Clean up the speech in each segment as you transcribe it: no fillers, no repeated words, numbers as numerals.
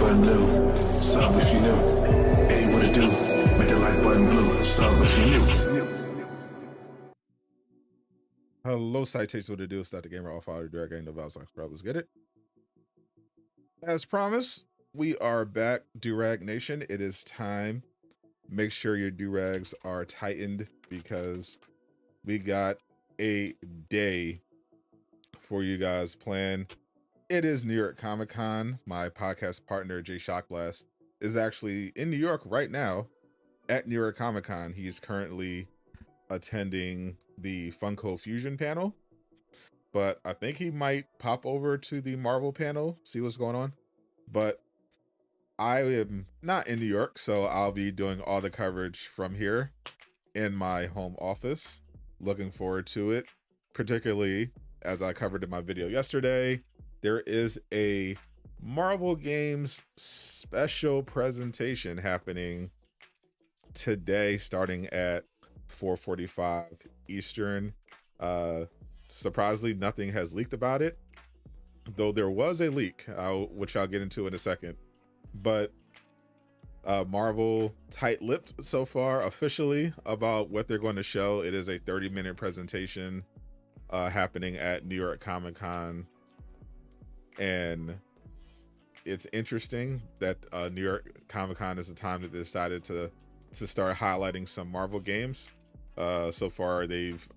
button blue. Sub if you new. Hey, what it do? Make the like button blue. Sub if you new. Hello, Citation with the deal. Start the gamer off audio direct game. The vibes like brothers. Get it? As promised, we are back, Durag Nation. It is time. Make sure your durags are tightened because we got a day for you guys planned. It is New York Comic Con. My podcast partner, Jay Shockblast, is actually in New York right now at New York Comic Con. He is currently attending the Funko Fusion panel, but I think he might pop over to the Marvel panel, see what's going on. But I am not in New York, so I'll be doing all the coverage from here in my home office. Looking forward to it, particularly as I covered in my video yesterday. There is a Marvel Games special presentation happening today starting at 4:45 Eastern. Surprisingly, nothing has leaked about it, though there was a leak, which I'll get into in a second. But Marvel tight-lipped so far officially about what they're going to show. It is a 30-minute presentation happening at New York Comic Con, and it's interesting that New York Comic Con is the time that they decided to start highlighting some Marvel games. So far, they've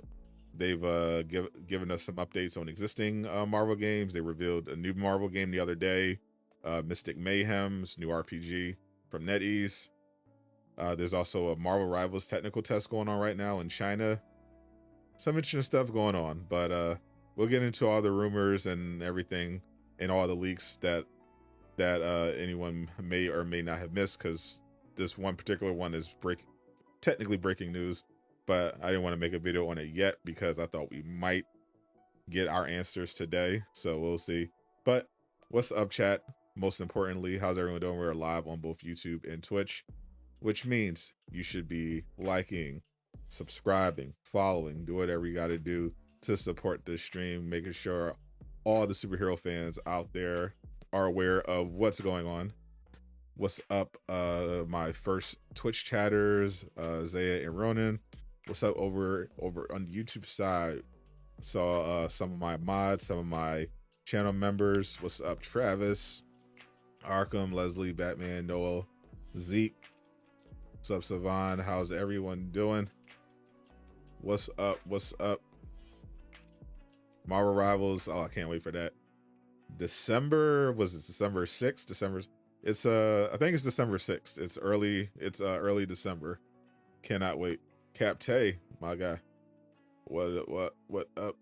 given us some updates on existing Marvel games. They revealed a new Marvel game the other day, Mystic Mayhem's new RPG from NetEase. There's also a Marvel Rivals technical test going on right now in China. Some interesting stuff going on, but we'll get into all the rumors and everything and all the leaks that anyone may or may not have missed, because this one particular one is technically breaking news, but I didn't want to make a video on it yet because I thought we might get our answers today, so we'll see. But what's up, chat? Most importantly, how's everyone doing? We're live on both YouTube and Twitch, which means you should be liking, subscribing, following, do whatever you got to do to support this stream, making sure all the superhero fans out there are aware of what's going on. What's up, my first Twitch chatters, Zaya and Ronan? What's up over on the YouTube side? Saw some of my mods, some of my channel members. What's up, Travis, Arkham, Leslie, Batman, Noel, Zeke? What's up, Savan? How's everyone doing? What's up? What's up? Marvel Rivals. Oh, I can't wait for that. December 6th? It's I think it's December 6th. It's early December. Cannot wait. Cap Tay, my guy. What up? What's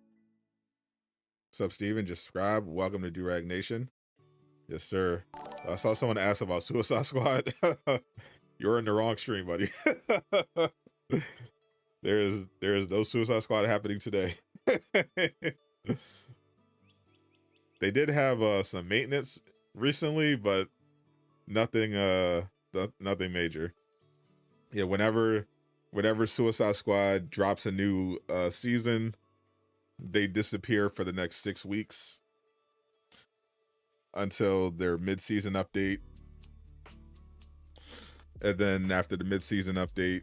up, Steven? Just subscribe. Welcome to Durag Nation. Yes, sir. I saw someone ask about Suicide Squad. You're in the wrong stream, buddy. There is no Suicide Squad happening today. They did have some maintenance recently, but nothing major. Yeah, whenever Suicide Squad drops a new season, they disappear for the next 6 weeks until their mid-season update. And then after the mid-season update,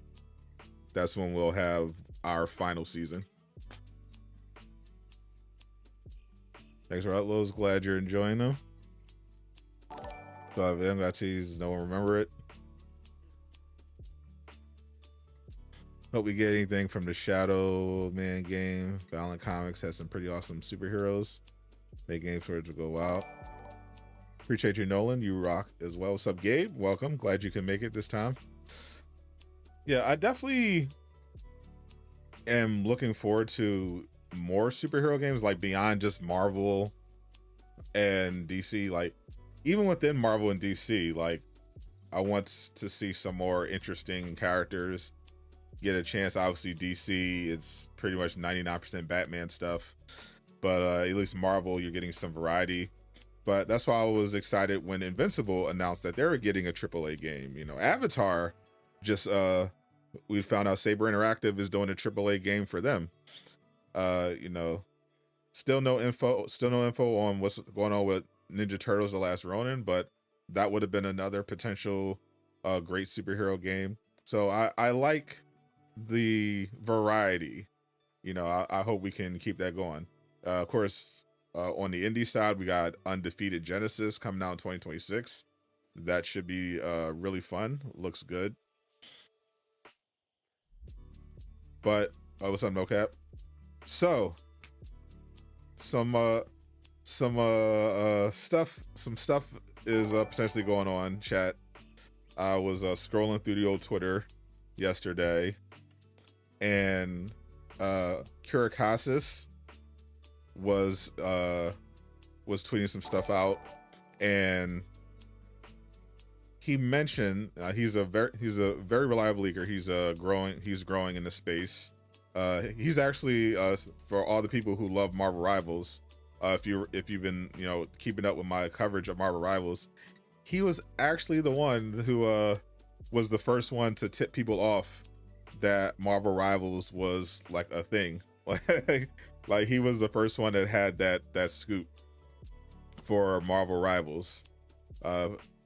that's when we'll have our final season. Thanks for uploads. Glad you're enjoying them. So I've got teased. No one remember it. Hope we get anything from the Shadow Man game. Valiant Comics has some pretty awesome superheroes. Make games for it to go wild. Appreciate you, Nolan. You rock as well. What's up, Gabe? Welcome. Glad you can make it this time. Yeah, I definitely am looking forward to more superhero games, like beyond just Marvel and DC. Like even within Marvel and DC, like I want to see some more interesting characters get a chance. Obviously DC, it's pretty much 99% Batman stuff, but at least Marvel, you're getting some variety. But that's why I was excited when Invincible announced that they were getting a AAA game. You know, Avatar just we found out Saber Interactive is doing a AAA game for them. You know, still no info on what's going on with Ninja Turtles: The Last Ronin, but that would have been another potential great superhero game. So I like the variety. I hope we can keep that going. Of course, on the indie side, we got Undefeated Genesis coming out in 2026. That should be really fun. Looks good. But what's up, NoCap? So some stuff is potentially going on. Chat. I was scrolling through the old Twitter yesterday, and Kurikasis was tweeting some stuff out, and he mentioned he's a very reliable leaker. He's growing in the space. He's actually for all the people who love Marvel Rivals. If you've been keeping up with my coverage of Marvel Rivals, he was actually the one who was the first one to tip people off that Marvel Rivals was like a thing. Like he was the first one that had that scoop for Marvel Rivals.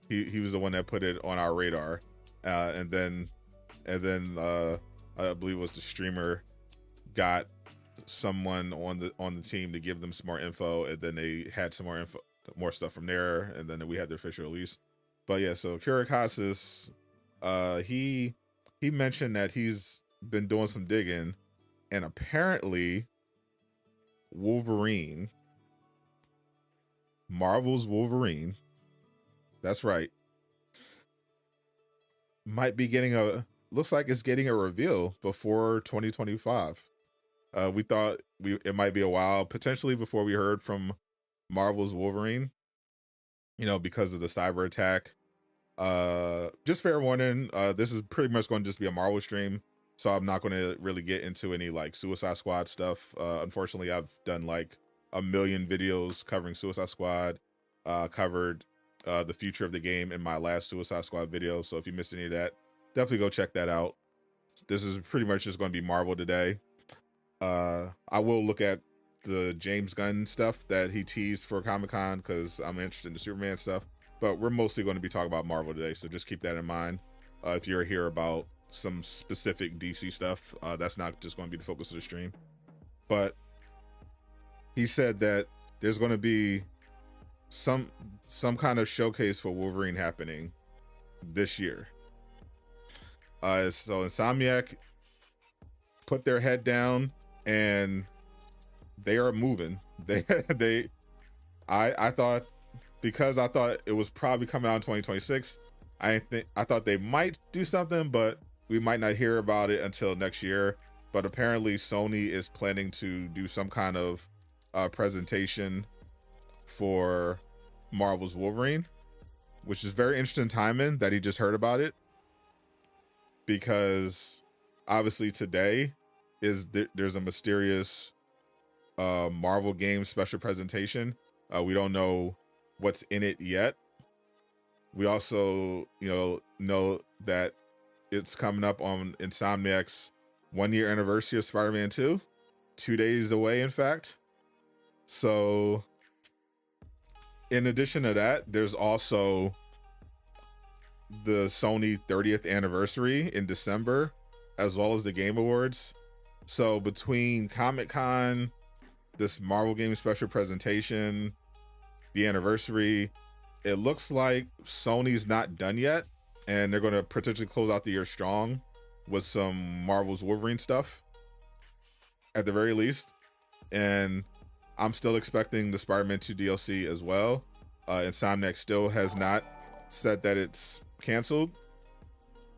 He was the one that put it on our radar, and then I believe it was the streamer got someone on the team to give them some more info, and then they had some more stuff from there, and then we had the official release. But yeah, so Kurikasis, he mentioned that he's been doing some digging, and apparently Marvel's Wolverine, that's right, might be looks like it's getting a reveal before 2025. We thought it might be a while, potentially before we heard from Marvel's Wolverine, because of the cyber attack. Just fair warning, this is pretty much going to just be a Marvel stream, so I'm not going to really get into any like Suicide Squad stuff. Unfortunately, I've done like a million videos covering Suicide Squad, covered the future of the game in my last Suicide Squad video, so if you missed any of that, definitely go check that out. This is pretty much just going to be Marvel today. I will look at the James Gunn stuff that he teased for Comic-Con because I'm interested in the Superman stuff, but we're mostly going to be talking about Marvel today, so just keep that in mind. If you're here about some specific DC stuff, that's not just going to be the focus of the stream. But he said that there's going to be some kind of showcase for Wolverine happening this year. So Insomniac put their head down and they are moving. I thought, because I thought it was probably coming out in 2026, I thought they might do something, but we might not hear about it until next year. But apparently Sony is planning to do some kind of presentation for Marvel's Wolverine, which is very interesting timing that he just heard about it, because obviously today there's a mysterious Marvel game special presentation. We don't know what's in it yet. We also know that it's coming up on Insomniac's 1-year anniversary of Spider-Man 2, 2 days away in fact. So in addition to that, there's also the Sony 30th anniversary in December, as well as the Game Awards. So between Comic-Con, this Marvel game special presentation, the anniversary, it looks like Sony's not done yet, and they're going to potentially close out the year strong with some Marvel's Wolverine stuff at the very least. And I'm still expecting the Spider-Man 2 DLC as well. Insomniac still has not said that it's canceled.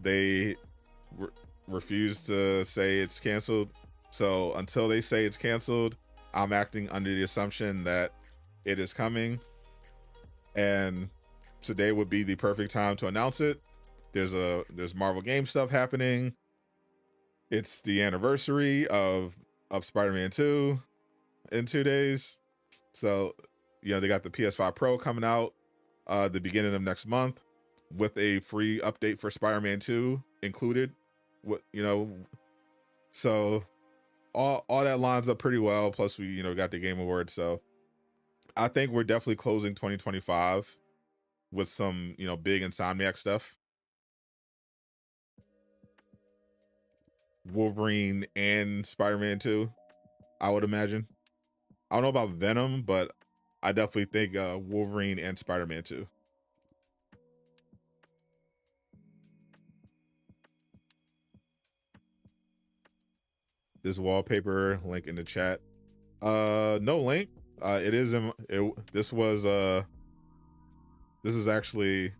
They refuse to say it's canceled. So until they say it's canceled, I'm acting under the assumption that it is coming. And today would be the perfect time to announce it. There's Marvel game stuff happening. It's the anniversary of Spider-Man 2 in 2 days. So, they got the PS5 Pro coming out the beginning of next month with a free update for Spider-Man 2 included. So all that lines up pretty well. Plus we got the Game Awards. So I think we're definitely closing 2025 with some, you know, big Insomniac stuff. Wolverine and Spider-Man 2, I would imagine. I don't know about Venom, but I definitely think Wolverine and Spider-Man 2. This wallpaper link in the chat. No link. It is in this is actually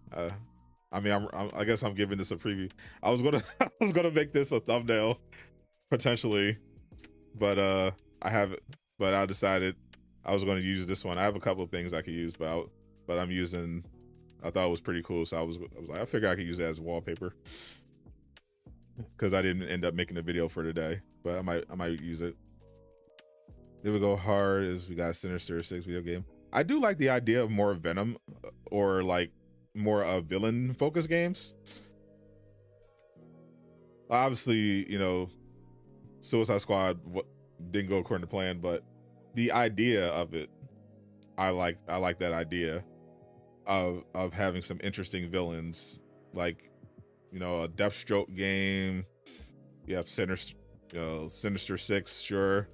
I mean, I guess I'm giving this a preview. I was gonna I was gonna make this a thumbnail potentially, but I decided I was gonna use this one. I have a couple of things I could use, but I'm using. I thought it was pretty cool, so I was like, I figure I could use it as wallpaper because I didn't end up making a video for today, but I might use it. Here we go hard as we got Sinister 6 video game. I do like the idea of more Venom or like more villain focused games. Obviously, you know, Suicide Squad didn't go according to plan, but the idea of it, I like that idea of having some interesting villains, like, you know, a Deathstroke game. You have Sinister 6, sure.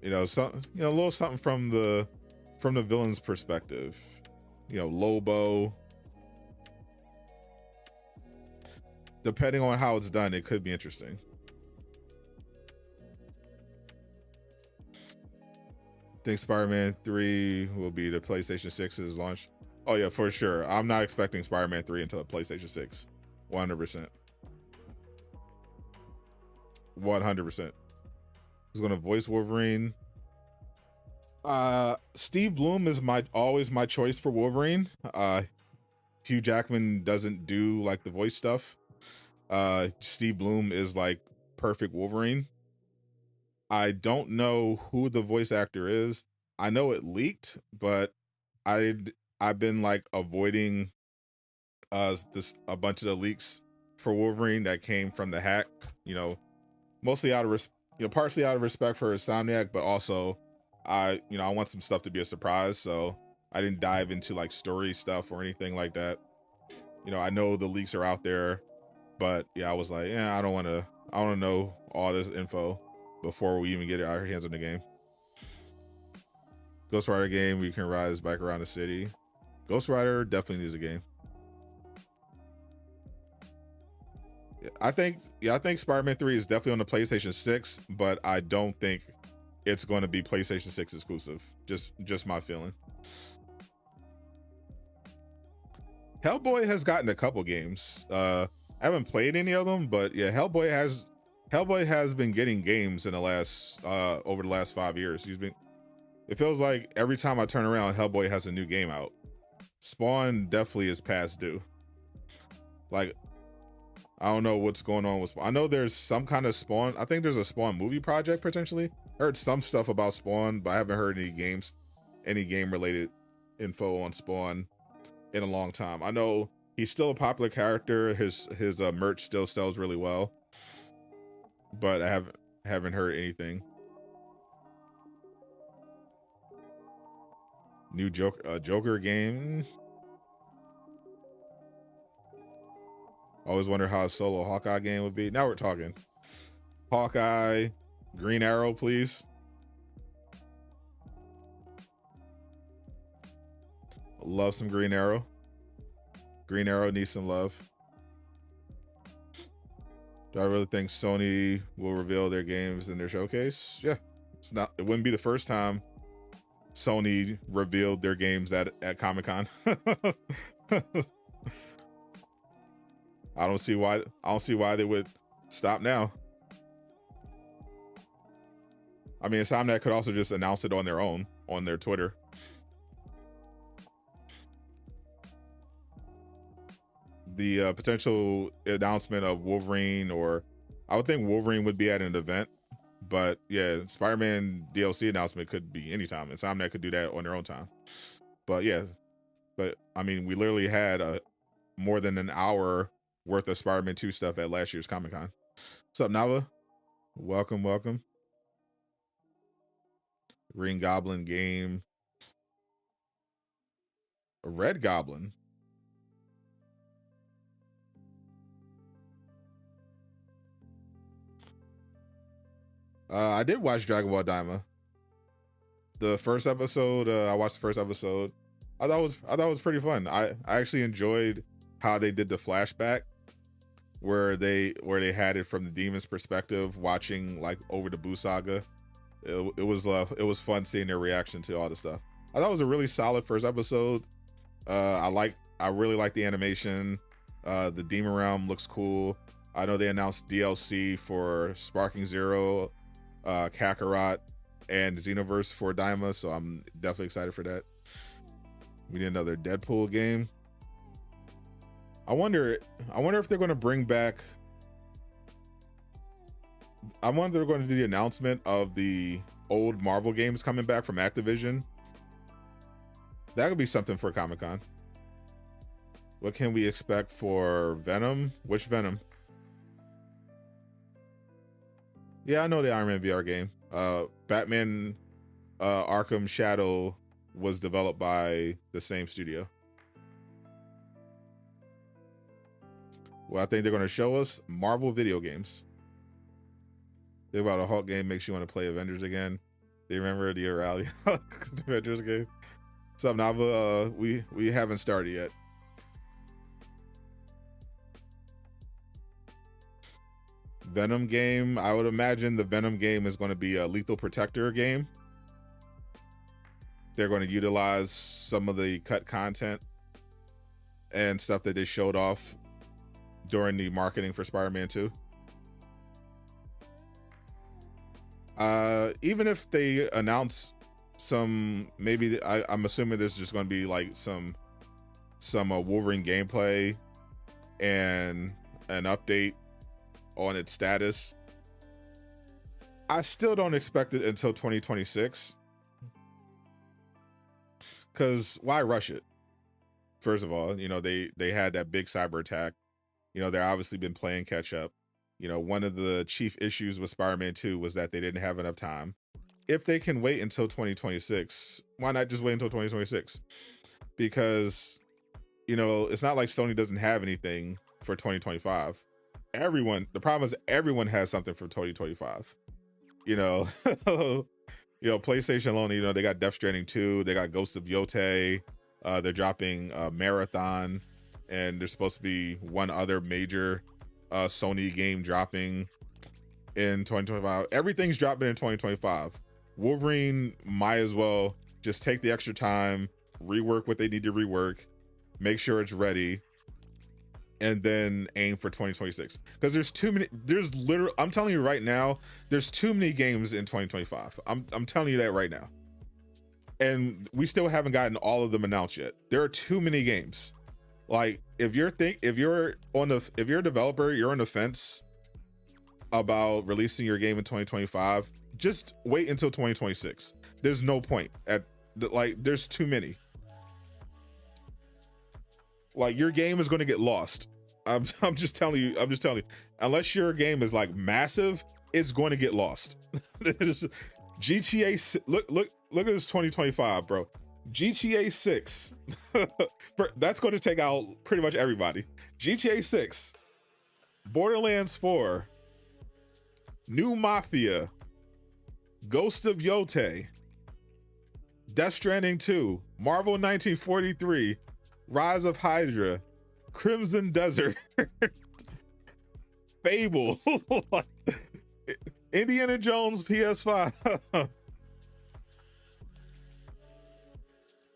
You know, some, you know, a little something from the villain's perspective. You know, Lobo. Depending on how it's done, it could be interesting. I think Spider-Man 3 will be the PlayStation 6's launch. Oh yeah, for sure. I'm not expecting Spider-Man 3 until the PlayStation 6. 100%. 100%. Who's gonna voice Wolverine? Steve Bloom is always my choice for Wolverine. Hugh Jackman doesn't do like the voice stuff. Steve Bloom is like perfect Wolverine. I don't know who the voice actor is. I know it leaked, but I've been like avoiding a bunch of the leaks for Wolverine that came from the hack, you know, mostly out of partially out of respect for Insomniac, but also I want some stuff to be a surprise, so I didn't dive into like story stuff or anything like that. You know, I know the leaks are out there, but yeah, I was like, yeah, I don't want to know all this info before we even get our hands on the game. Ghost Rider game, we can ride his bike around the city. Ghost Rider definitely needs a game. I think Spider-Man 3 is definitely on the PlayStation 6, but I don't think it's going to be PlayStation 6 exclusive. Just my feeling. Hellboy has gotten a couple games. I haven't played any of them, but yeah, Hellboy has been getting games in the last over the last 5 years. It feels like every time I turn around, Hellboy has a new game out. Spawn definitely is past due. Like, I don't know what's going on with Spawn. I know there's some kind of Spawn. I think there's a Spawn movie project potentially. I heard some stuff about Spawn, but I haven't heard any game related info on Spawn in a long time. I know he's still a popular character. His merch still sells really well, but I haven't heard anything. New Joker game. Always wonder how a solo Hawkeye game would be. Now we're talking. Hawkeye, Green Arrow, please. Love some Green Arrow. Green Arrow needs some love. Do I really think Sony will reveal their games in their showcase? Yeah. It wouldn't be the first time Sony revealed their games at Comic-Con. I don't see why they would stop now. I mean, Insomniac could also just announce it on their own, on their Twitter. The potential announcement of Wolverine, or I would think Wolverine would be at an event, but yeah, Spider-Man DLC announcement could be anytime. Insomniac could do that on their own time. But yeah, I mean, we literally had more than an hour worth of Spider-Man 2 stuff at last year's Comic-Con. What's up, Nava? Welcome. Green Goblin game. A Red Goblin. I did watch Dragon Ball Daima. The first episode, I watched the first episode. I thought it was pretty fun. I actually enjoyed how they did the flashback where they had it from the demon's perspective, watching like over the Buu saga. It was fun seeing their reaction to all the stuff. I thought it was a really solid first episode. I really like the animation. The Demon Realm looks cool. I know they announced DLC for Sparking Zero, Kakarot, and Xenoverse for Daima, so I'm definitely excited for that. We need another Deadpool game. I wonder if they're going to bring back. I wonder if they're going to do the announcement of the old Marvel games coming back from Activision. That could be something for Comic-Con. What can we expect for Venom? Which Venom? Yeah, I know the Iron Man VR game. Batman Arkham Shadow was developed by the same studio. Well, I think they're going to show us Marvel video games. Think about a Hulk game makes you want to play Avengers again. Do you remember the Rally Avengers game? Something we haven't started yet. Venom game. I would imagine the Venom game is going to be a Lethal Protector game. They're going to utilize some of the cut content and stuff that they showed off during the marketing for Spider-Man 2. Even if they announce some, maybe I'm assuming this is just going to be like some Wolverine gameplay and an update on its status. I still don't expect it until 2026. Because why rush it? First of all, they had that big cyber attack. They're obviously been playing catch up. One of the chief issues with Spider-Man 2 was that they didn't have enough time. If they can wait until 2026, why not just wait until 2026? Because, it's not like Sony doesn't have anything for 2025. The problem is everyone has something for 2025. PlayStation alone, they got Death Stranding 2, they got Ghost of Yotei, they're dropping Marathon, and there's supposed to be one other major Sony game dropping in 2025. Everything's dropping in 2025. Wolverine might as well just take the extra time, rework what they need to rework, make sure it's ready, and then aim for 2026. Because I'm telling you right now, there's too many games in 2025. I'm telling you that right now. And we still haven't gotten all of them announced yet. There are too many games. Like, if you're a developer, you're on the fence about releasing your game in 2025, just wait until 2026. There's no point there's too many. Like, your game is going to get lost. I'm just telling you. Unless your game is like massive, it's going to get lost. GTA. Look at this 2025, bro. GTA 6. That's going to take out pretty much everybody. GTA 6, Borderlands 4, New Mafia, Ghost of Yotei, Death Stranding 2, Marvel 1943, Rise of Hydra, Crimson Desert, Fable, Indiana Jones PS5.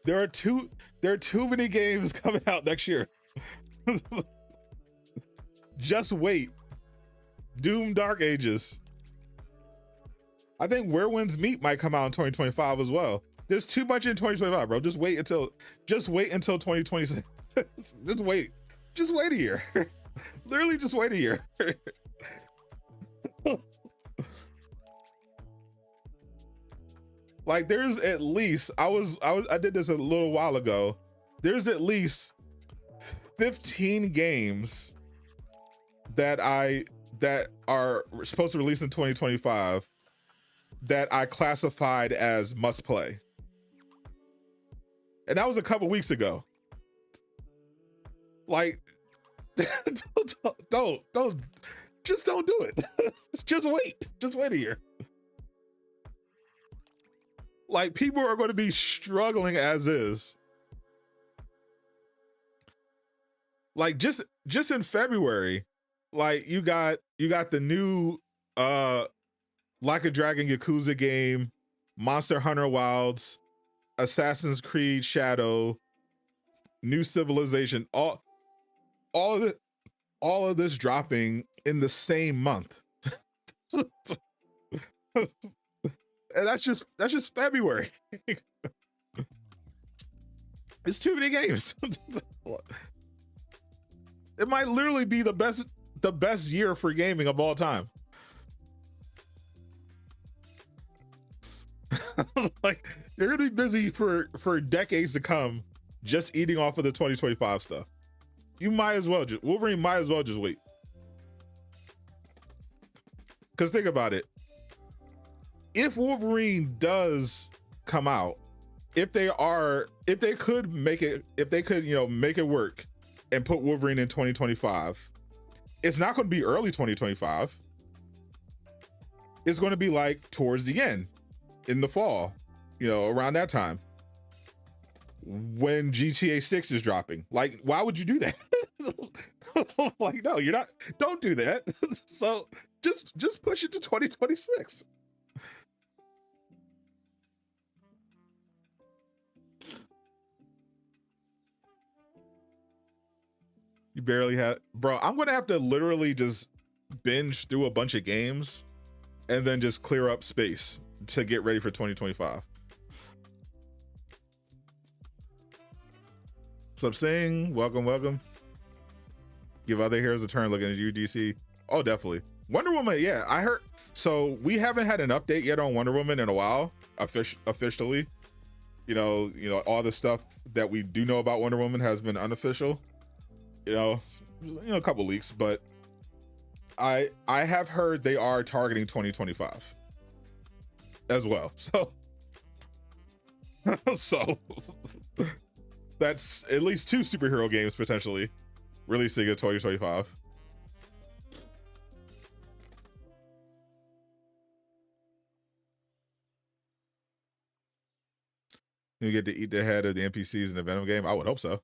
There are too many games coming out next year. Just wait. Doom Dark Ages. I think Where Winds Meet might come out in 2025 as well. There's too much in 2025, bro. Just wait until 2026. Just wait a year. Literally just wait a year. Like, there's at least, I did this a little while ago. There's at least 15 games that are supposed to release in 2025 that I classified as must play. And that was a couple weeks ago. Like, don't, just don't do it. Just wait a year. Like, people are going to be struggling as is. Like, just in February, like, you got the new Like a Dragon Yakuza game, Monster Hunter Wilds, Assassin's Creed Shadow, New Civilization, all of this dropping in the same month. And that's just February. It's too many games. It might literally be the best year for gaming of all time. Like, you're gonna be busy for decades to come just eating off of the 2025 stuff. You might as well Wolverine might as well just wait. Because think about it. If Wolverine does come out, if they could make it work and put Wolverine in 2025, it's not going to be early 2025. It's going to be like towards the end in the fall, around that time when GTA 6 is dropping. Like, why would you do that? Like, no, don't do that. So just push it to 2026. You barely had, bro. I'm gonna have to literally just binge through a bunch of games and then just clear up space to get ready for 2025. Sup Sing, welcome. Give other heroes a turn. Looking at you, DC. Oh, definitely. Wonder Woman, yeah, I heard. So we haven't had an update yet on Wonder Woman in a while, officially. All the stuff that we do know about Wonder Woman has been unofficial. A couple leaks, but I have heard they are targeting 2025 as well. So that's at least 2 superhero games potentially releasing in 2025. You get to eat the head of the NPCs in the Venom game? I would hope so.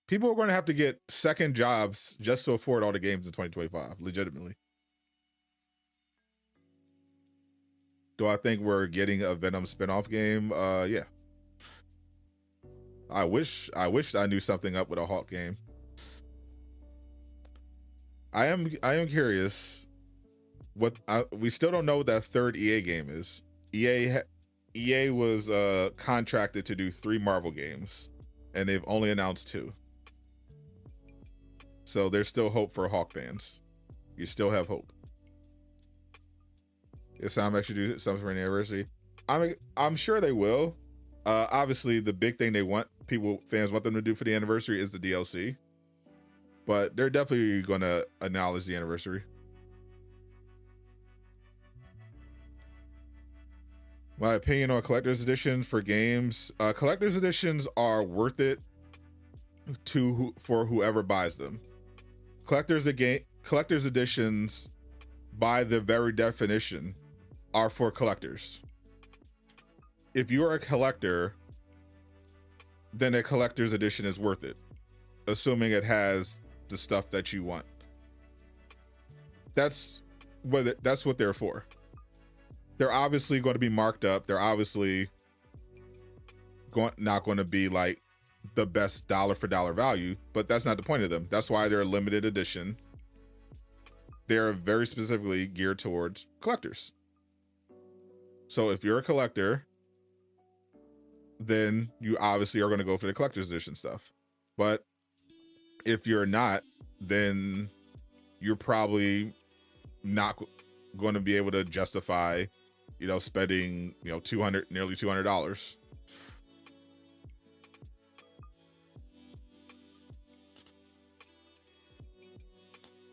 People are going to have to get second jobs just to afford all the games in 2025, legitimately. Do I think we're getting a Venom spinoff game? Yeah. I wish I knew something up with a Hulk game. I am curious we still don't know what that third EA game is. EA was contracted to do 3 Marvel games, and they've only announced 2. So there's still hope for Hawk fans. You still have hope. If Soundback should do something for an anniversary, I'm sure they will. Obviously, the big thing fans want them to do for the anniversary is the DLC. But they're definitely going to acknowledge the anniversary. My opinion on collector's editions for games. Collector's editions are worth it for whoever buys them. Collector's editions, by the very definition, are for collectors. If you are a collector, then a collector's edition is worth it, assuming it has the stuff that you want. That's what they're for. They're obviously going to be marked up. They're obviously not going to be like the best dollar for dollar value, but that's not the point of them. That's why they're a limited edition. They're very specifically geared towards collectors. So if you're a collector, then you obviously are going to go for the collector's edition stuff. But if you're not, then you're probably not going to be able to justify, spending, nearly $200.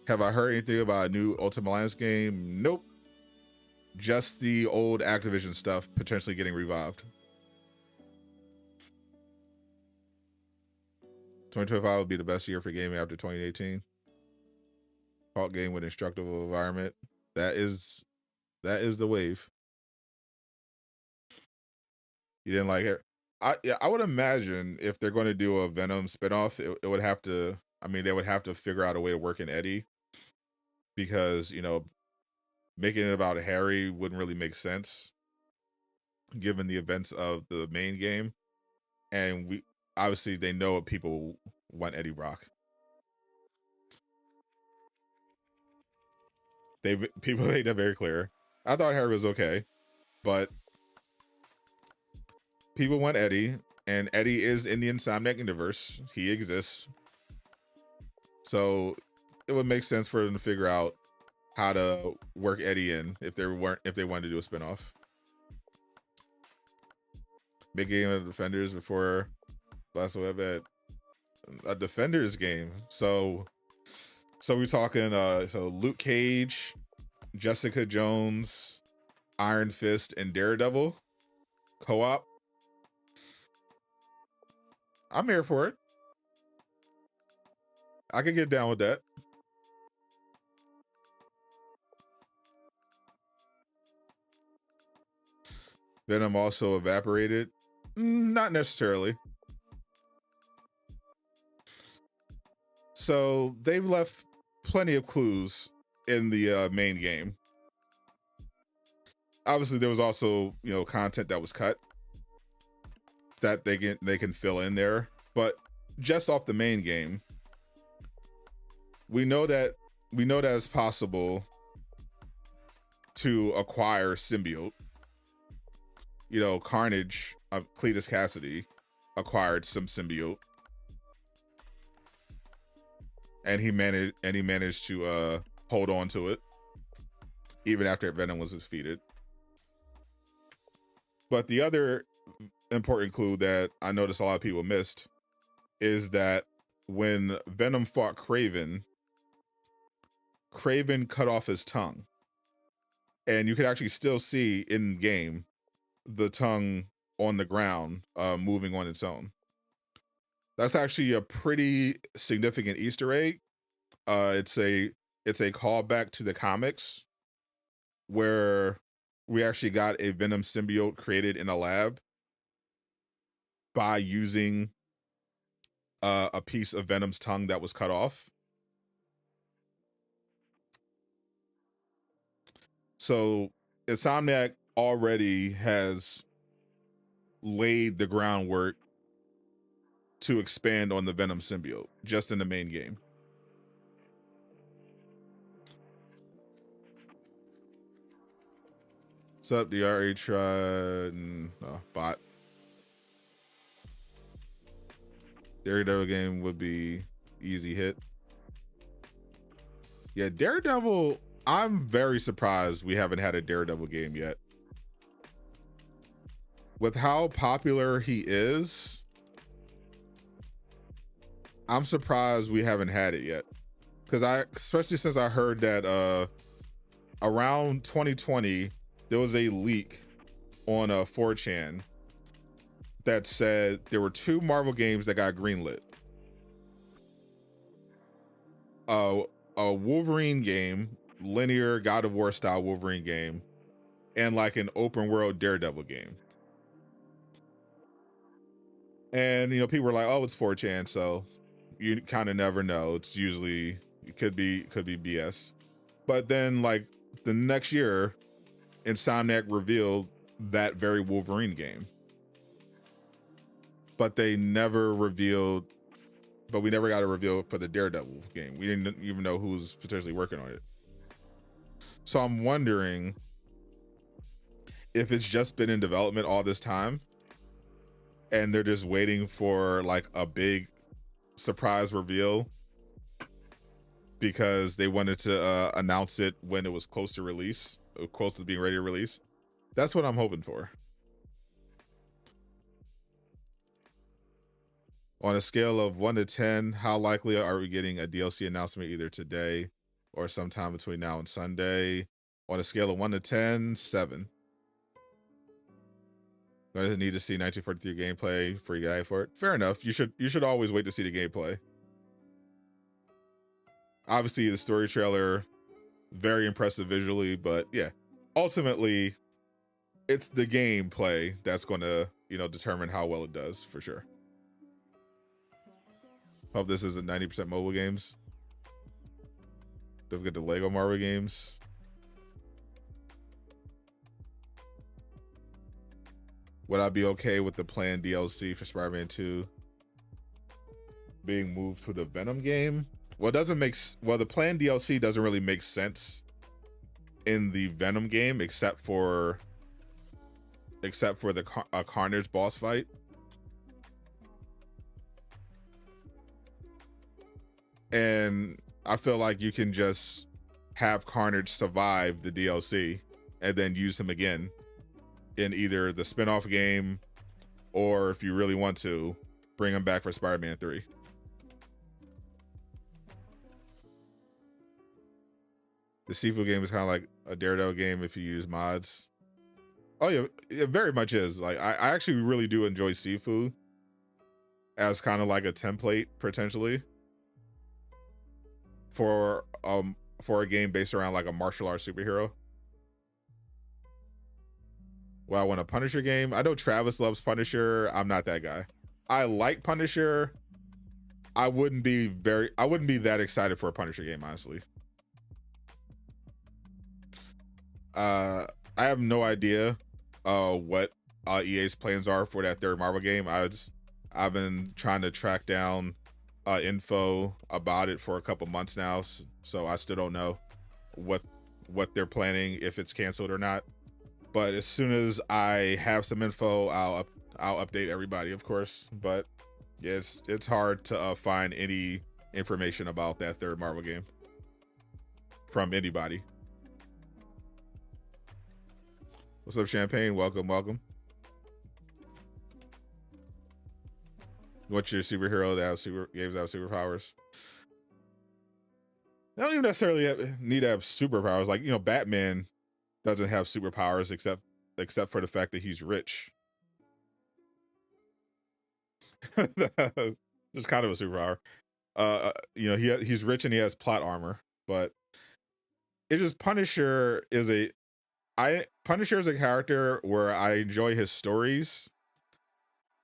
Have I heard anything about a new Ultimate Alliance game? Nope. Just the old Activision stuff potentially getting revived. 2025 would be the best year for gaming after 2018. Cult game with instructive environment. That is the wave. You didn't like it? I would imagine if they're going to do a Venom spinoff, it would have to. I mean, they would have to figure out a way to work in Eddie, because making it about Harry wouldn't really make sense given the events of the main game, and we obviously they know what people want Eddie Brock. People made that very clear. I thought Harry was okay, but people want Eddie, and Eddie is in the Insomniac universe. He exists. So it would make sense for them to figure out how to work Eddie in if they wanted to do a spinoff. Big game of Defenders before last web at a Defenders game. So we're talking so Luke Cage, Jessica Jones, Iron Fist, and Daredevil co-op. I'm here for it. I could get down with that. Venom also evaporated. Not necessarily. So they've left plenty of clues in the main game. Obviously, there was also content that was cut that they can fill in there, but just off the main game, we know that it's possible to acquire symbiote. Carnage, Cletus Cassidy, acquired some symbiote, and he managed to hold on to it even after Venom was defeated. But the other important clue that I noticed a lot of people missed is that when Venom fought Craven cut off his tongue, and you could actually still see in game the tongue on the ground moving on its own. That's actually a pretty significant Easter egg. It's a callback to the comics where we actually got a Venom symbiote created in a lab by using a piece of Venom's tongue that was cut off. So Insomniac already has laid the groundwork to expand on the Venom symbiote just in the main game. What's up, the bot? Daredevil game would be easy hit. Yeah, Daredevil, I'm very surprised we haven't had a Daredevil game yet. With how popular he is, I'm surprised we haven't had it yet. Especially since I heard that around 2020, there was a leak on 4chan that said there were 2 Marvel games that got greenlit. A Wolverine game, linear God of War style Wolverine game, and like an open world Daredevil game. And people were like, "Oh, it's 4chan, so you kind of never know. It's usually it could be BS." But then like the next year, Insomniac revealed that very Wolverine game. But they never revealed, but we never got a reveal for the Daredevil game. We didn't even know who was potentially working on it. So I'm wondering if it's just been in development all this time and they're just waiting for like a big surprise reveal because they wanted to announce it when it was close to release, close to being ready to release. That's what I'm hoping for. On a scale of 1 to 10, how likely are we getting a DLC announcement either today or sometime between now and Sunday? On a scale of 1 to 10, 7. I need to see 1943 gameplay for you guy for it. Fair enough. You should always wait to see the gameplay. Obviously, the story trailer, very impressive visually, but yeah, ultimately, it's the gameplay that's going to, you know, determine how well it does for sure. Hope this isn't 90% mobile games. Don't forget the Lego Marvel games. Would I be okay with the planned DLC for Spider-Man 2 being moved to the Venom game? Well, it doesn't make the planned DLC doesn't really make sense in the Venom game except for the Carnage boss fight. And I feel like you can just have Carnage survive the DLC and then use him again in either the spin-off game, or if you really want to, bring him back for Spider-Man 3. The Sifu game is kind of like a Daredevil game if you use mods. Oh yeah, it very much is. Like I actually really do enjoy Sifu as kind of like a template potentially for a game based around like a martial arts superhero. Well, I want a Punisher game. I know Travis loves Punisher. I'm not that guy. I like Punisher. I wouldn't be that excited for a Punisher game, honestly. I have no idea what EA's plans are for that third Marvel game. I've been trying to track down info about it for a couple months now, so I still don't know what they're planning, if it's canceled or not. But as soon as I have some info, I'll update everybody, of course. But yeah, it's hard to find any information about that third Marvel game from anybody. What's up, Champagne? Welcome. What's your superhero that have games that have superpowers? They don't even necessarily need to have superpowers. Like, you know, Batman doesn't have superpowers except for the fact that he's rich. It's kind of a superpower. You know, he's rich and he has plot armor, but it's just Punisher is a character where I enjoy his stories.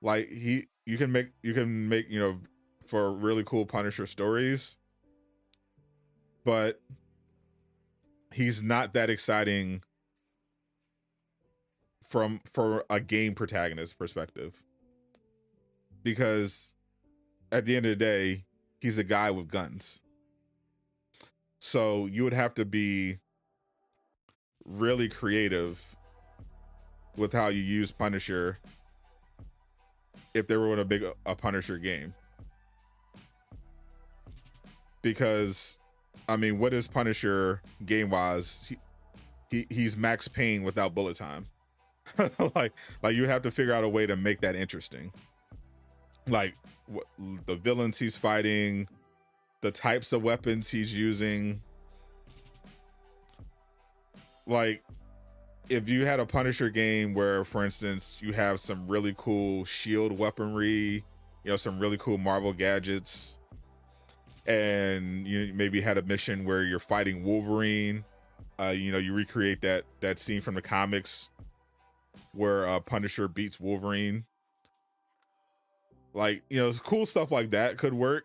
Like you can make, you know, for really cool Punisher stories, but he's not that exciting for a game protagonist perspective, because at the end of the day, he's a guy with guns. So you would have to be really creative with how you use Punisher if they were going to make a Punisher game. Because, I mean, what is Punisher game-wise? He's Max Payne without bullet time. like you have to figure out a way to make that interesting. Like the villains he's fighting, the types of weapons he's using. Like, if you had a Punisher game where, for instance, you have some really cool shield weaponry, you know, some really cool Marvel gadgets, and you maybe had a mission where you're fighting Wolverine, you know, you recreate that scene from the comics where Punisher beats Wolverine. Like, you know, cool stuff like that could work,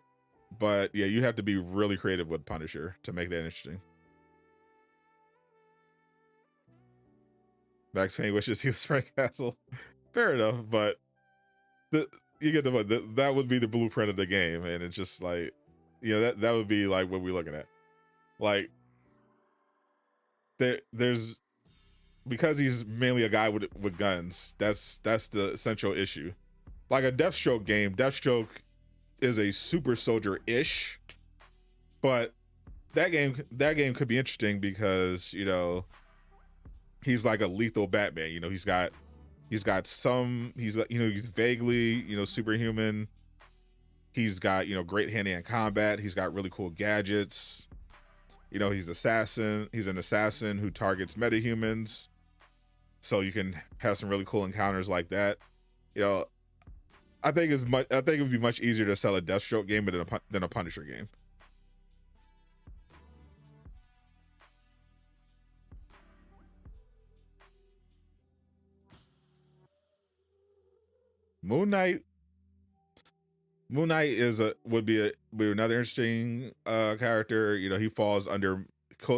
but yeah, you have to be really creative with Punisher to make that interesting. Max Payne wishes he was Frank Castle. Fair enough, but you get the point. That would be the blueprint of the game, and it's just like, you know, that would be like what we're looking at. Like, there's because he's mainly a guy with guns. That's the essential issue. Like a Deathstroke game, Deathstroke is a super soldier-ish, but that game could be interesting because, you know, he's like a lethal Batman. You know, he's vaguely, you know, superhuman. He's got, you know, great hand-to-hand combat. He's got really cool gadgets. You know, he's an assassin who targets metahumans. so you can have some really cool encounters like that. You know, I think it would be much easier to sell a Deathstroke game than a Punisher game. Moon Knight would be another interesting character. You know, he falls under,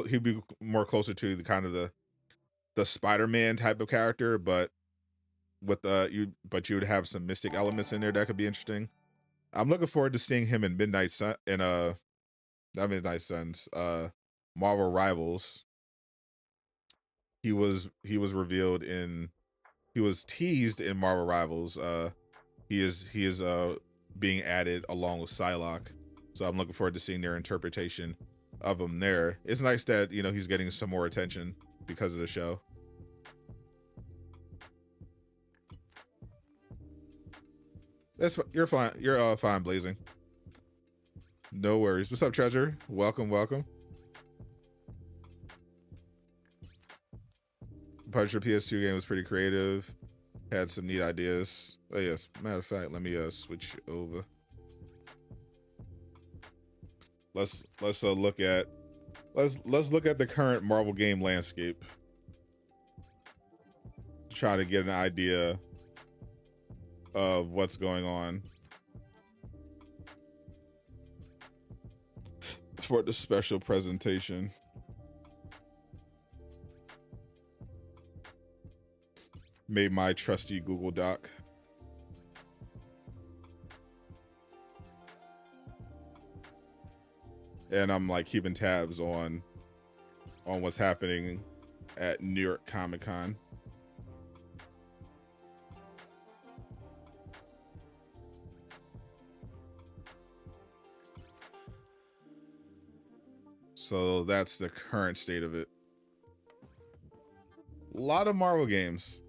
he'd be more closer to the kind of the Spider-Man type of character, but with you would have some mystic elements in there that could be interesting. I'm looking forward to seeing him in Midnight Sun in not Midnight Suns, Marvel Rivals. He was revealed in, he was teased in Marvel Rivals. He is being added along with Psylocke, so I'm looking forward to seeing their interpretation of him there. It's nice that, you know, he's getting some more attention because of the show. You're fine. You're fine, Blazing. No worries. What's up, Treasure? Welcome. Punisher PS2 game was pretty creative. Had some neat ideas. Oh yes, matter of fact, let me switch over. Let's look at the current Marvel game landscape. Try to get an idea of what's going on for the special presentation. Made my trusty Google Doc. And I'm like keeping tabs on what's happening at New York Comic Con. So that's the current state of it. A lot of Marvel games.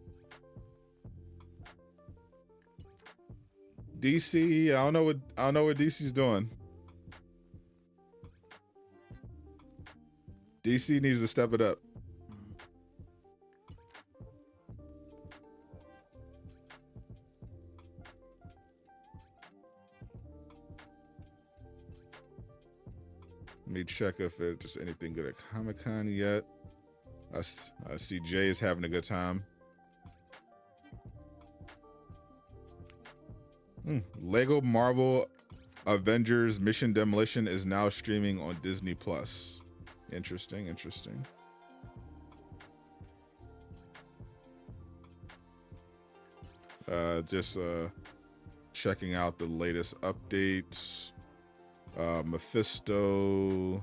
DC, I don't know what DC's doing. DC needs to step it up. Let me check if there's anything good at Comic-Con yet. I see Jay is having a good time. Lego Marvel Avengers Mission Demolition is now streaming on Disney Plus. Interesting. Just checking out the latest updates. Mephisto.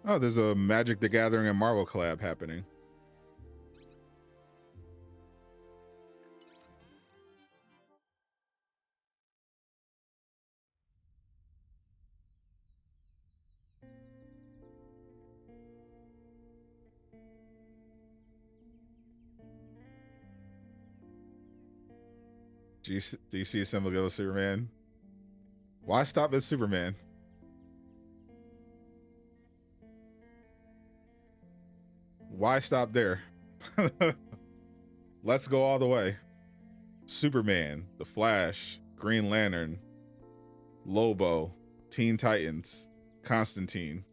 Oh, there's a Magic the Gathering and Marvel collab happening. DC Assemble Go Superman. Why stop at Superman? Why stop there? Let's go all the way. Superman, The Flash, Green Lantern, Lobo, Teen Titans, Constantine.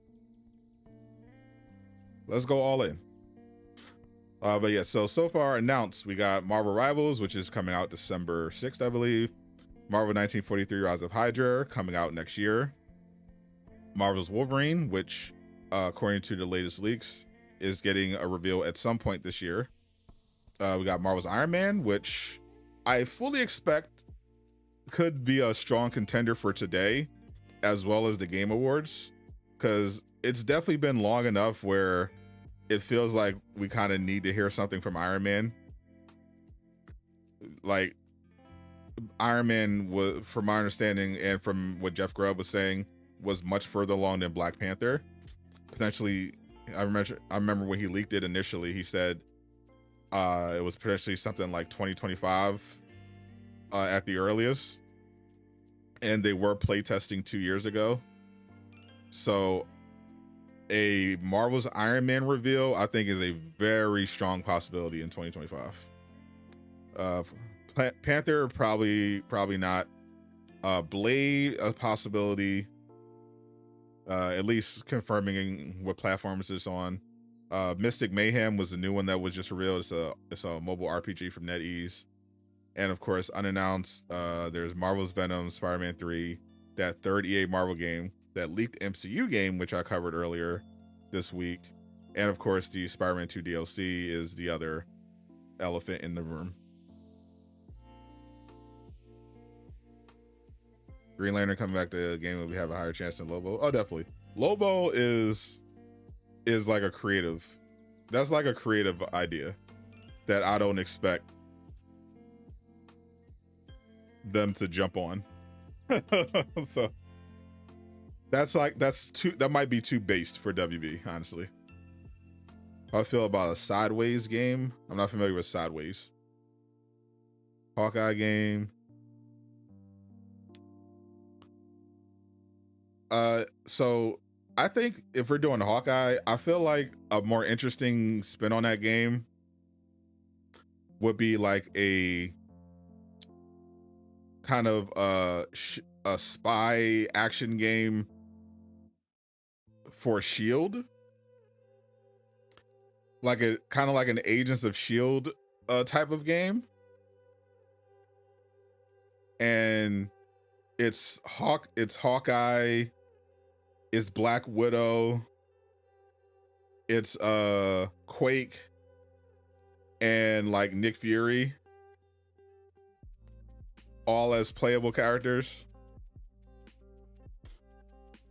Let's go all in. But yeah, so far announced, we got Marvel Rivals, which is coming out December 6th, I believe. Marvel 1943 Rise of Hydra coming out next year. Marvel's Wolverine, which according to the latest leaks, is getting a reveal at some point this year. We got Marvel's Iron Man, which I fully expect could be a strong contender for today, as well as the Game Awards, because it's definitely been long enough where it feels like we kind of need to hear something from Iron Man. Like, Iron Man was, from my understanding and from what Jeff Grubb was saying, was much further along than Black Panther. Potentially I remember when he leaked it initially, he said it was potentially something like 2025 at the earliest, and they were playtesting 2 years ago. So a Marvel's Iron Man reveal, I think, is a very strong possibility in 2025. Panther probably not. Blade, a possibility. At least confirming what platforms it's on. Mystic Mayhem was the new one that was just revealed. It's a mobile RPG from NetEase. And of course, unannounced, there's Marvel's Venom, Spider-Man 3, that third EA Marvel game, that leaked MCU game, which I covered earlier this week. And of course, the Spider-Man 2 DLC is the other elephant in the room. Green Lantern coming back to the game, we have a higher chance than Lobo. Oh, definitely. Lobo is like a creative. That's like a creative idea that I don't expect them to jump on. So that might be too based for WB, honestly. How I feel about a Sideways game. I'm not familiar with Sideways. Hawkeye game. So I think if we're doing Hawkeye, I feel like a more interesting spin on that game would be like a kind of a spy action game for Shield, like a kind of like an Agents of Shield type of game, and it's Hawkeye, it's Black Widow, it's Quake, and like Nick Fury, all as playable characters.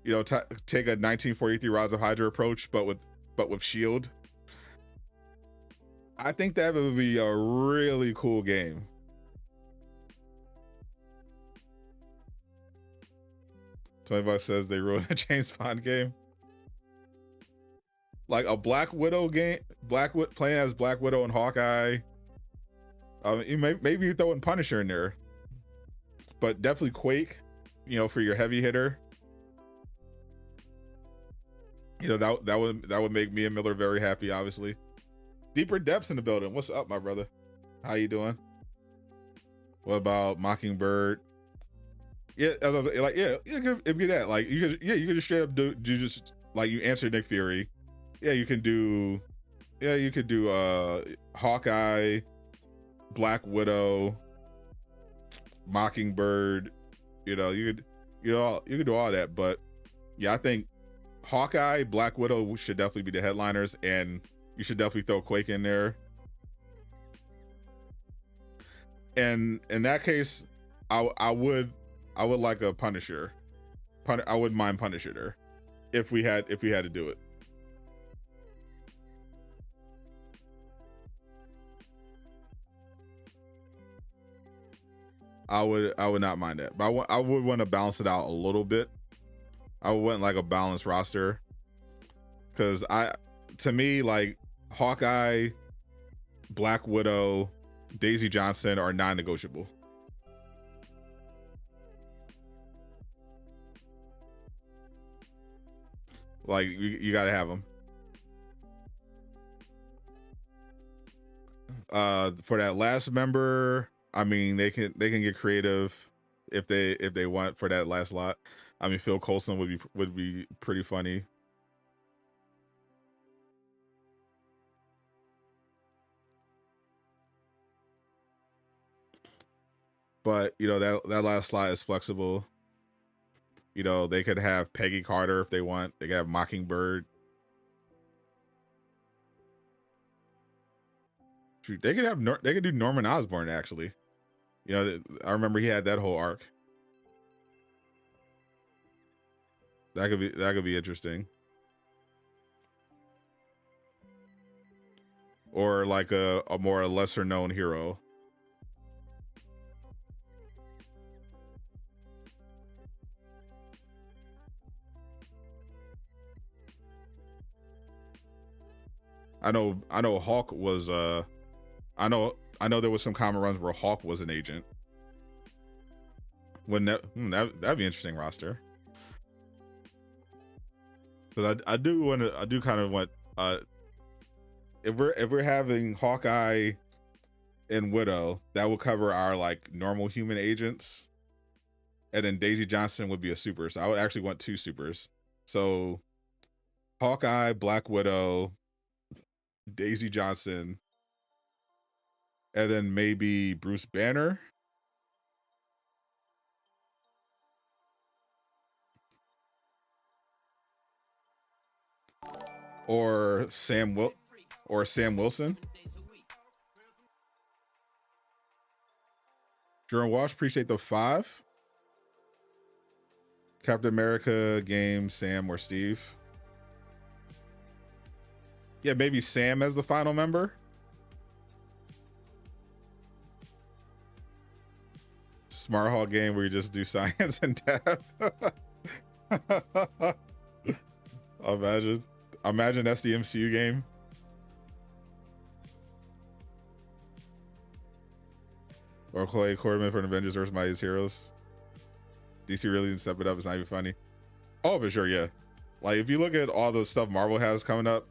You know, take a 1943 Rise of Hydra approach, but with Shield. I think that would be a really cool game. $20 says they ruined the James Bond game. Like a Black Widow game, playing as Black Widow and Hawkeye. Maybe you throw in Punisher in there, but definitely Quake. You know, for your heavy hitter. You know, that would make me and Miller very happy. Obviously, Deeper Depths in the building. What's up, my brother? How you doing? What about Mockingbird? Yeah, as I was like, yeah, you could be that. Like you could just straight up do just like you answer Nick Fury. Yeah, you could do Hawkeye, Black Widow, Mockingbird. You know, you could do all that. But yeah, I think Hawkeye, Black Widow should definitely be the headliners, and you should definitely throw Quake in there. And in that case, I would like a Punisher. I wouldn't mind Punisher there if we had to do it. I would not mind that, but I would want to balance it out a little bit. I would want like a balanced roster, because to me, like Hawkeye, Black Widow, Daisy Johnson are non-negotiable. Like you got to have them. For that last member, I mean, they can get creative if they want for that last lot. I mean, Phil Coulson would be pretty funny. But you know, that last slot is flexible. You know, they could have Peggy Carter if they want. They could have Mockingbird. Shoot, they could do Norman Osborn actually. You know, I remember he had that whole arc. That could be interesting. Or like a more lesser known hero. I know Hawk was I know there was some common runs where Hawk was an agent. Wouldn't that'd be an interesting roster. Because I do kind of want if we're having Hawkeye and Widow, that will cover our like normal human agents, and then Daisy Johnson would be a super. So I would actually want 2 supers. So Hawkeye, Black Widow, Daisy Johnson, and then maybe Bruce Banner. Or Sam Wilson. Jerome Walsh, appreciate the 5. Captain America, Game, Sam, or Steve. Yeah, maybe Sam as the final member. Smart Hall game where you just do science and death. Imagine that's the MCU game. Or Clay Quarterman for an Avengers vs. Mightiest Heroes. DC really didn't step it up. It's not even funny. Oh, for sure, yeah. Like, if you look at all the stuff Marvel has coming up,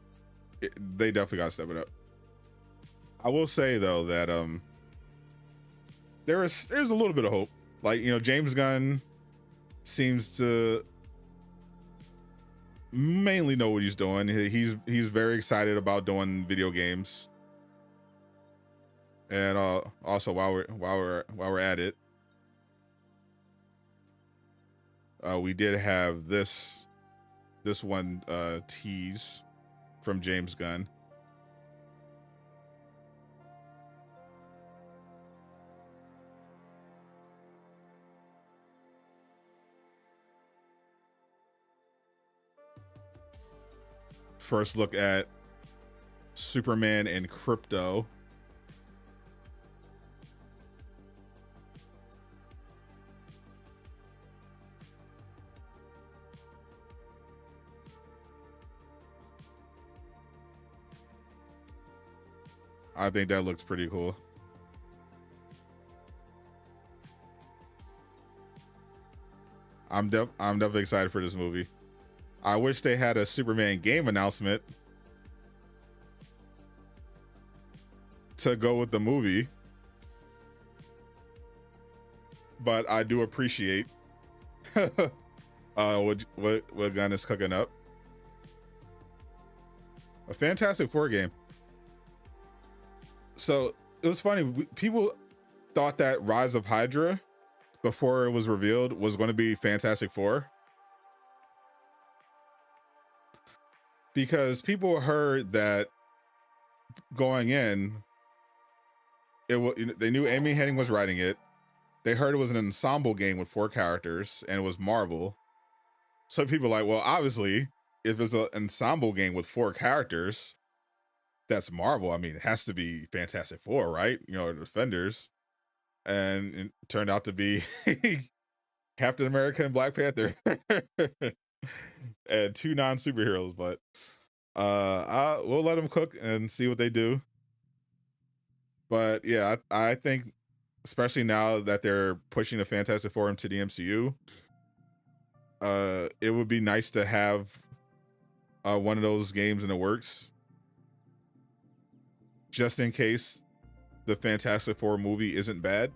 they definitely got to step it up. I will say, though, that there's a little bit of hope. Like, you know, James Gunn seems to mainly know what he's doing. He's very excited about doing video games. And also while we're at it, we did have this one tease from James Gunn. First look at Superman and Crypto. I think that looks pretty cool. I'm definitely excited for this movie. I wish they had a Superman game announcement to go with the movie, but I do appreciate what Gunn is cooking up. A Fantastic Four game. So it was funny. People thought that Rise of Hydra, before it was revealed, was going to be Fantastic Four. Because people heard that going in, they knew Amy Hennig was writing it. They heard it was an ensemble game with 4 characters and it was Marvel. So people were like, well, obviously, if it's an ensemble game with 4 characters, that's Marvel. I mean, it has to be Fantastic Four, right? You know, Defenders. And it turned out to be Captain America and Black Panther. And 2 non-superheroes, but we'll let them cook and see what they do. But yeah, I think, especially now that they're pushing the Fantastic Four into the MCU, it would be nice to have one of those games in the works, just in case the Fantastic Four movie isn't bad.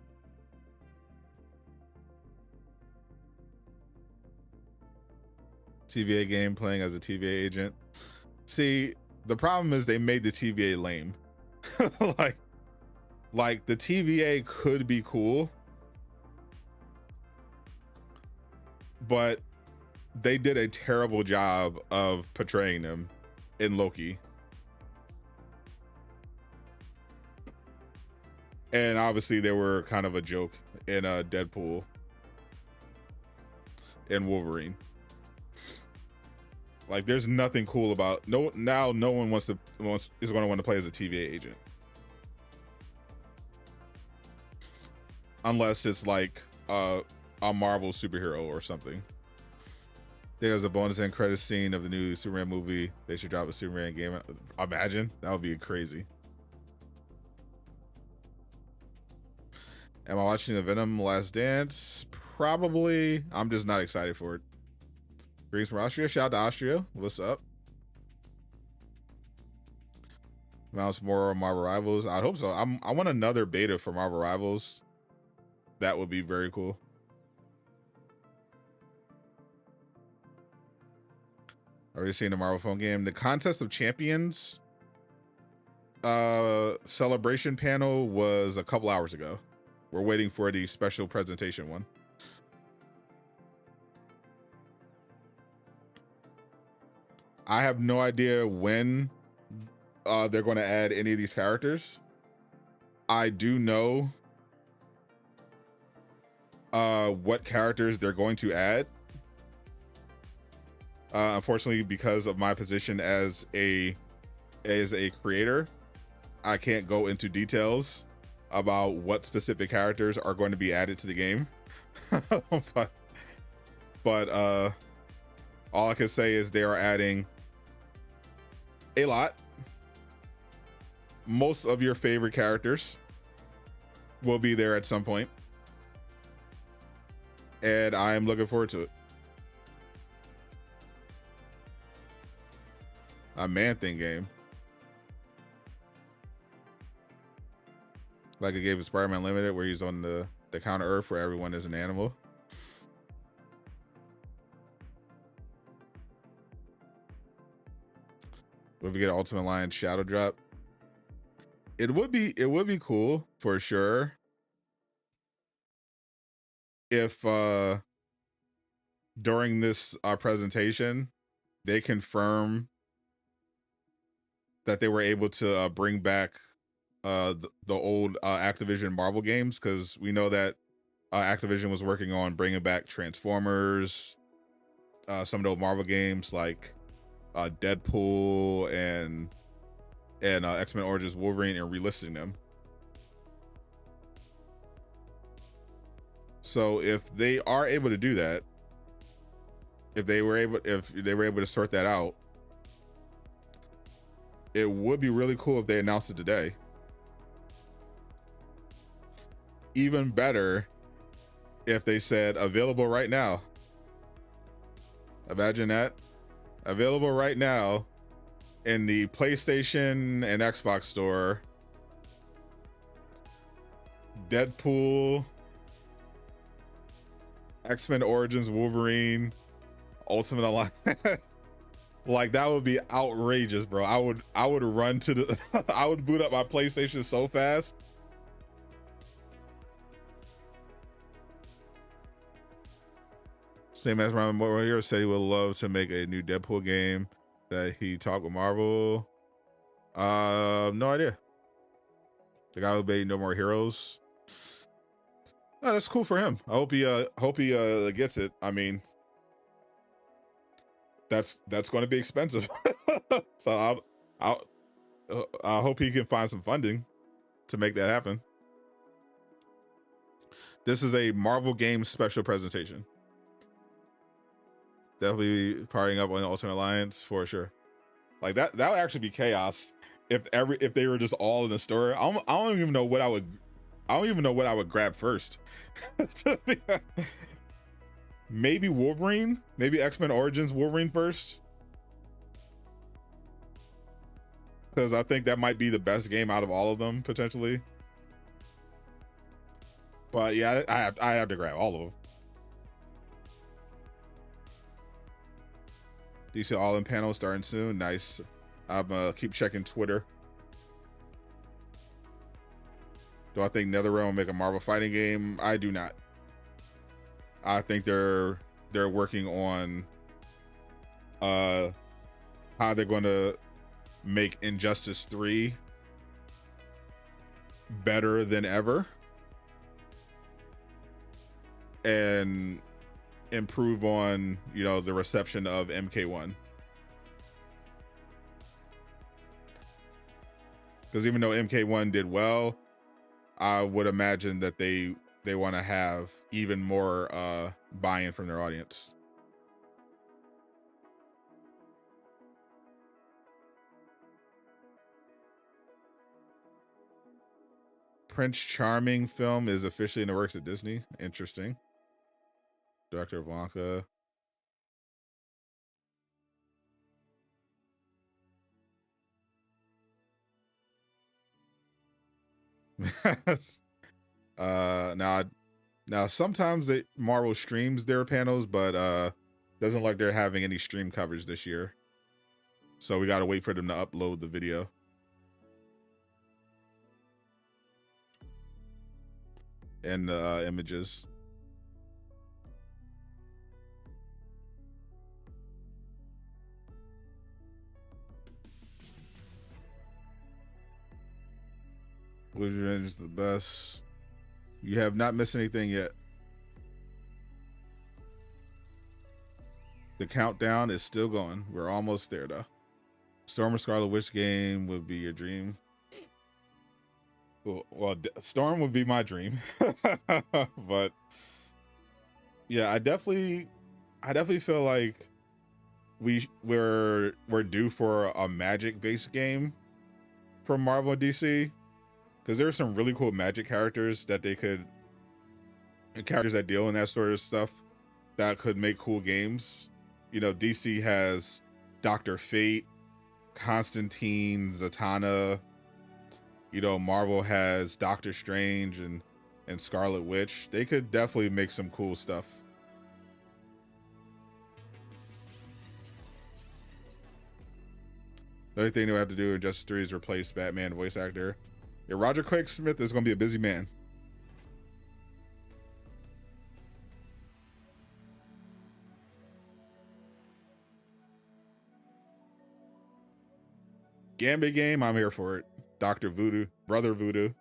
TVA game playing as a TVA agent. See, the problem is they made the TVA lame. like the TVA could be cool, but they did a terrible job of portraying them in Loki. And obviously they were kind of a joke in Deadpool and Wolverine. Like, there's nothing cool about no one is going to want to play as a TVA agent, unless it's like a Marvel superhero or something. There's a bonus end credit scene of the new Superman movie. They should drop a Superman game. Imagine, that would be crazy. Am I watching the Venom Last Dance? Probably. I'm just not excited for it. Greetings from Austria. Shout out to Austria. What's up? Mouse more Marvel Rivals. I hope so. I want another beta for Marvel Rivals. That would be very cool. Already seen the Marvel phone game. The Contest of Champions celebration panel was a couple hours ago. We're waiting for the special presentation one. I have no idea when they're going to add any of these characters. I do know what characters they're going to add. Unfortunately, because of my position as a creator, I can't go into details about what specific characters are going to be added to the game. but all I can say is they are adding a lot. Most of your favorite characters will be there at some point, and I am looking forward to it. A Man-Thing game. Like it gave Spider-Man Limited, where he's on the counter Earth where everyone is an animal. If we get an Ultimate Alliance Shadow Drop, it would be cool for sure if during this presentation they confirm that they were able to bring back the old Activision Marvel games, because we know that Activision was working on bringing back Transformers, some of the old Marvel games like Deadpool and X-Men Origins Wolverine, and relisting them. So if they are able to do that, if they were able to sort that out, it would be really cool if they announced it today. Even better if they said available right now. Imagine that. Available right now in the PlayStation and Xbox store. Deadpool, X-Men Origins Wolverine, Ultimate Alliance. Like, that would be outrageous, bro. I would run to the I would boot up my PlayStation so fast. Same as Ryan Moore here said he would love to make a new Deadpool game that he talked with Marvel. No idea. The guy who made No More Heroes. Oh, that's cool for him. I hope he gets it. I mean, that's going to be expensive. So I hope he can find some funding to make that happen. This is a Marvel game special presentation. Definitely partying up on the Ultimate Alliance for sure. Like that would actually be chaos if they were just all in the store. I don't even know what I would grab first. Maybe Wolverine, maybe X-Men Origins Wolverine first, because I think that might be the best game out of all of them potentially. But yeah, I have to grab all of them. DC All-In panel starting soon. Nice. I'm keep checking Twitter. Do I think NetherRealm will make a Marvel fighting game? I do not. I think they're working on how they're going to make Injustice 3 better than ever and improve on, you know, the reception of MK1. Because even though MK1 did well, I would imagine that they want to have even more buy-in from their audience. Prince Charming film is officially in the works at Disney. Interesting. Director Blanca. Now sometimes Marvel streams their panels, but doesn't look like they're having any stream coverage this year. So we gotta wait for them to upload the video. And the images. Which is the best? You have not missed anything yet. The countdown is still going. We're almost there though. Storm or Scarlet Witch game would be your dream. Well, Storm would be my dream. But yeah, I definitely feel like we're due for a magic based game from Marvel and DC, because there are some really cool magic characters that characters that deal in that sort of stuff that could make cool games. You know, DC has Dr. Fate, Constantine, Zatanna. You know, Marvel has Doctor Strange and Scarlet Witch. They could definitely make some cool stuff. The only thing they have to do in Justice 3 is replace Batman voice actor. Yeah, Roger Craig Smith is going to be a busy man. Gambit game, I'm here for it. Dr. Voodoo, Brother Voodoo.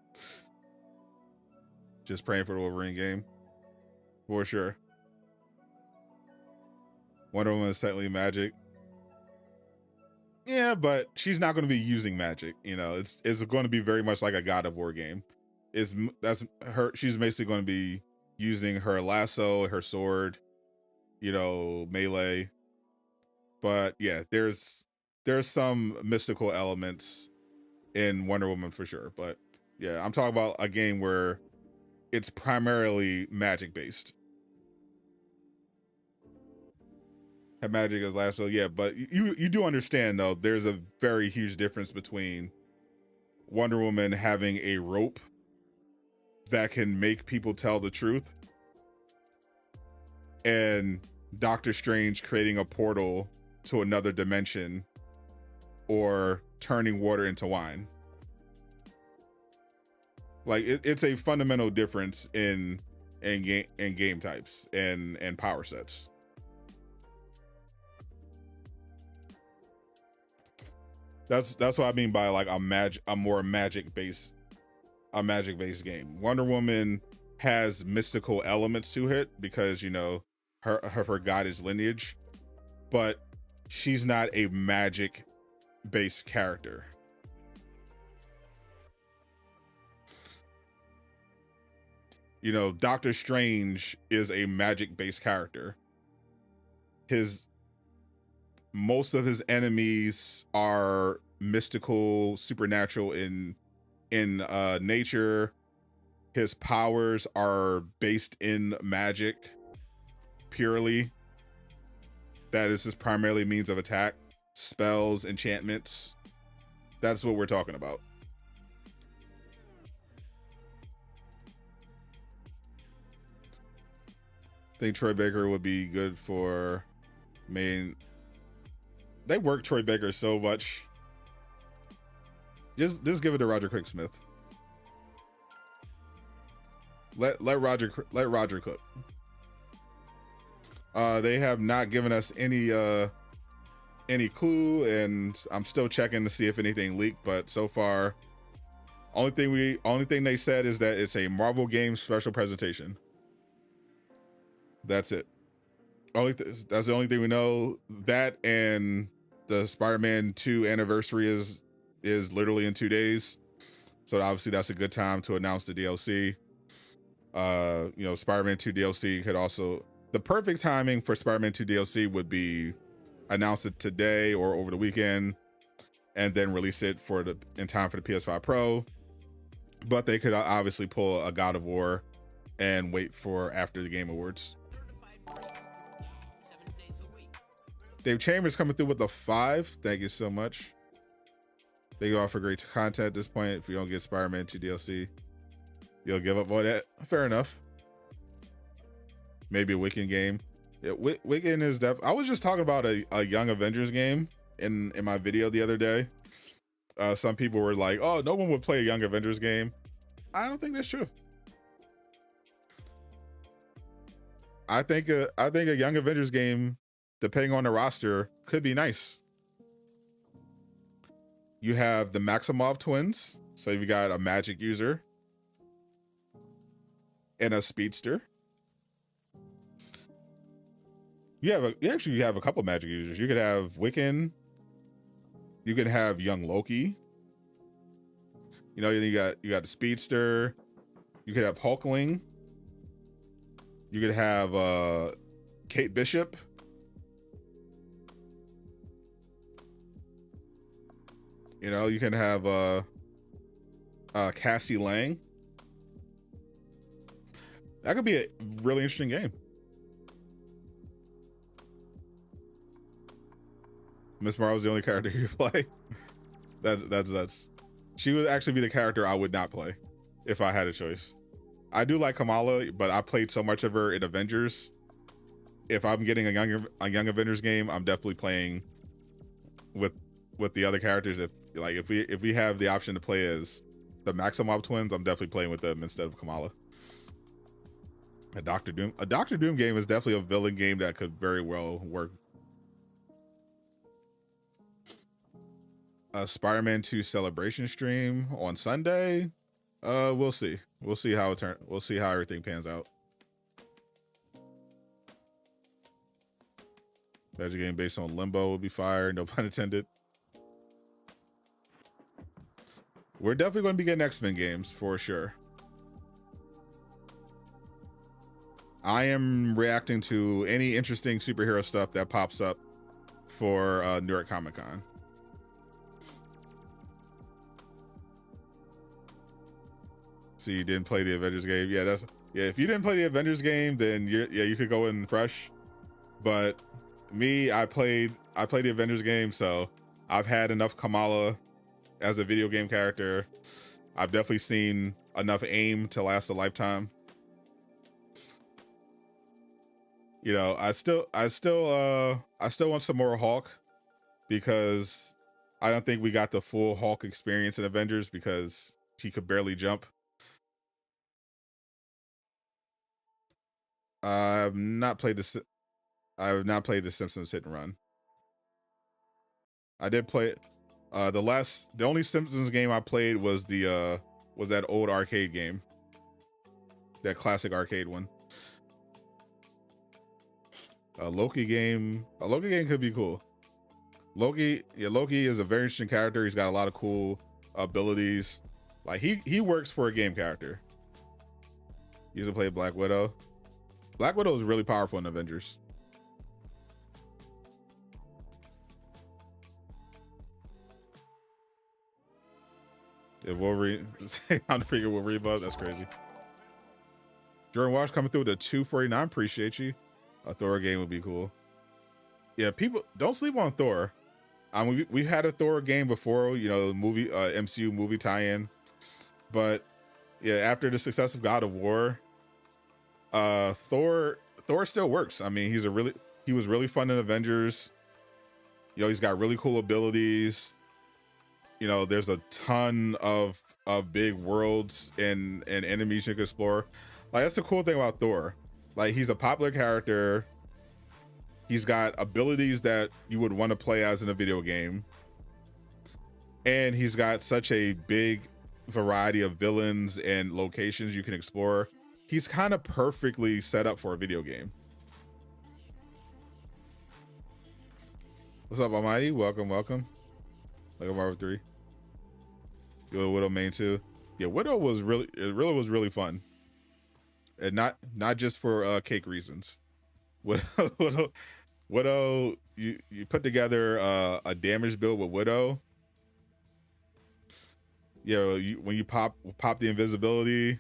Just praying for the Wolverine game. For sure. Wonder Woman is technically magic. Yeah, but she's not going to be using magic. You know, it's going to be very much like a God of War game. That's her. She's basically going to be using her lasso, her sword, you know, melee. But yeah, there's some mystical elements in Wonder Woman for sure. But yeah, I'm talking about a game where it's primarily magic based. Have magic as lasso, yeah, but you do understand though, there's a very huge difference between Wonder Woman having a rope that can make people tell the truth and Doctor Strange creating a portal to another dimension or turning water into wine. Like it's a fundamental difference in game types and power sets. That's what I mean by like a more magic based game. Wonder Woman has mystical elements to it because, you know, her goddess lineage, but she's not a magic based character. You know, Doctor Strange is a magic based character. Most of his enemies are mystical, supernatural in nature. His powers are based in magic purely. That is his primarily means of attack. Spells, enchantments. That's what we're talking about. I think Troy Baker would be good for main. They work Troy Baker so much. Just give it to Roger Craig Smith. Let Roger cook. They have not given us any clue, and I'm still checking to see if anything leaked, but so far only thing they said is that it's a Marvel game special presentation. That's it. That's the only thing we know. That and the Spider-Man 2 anniversary is literally in 2 days. So obviously that's a good time to announce the DLC. You know, Spider-Man 2 DLC could also, the perfect timing for Spider-Man 2 DLC would be announce it today or over the weekend and then release it in time for the PS5 Pro. but they could obviously pull a God of War and wait for after the Game Awards. Dave Chambers coming through with the 5. Thank you so much. Thank you all for great content at this point. If you don't get Spider-Man 2 DLC, you'll give up on that. Fair enough. Maybe a Weekend game. Yeah, Weekend is I was just talking about a Young Avengers game in my video the other day. Some people were like, "Oh, no one would play a Young Avengers game." I don't think that's true. I think a Young Avengers game, depending on the roster, could be nice. You have the Maximoff twins, so you got a magic user and a speedster. You have a couple magic users. You could have Wiccan. You could have young Loki. You know, you got the speedster. You could have Hulkling. You could have Kate Bishop. You know, you can have Cassie Lang. That could be a really interesting game. Miss Marvel's the only character you play. That's. She would actually be the character I would not play if I had a choice. I do like Kamala, but I played so much of her in Avengers. If I'm getting a young Avengers game, I'm definitely playing with the other characters. If we have the option to play as the Maximoff twins, I'm definitely playing with them instead of Kamala. A Doctor Doom game is definitely a villain game that could very well work. A Spider-Man 2 celebration stream on Sunday. We'll see. We'll see how everything pans out. Magic game based on Limbo will be fire. No pun intended. We're definitely going to be getting X-Men games for sure. I am reacting to any interesting superhero stuff that pops up for New York Comic Con. So you didn't play the Avengers game? Yeah, if you didn't play the Avengers game, then you could go in fresh. But me, I played the Avengers game, so I've had enough Kamala as a video game character. I've definitely seen enough AIM to last a lifetime. You know, I still want some more Hulk, because I don't think we got the full Hulk experience in Avengers because he could barely jump. I have not played the Simpsons Hit and Run. I did play the only Simpsons game I played was that old arcade game. That classic arcade one. A Loki game could be cool. Loki is a very interesting character. He's got a lot of cool abilities. Like he works for a game character. He used to play Black Widow. Black Widow is really powerful in Avengers. If Wolverine, I'm the freaking Wolverine buff. That's crazy. Jordan Walsh coming through with a 249. Appreciate you. A Thor game would be cool. Yeah, people don't sleep on Thor. We had a Thor game before, you know, movie MCU movie tie-in, but yeah, after the success of God of War, Thor still works. I mean, he was really fun in Avengers. You know, he's got really cool abilities. You know, there's a ton of big worlds and enemies you can explore. Like, that's the cool thing about Thor. Like, he's a popular character. He's got abilities that you would want to play as in a video game. And he's got such a big variety of villains and locations you can explore. He's kind of perfectly set up for a video game. What's up, Almighty? Welcome. Lego Marvel 3. You a Widow main too? Yeah, Widow was really fun. And not just for cake reasons. Widow, you put together a damage build with Widow. when you pop the invisibility,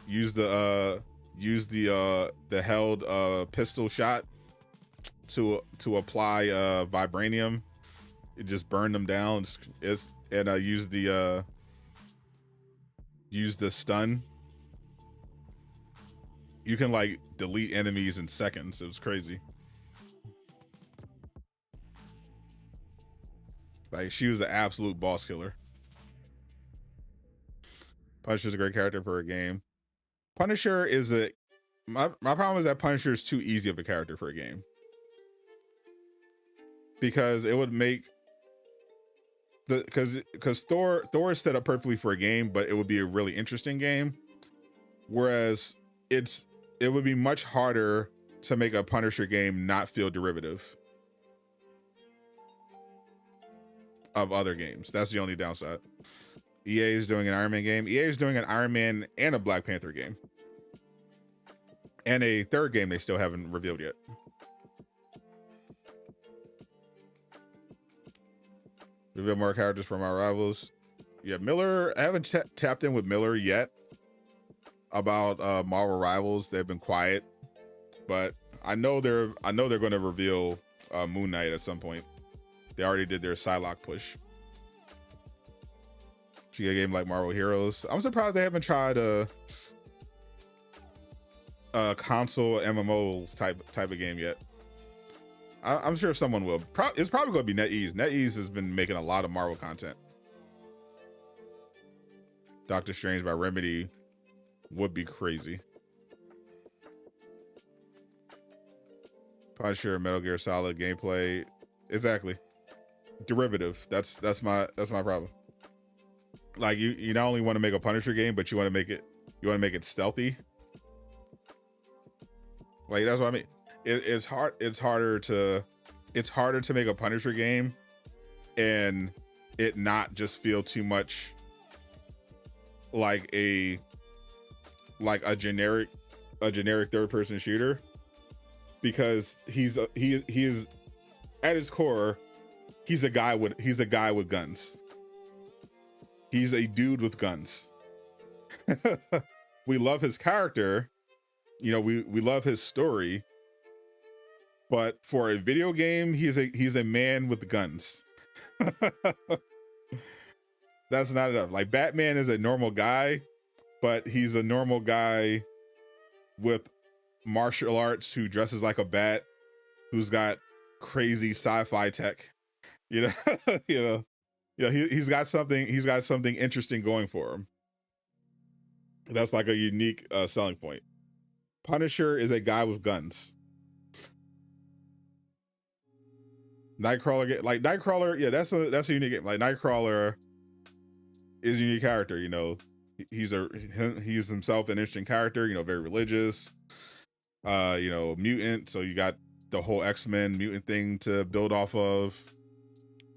use the held pistol shot to apply vibranium. It just burn them down. Use the stun. You can like delete enemies in seconds. It was crazy. Like, she was an absolute boss killer. Punisher's a great character for a game. Punisher is my problem is that Punisher is too easy of a character for a game. Because it would make because Thor is set up perfectly for a game, but it would be a really interesting game. Whereas it would be much harder to make a Punisher game not feel derivative of other games. That's the only downside. EA is doing an Iron Man game. EA is doing an Iron Man and a Black Panther game. And a third game they still haven't revealed yet. Reveal more characters from our rivals. Yeah, Miller, I haven't tapped in with Miller yet about Marvel Rivals. They've been quiet, but I know they're going to reveal Moon Knight at some point. They already did their Psylocke push. Should get a game like Marvel Heroes. I'm surprised they haven't tried a console MMOs type of game yet. I'm sure someone will. It's probably going to be NetEase. NetEase has been making a lot of Marvel content. Doctor Strange by Remedy would be crazy. Punisher, Metal Gear Solid gameplay, exactly. Derivative. That's my problem. Like, you not only want to make a Punisher game, but you want to make it stealthy. Like, that's what I mean. It's harder to make a Punisher game and it not just feel too much like a generic third person shooter, because he is at his core, he's a guy with guns. He's a dude with guns. We love his character, we love his story, but for a video game, he's a man with guns. That's not enough. Like, Batman is a normal guy, but he's a normal guy with martial arts who dresses like a bat, who's got crazy sci-fi tech. He's got something interesting going for him. That's like a unique selling point. Punisher is a guy with guns. Nightcrawler, yeah, that's a unique game. Like, Nightcrawler is a unique character. He's himself an interesting character. Very religious. Mutant. So you got the whole X-Men mutant thing to build off of.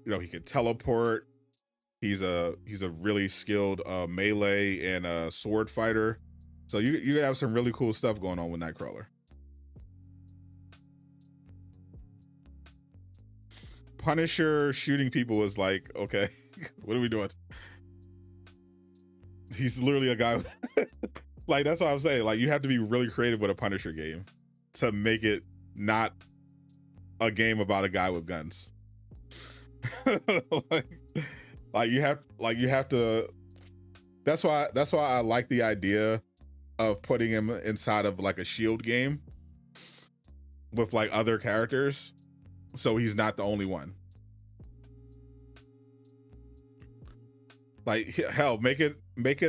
He could teleport. He's a really skilled melee and sword fighter. So you have some really cool stuff going on with Nightcrawler. Punisher shooting people is like, okay, what are we doing? He's literally a guy. Like, that's what I'm saying. Like, you have to be really creative with a Punisher game to make it not a game about a guy with guns. like you have to. That's why I like the idea of putting him inside of like a Shield game with like other characters, so he's not the only one. Like, hell, make it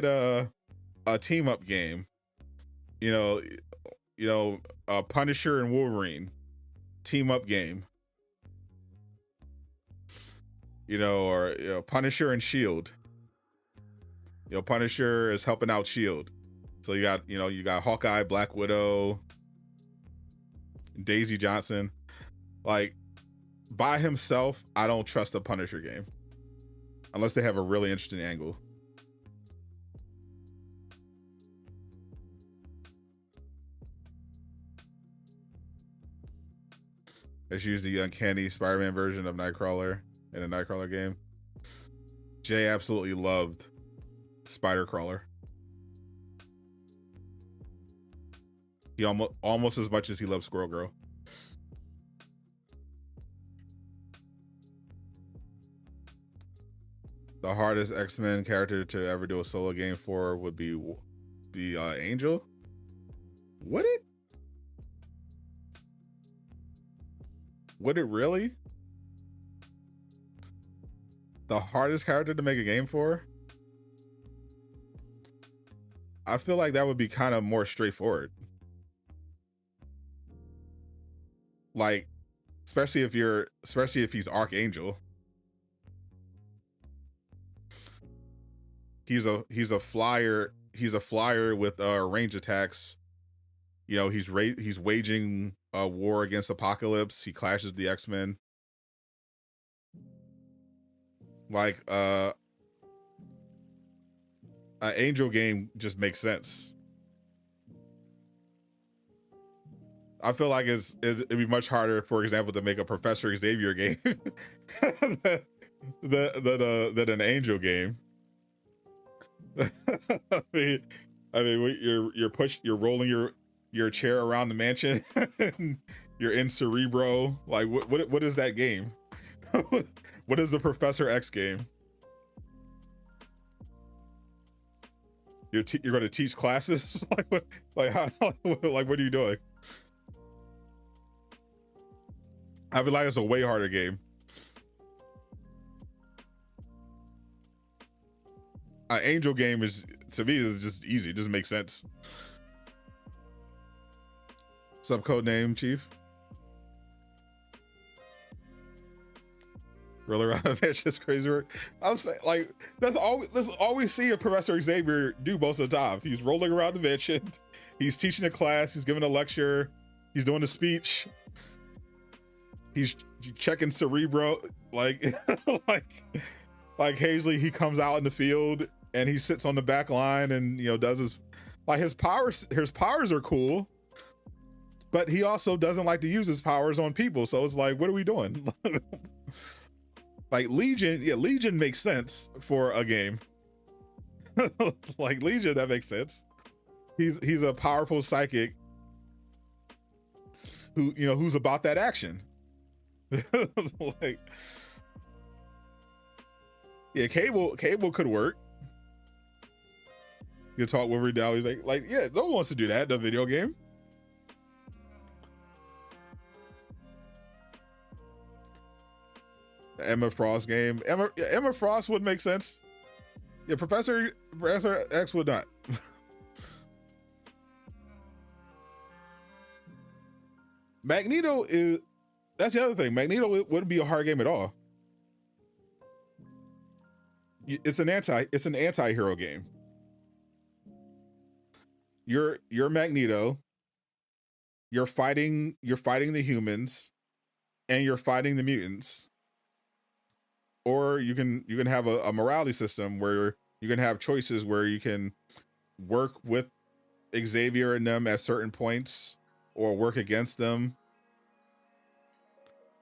a team up game. Punisher and Wolverine team up game. Or Punisher and Shield. Punisher is helping out Shield. So you got Hawkeye, Black Widow, Daisy Johnson. Like, by himself, I don't trust a Punisher game unless they have a really interesting angle. Let's use the uncanny Spider-Man version of Nightcrawler. in a Nightcrawler game. Jay absolutely loved Spider Crawler. He almost as much as he loves Squirrel Girl. The hardest X-Men character to ever do a solo game for would be Angel. Would it? Would it really? The hardest character to make a game for? I feel like that would be kind of more straightforward. Like, especially if he's Archangel. He's a flyer with range attacks. You know, he's waging a war against Apocalypse. He clashes with the X-Men. Like an Angel game just makes sense. I feel like it'd be much harder, for example, to make a Professor Xavier game than an Angel game. I mean, you're rolling your chair around the mansion. You're in Cerebro. Like, what is that game? What is the Professor X game? You're going to teach classes? Like what? Like how? Like what are you doing? I feel like it's a way harder game. An Angel game is, to me, is just easy. It doesn't make sense. What's up, Codename Chief? Roll around that's just crazy work. I'm saying, like, that's all we see of Professor Xavier do most of the time. He's rolling around the mansion, he's teaching a class, he's giving a lecture, he's doing a speech, he's checking Cerebro, like like Hazley, he comes out in the field and he sits on the back line and, you know, does his powers are cool, but he also doesn't like to use his powers on people. So it's like, what are we doing? Like Legion makes sense for a game. Like Legion, that makes sense. He's a powerful psychic who, you know, who's about that action. Like, yeah, Cable could work. You talk with Riddell. He's like, yeah, no one wants to do that in the video game. The Emma Frost game. Emma Frost would make sense. Yeah, Professor X would not. Magneto is. That's the other thing. Magneto wouldn't be a hard game at all. It's an anti-hero game. You're Magneto. You're fighting the humans, and you're fighting the mutants. Or you can have a morality system where you can have choices where you can work with Xavier and them at certain points, or work against them.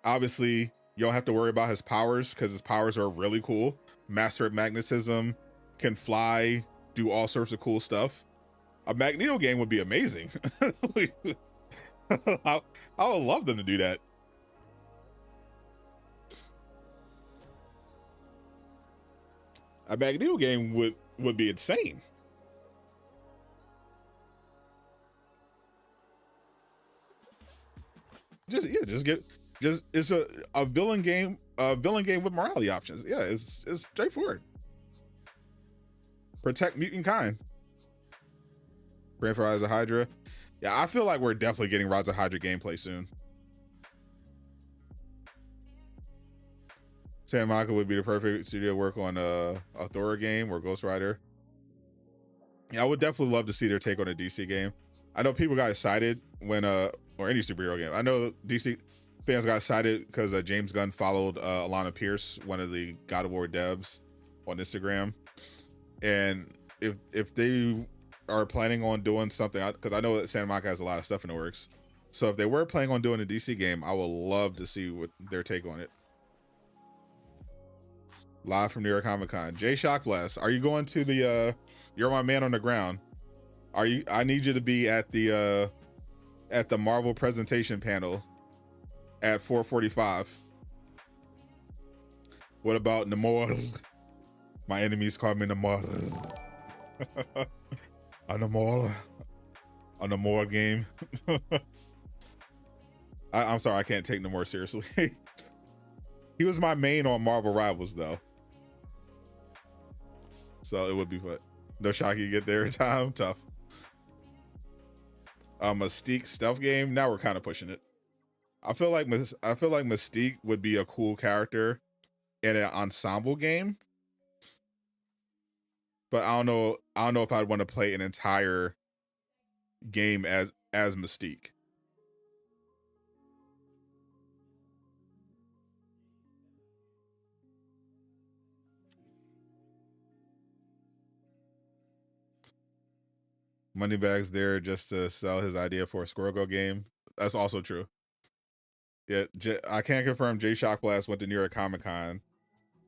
Obviously, you don't have to worry about his powers because his powers are really cool. Master at magnetism, can fly, do all sorts of cool stuff. A Magneto game would be amazing. I would love them to do that. A Magneto game would be insane. It's a villain game with morality options. Yeah, it's straightforward. Protect mutant kind. Grand for Rise of Hydra. Yeah, I feel like we're definitely getting Rise of Hydra gameplay soon. Santa Monica would be the perfect studio to work on a Thor game or Ghost Rider. Yeah, I would definitely love to see their take on a DC game. I know people got excited when or any superhero game. I know DC fans got excited because James Gunn followed Alana Pierce, one of the God of War devs, on Instagram. And if they are planning on doing something, because I know that Santa Monica has a lot of stuff in the works. So if they were planning on doing a DC game, I would love to see what their take on it. Live from New York Comic Con. Jay Shockblast, are you going to the You're My Man on the Ground? Are you? I need you to be at the Marvel presentation panel at 4:45. What about Namor? My enemies call me Namor. A Namor game. I'm sorry, I can't take Namor seriously. He was my main on Marvel Rivals though, so it would be fun. No shock you get there in time. Tough. Mystique stealth game. Now we're kind of pushing it. I feel like Mystique would be a cool character in an ensemble game, but I don't know if I'd want to play an entire game as Mystique. Moneybags there just to sell his idea for a Squirrel Girl game. That's also true. Yeah, I can't confirm Jay Shockblast went to New York Comic Con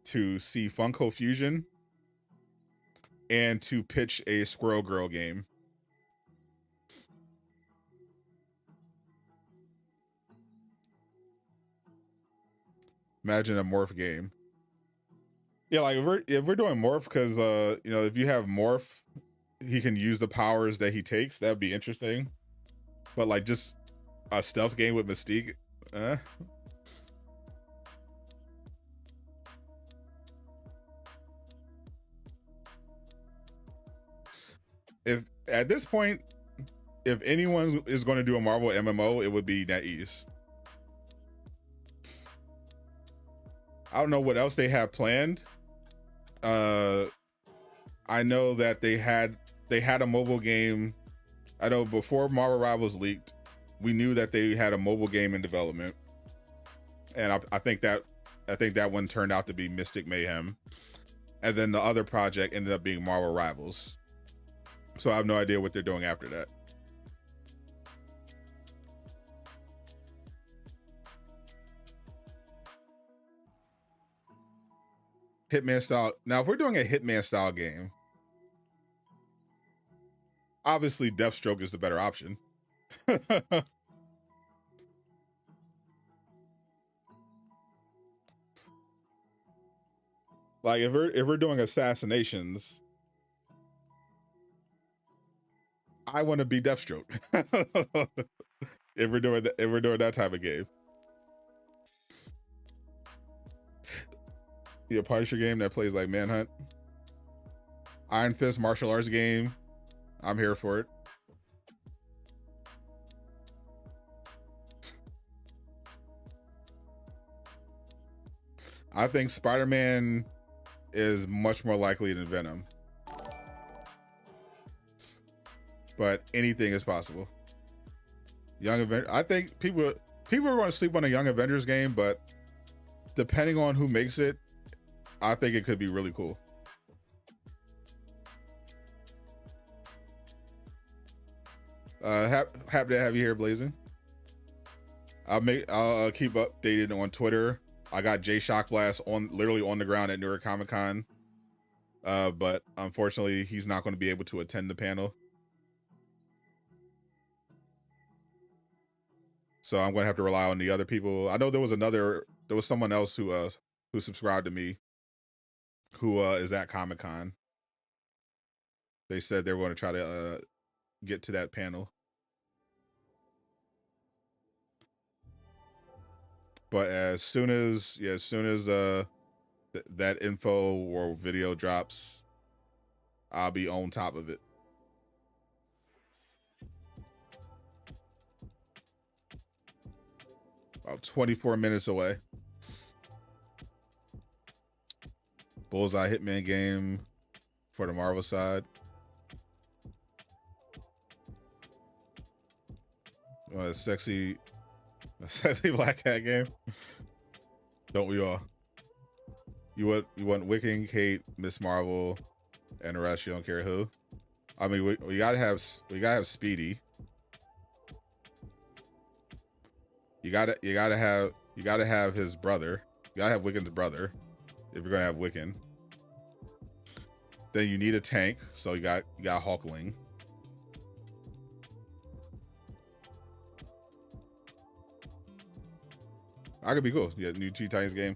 to see Funko Fusion and to pitch a Squirrel Girl game. Imagine a morph game. Yeah, like if we're doing morph, because if you have morph, he can use the powers that he takes. That'd be interesting. But like just a stealth game with Mystique. If at this point, if anyone is going to do a Marvel MMO, it would be NetEase. I don't know what else they have planned. I know that they had a mobile game. I know before Marvel Rivals leaked, we knew that they had a mobile game in development, and I think that one turned out to be Mystic Mayhem, and then the other project ended up being Marvel Rivals. So I have no idea what they're doing after that. Hitman style. Now, if we're doing a Hitman style game, obviously Deathstroke is the better option. Like if we're doing assassinations, I want to be Deathstroke. if we're doing that type of game. A Punisher game that plays like Manhunt. Iron Fist martial arts game. I'm here for it. I think Spider-Man is much more likely than Venom. But anything is possible. Young Avengers. I think people are going to sleep on a Young Avengers game, but depending on who makes it, I think it could be really cool. Happy to have you here, Blazing. I'll keep updated on Twitter. I got Jay Shockblast literally on the ground at New York Comic Con, but unfortunately, he's not going to be able to attend the panel. So I'm going to have to rely on the other people. I know there was someone else who subscribed to me, who is at Comic Con. They said they were going to try to get to that panel. But as soon as that info or video drops, I'll be on top of it. About 24 minutes away. Bullseye Hitman game for the Marvel side. A sexy black cat game. Don't we all? You want Wicking, Kate, Miss Marvel, and the rest. You don't care who. I mean, we gotta have Speedy. You gotta have his brother. You gotta have Wiccan's brother. if you're gonna have Wiccan. Then you need a tank, so you got Hulkling. I could be cool. Yeah, new Teen Titans game.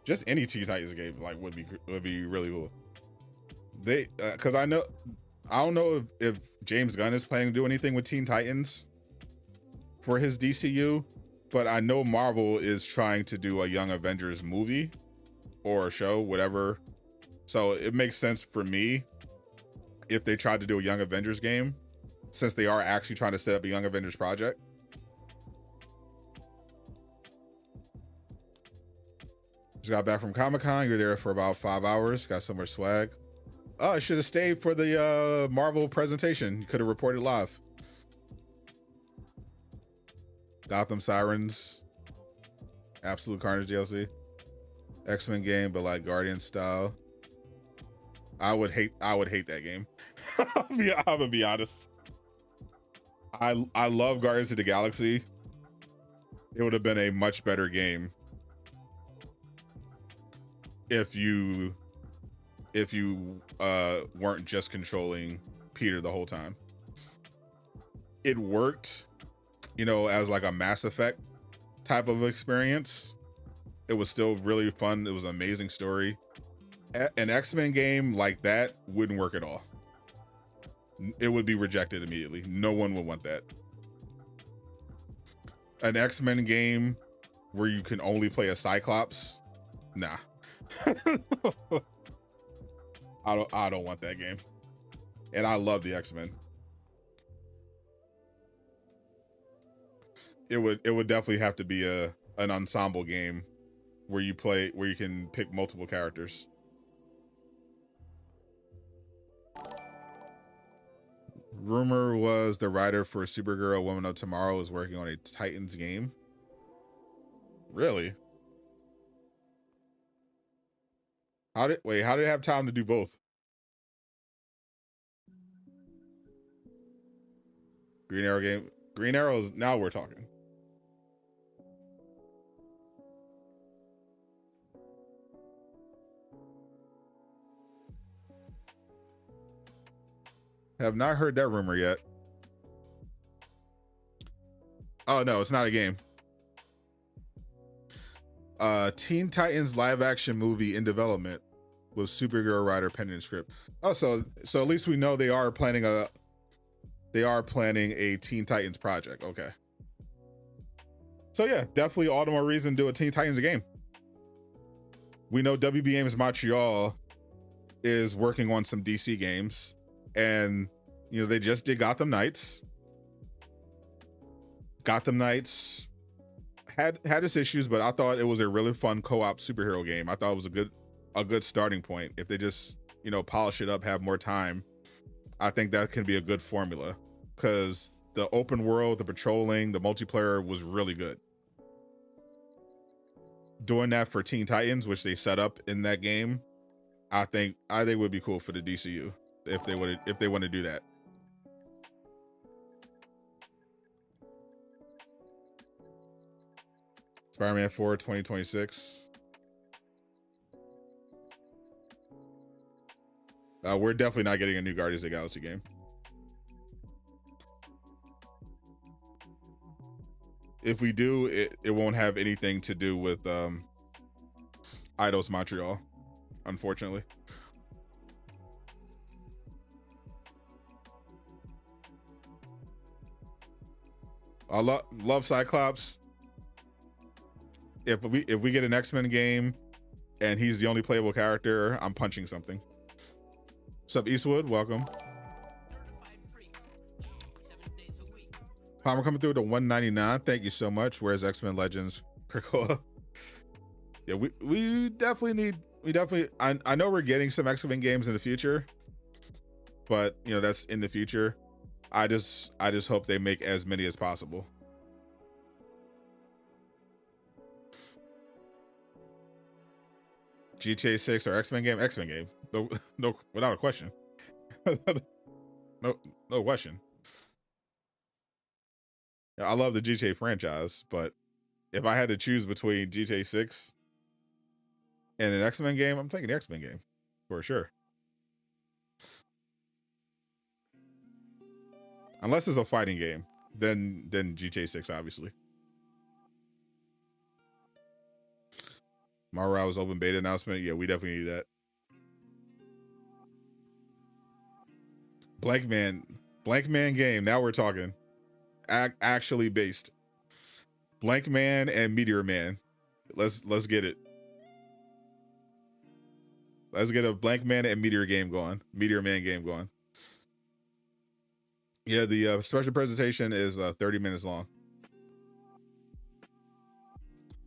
Just any Teen Titans game like would be really cool. They because I don't know if James Gunn is planning to do anything with Teen Titans for his DCU, but I know Marvel is trying to do a Young Avengers movie or a show, whatever. So it makes sense for me if they tried to do a Young Avengers game, since they are actually trying to set up a Young Avengers project. Just got back from Comic-Con. You're there for about 5 hours. Got some more swag. Oh, I should have stayed for the Marvel presentation. You could have reported live. Gotham Sirens. Absolute Carnage DLC. X-Men game, but like Guardian style. I would hate that game. I'm gonna be honest. I love Guardians of the Galaxy. It would have been a much better game if you weren't just controlling Peter the whole time. It worked, as like a Mass Effect type of experience. It was still really fun. It was an amazing story. An X-Men game like that wouldn't work at all. It would be rejected immediately. No one would want that. An X-Men game where you can only play a Cyclops, nah. I don't want that game. And I love the X-Men. It would definitely have to be an ensemble game where you can pick multiple characters. Rumor was the writer for Supergirl Woman of Tomorrow is working on a Titans game. Really? How did it have time to do both? Green Arrow game. Green Arrows, now we're talking. Have not heard that rumor yet. Oh no, it's not a game. Teen Titans live action movie in development with Supergirl writer pending script. Oh, so at least we know they are planning a Teen Titans project. Okay. So yeah, definitely all the more reason to do a Teen Titans game. We know WB Games Montreal is working on some DC games, and they just did Gotham Knights. Gotham Knights had its issues, but I thought it was a really fun co-op superhero game. I thought it was a good starting point. If they just polish it up, have more time, I think that can be a good formula, because the open world, the patrolling, the multiplayer was really good. Doing that for Teen Titans, which they set up in that game, I think would be cool for the DCU if they want to do that. Spider-Man 4 2026. We're definitely not getting a new Guardians of the Galaxy game. If we do, it won't have anything to do with Eidos Montreal, unfortunately. I love Cyclops. If we get an X-Men game and he's the only playable character, I'm punching something. What's up, Eastwood? Welcome. Palmer coming through to 199. Thank you so much. Where's X-Men Legends? Krakoa. Yeah, we definitely I know we're getting some X-Men games in the future, but that's in the future. I just hope they make as many as possible. GTA 6 or X-Men game? X-Men game. No, without a question. No question. I love the GTA franchise, but if I had to choose between GTA 6 In an X-Men game, I'm taking the X-Men game for sure. Unless it's a fighting game, then GTA 6 obviously. Marvel's open beta announcement. Yeah, we definitely need that. Blank Man game. Now we're talking. Actually based. Blank Man and Meteor Man. Let's get it. Let's get a Blank Man and Meteor game going. Meteor Man game going. Yeah, the special presentation is 30 minutes long.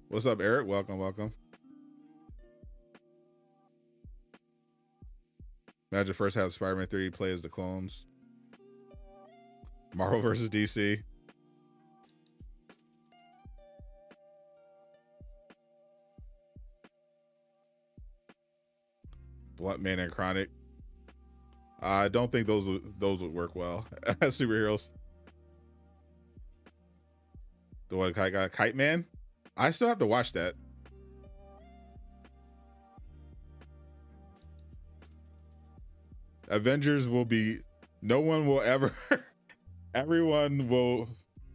What's up, Eric? Welcome. Imagine first half Spider-Man 3 play as the clones. Marvel versus DC. Blunt Man and Chronic. I don't think those would work well as superheroes. The one got Kite Man. I still have to watch that. Avengers will be. No one will ever. Everyone will,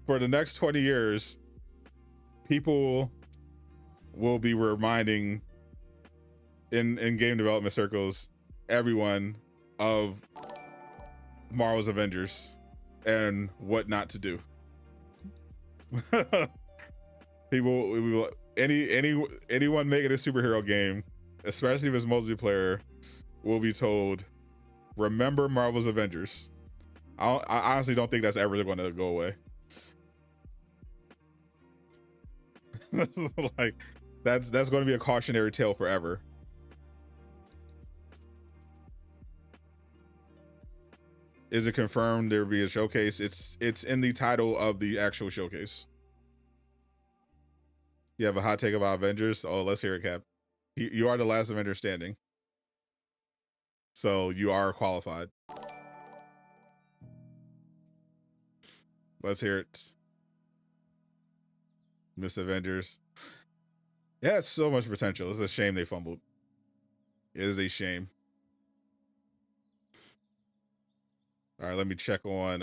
for the next 20 years, people will be reminding in game development circles everyone of Marvel's Avengers and what not to do. People, anyone making a superhero game, especially if it's multiplayer, will be told, remember Marvel's Avengers. I honestly don't think that's ever going to go away. Like that's going to be a cautionary tale forever. Is it confirmed there will be a showcase? It's in the title of the actual showcase. You have a hot take about Avengers? Oh, let's hear it, Cap. You are the last Avenger standing, so you are qualified. Let's hear it. Miss Avengers. Yeah, it's so much potential. It's a shame they fumbled. It is a shame. All right, let me check on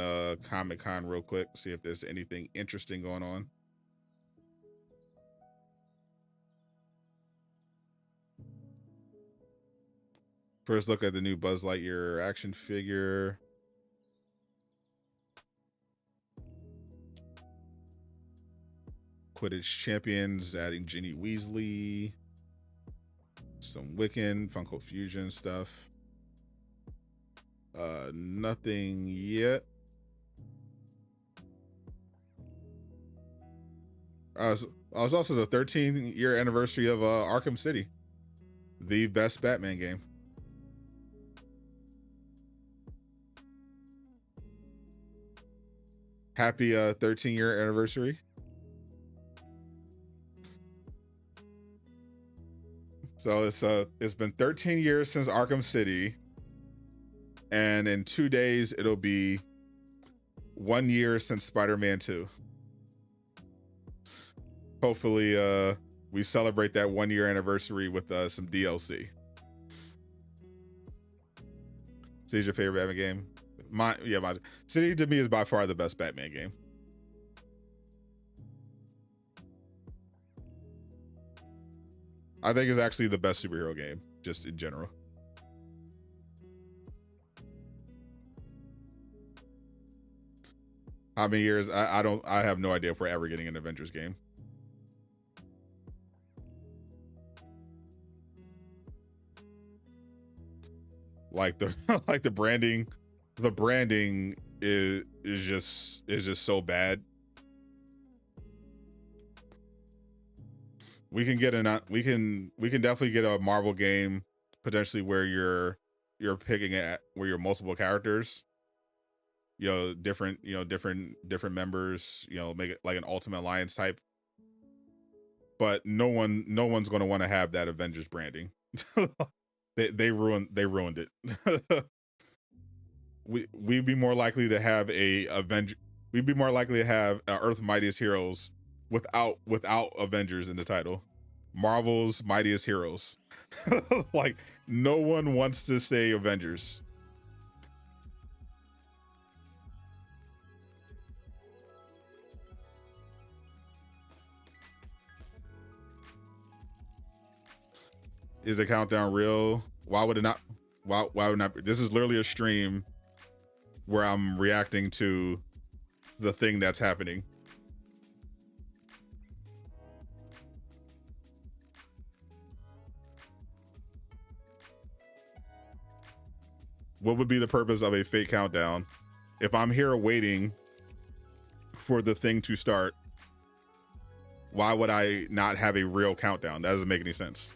Comic-Con real quick, see if there's anything interesting going on. First look at the new Buzz Lightyear action figure. Quidditch champions, adding Ginny Weasley. Some Wiccan, Funko Fusion stuff. Nothing yet. It was also the 13-year anniversary of Arkham City, the best Batman game. Happy 13-year anniversary. So it's been 13 years since Arkham City, and in 2 days it'll be 1 year since Spider-Man 2. Hopefully we celebrate that 1 year anniversary with some DLC. City's your favorite Batman game? My City to me is by far the best Batman game. I think it's actually the best superhero game, just in general. How many years? I have no idea if we're ever getting an Avengers game. Like the branding is just so bad. We can definitely get a Marvel game potentially where you're picking at where you're multiple characters, different members, make it like an Ultimate Alliance type. But no one's going to want to have that Avengers branding. They ruined it. We'd be more likely to have we'd be more likely to have Earth's Mightiest Heroes without Avengers in the title. Marvel's Mightiest Heroes. Like, no one wants to say Avengers. Is the countdown real? Why would it not? Why would it not? This is literally a stream where I'm reacting to the thing that's happening. What would be the purpose of a fake countdown? If I'm here waiting for the thing to start, why would I not have a real countdown? That doesn't make any sense.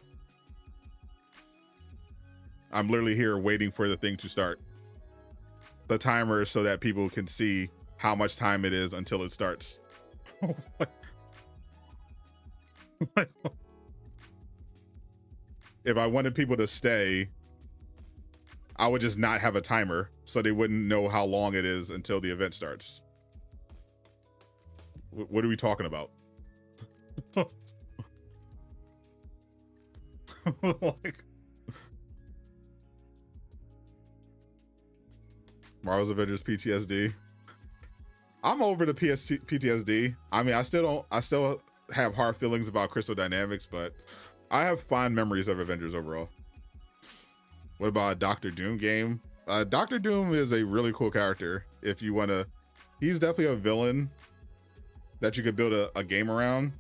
I'm literally here waiting for the thing to start. The timer so that people can see how much time it is until it starts. If I wanted people to stay, I would just not have a timer so they wouldn't know how long it is until the event starts. What are we talking about? Like, Marvel's Avengers PTSD. I'm over the PTSD. I mean, I still have hard feelings about Crystal Dynamics, but I have fond memories of Avengers overall. What about a Doctor Doom game? Doctor Doom is a really cool character. If you want to, he's definitely a villain that you could build a game around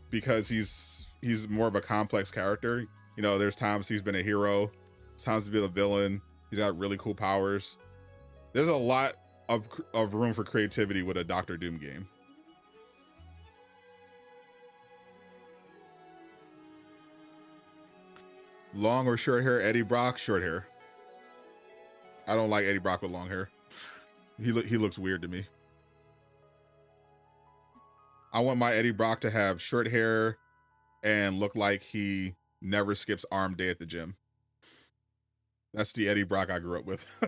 because he's more of a complex character. You know, there's times he's been a hero, times to be a villain. He's got really cool powers. There's a lot of room for creativity with a Doctor Doom game. Long or short hair, Eddie Brock, short hair. I don't like Eddie Brock with long hair. He looks weird to me. I want my Eddie Brock to have short hair and look like he never skips arm day at the gym. That's the Eddie Brock I grew up with.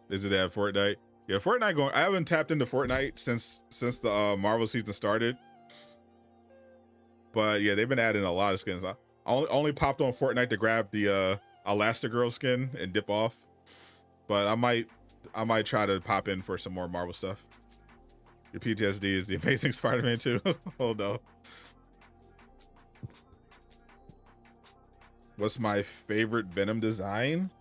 Is it at Fortnite? Yeah, Fortnite going. I haven't tapped into Fortnite since the Marvel season started. But yeah, they've been adding a lot of skins. I only popped on Fortnite to grab the Elastigirl skin and dip off. But I might try to pop in for some more Marvel stuff. Your PTSD is the Amazing Spider-Man 2. Oh no. What's my favorite Venom design?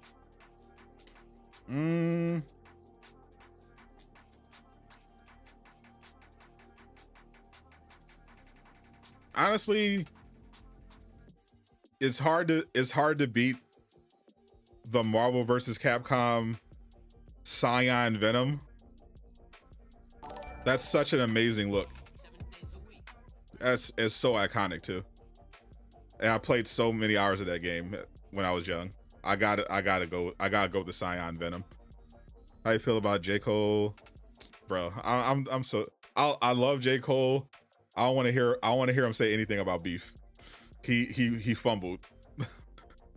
Honestly, it's hard to beat the Marvel vs. Capcom Scion Venom. That's such an amazing look. It's so iconic too. And I played so many hours of that game when I was young. I gotta go with the Scion Venom. How you feel about J. Cole? Bro, I love J. Cole. I don't want to hear him say anything about beef. He fumbled.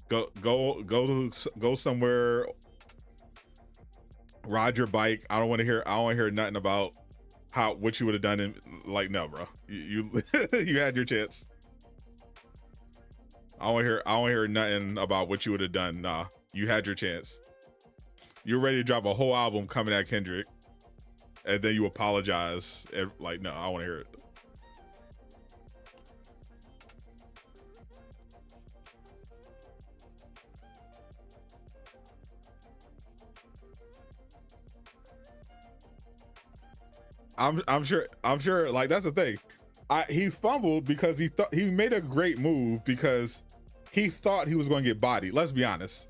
go somewhere. Ride your bike. I don't want to hear nothing about what you would have done. No, bro. You you had your chance. I don't hear nothing about what you would have done. Nah, you had your chance. You're ready to drop a whole album coming at Kendrick, and then you apologize. And no, I want to hear it. I'm sure. Like, that's the thing. He fumbled because he thought he made a great move because he thought he was going to get bodied. Let's be honest.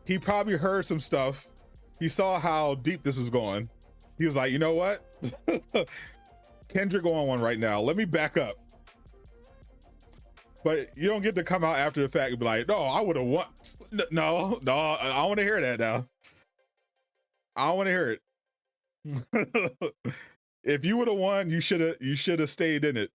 He probably heard some stuff. He saw how deep this was going. He was like, you know what? Kendrick on one right now. Let me back up. But you don't get to come out after the fact and be like, no, I would have won. No, I want to hear that now. I want to hear it. If you would have won, you should have stayed in it.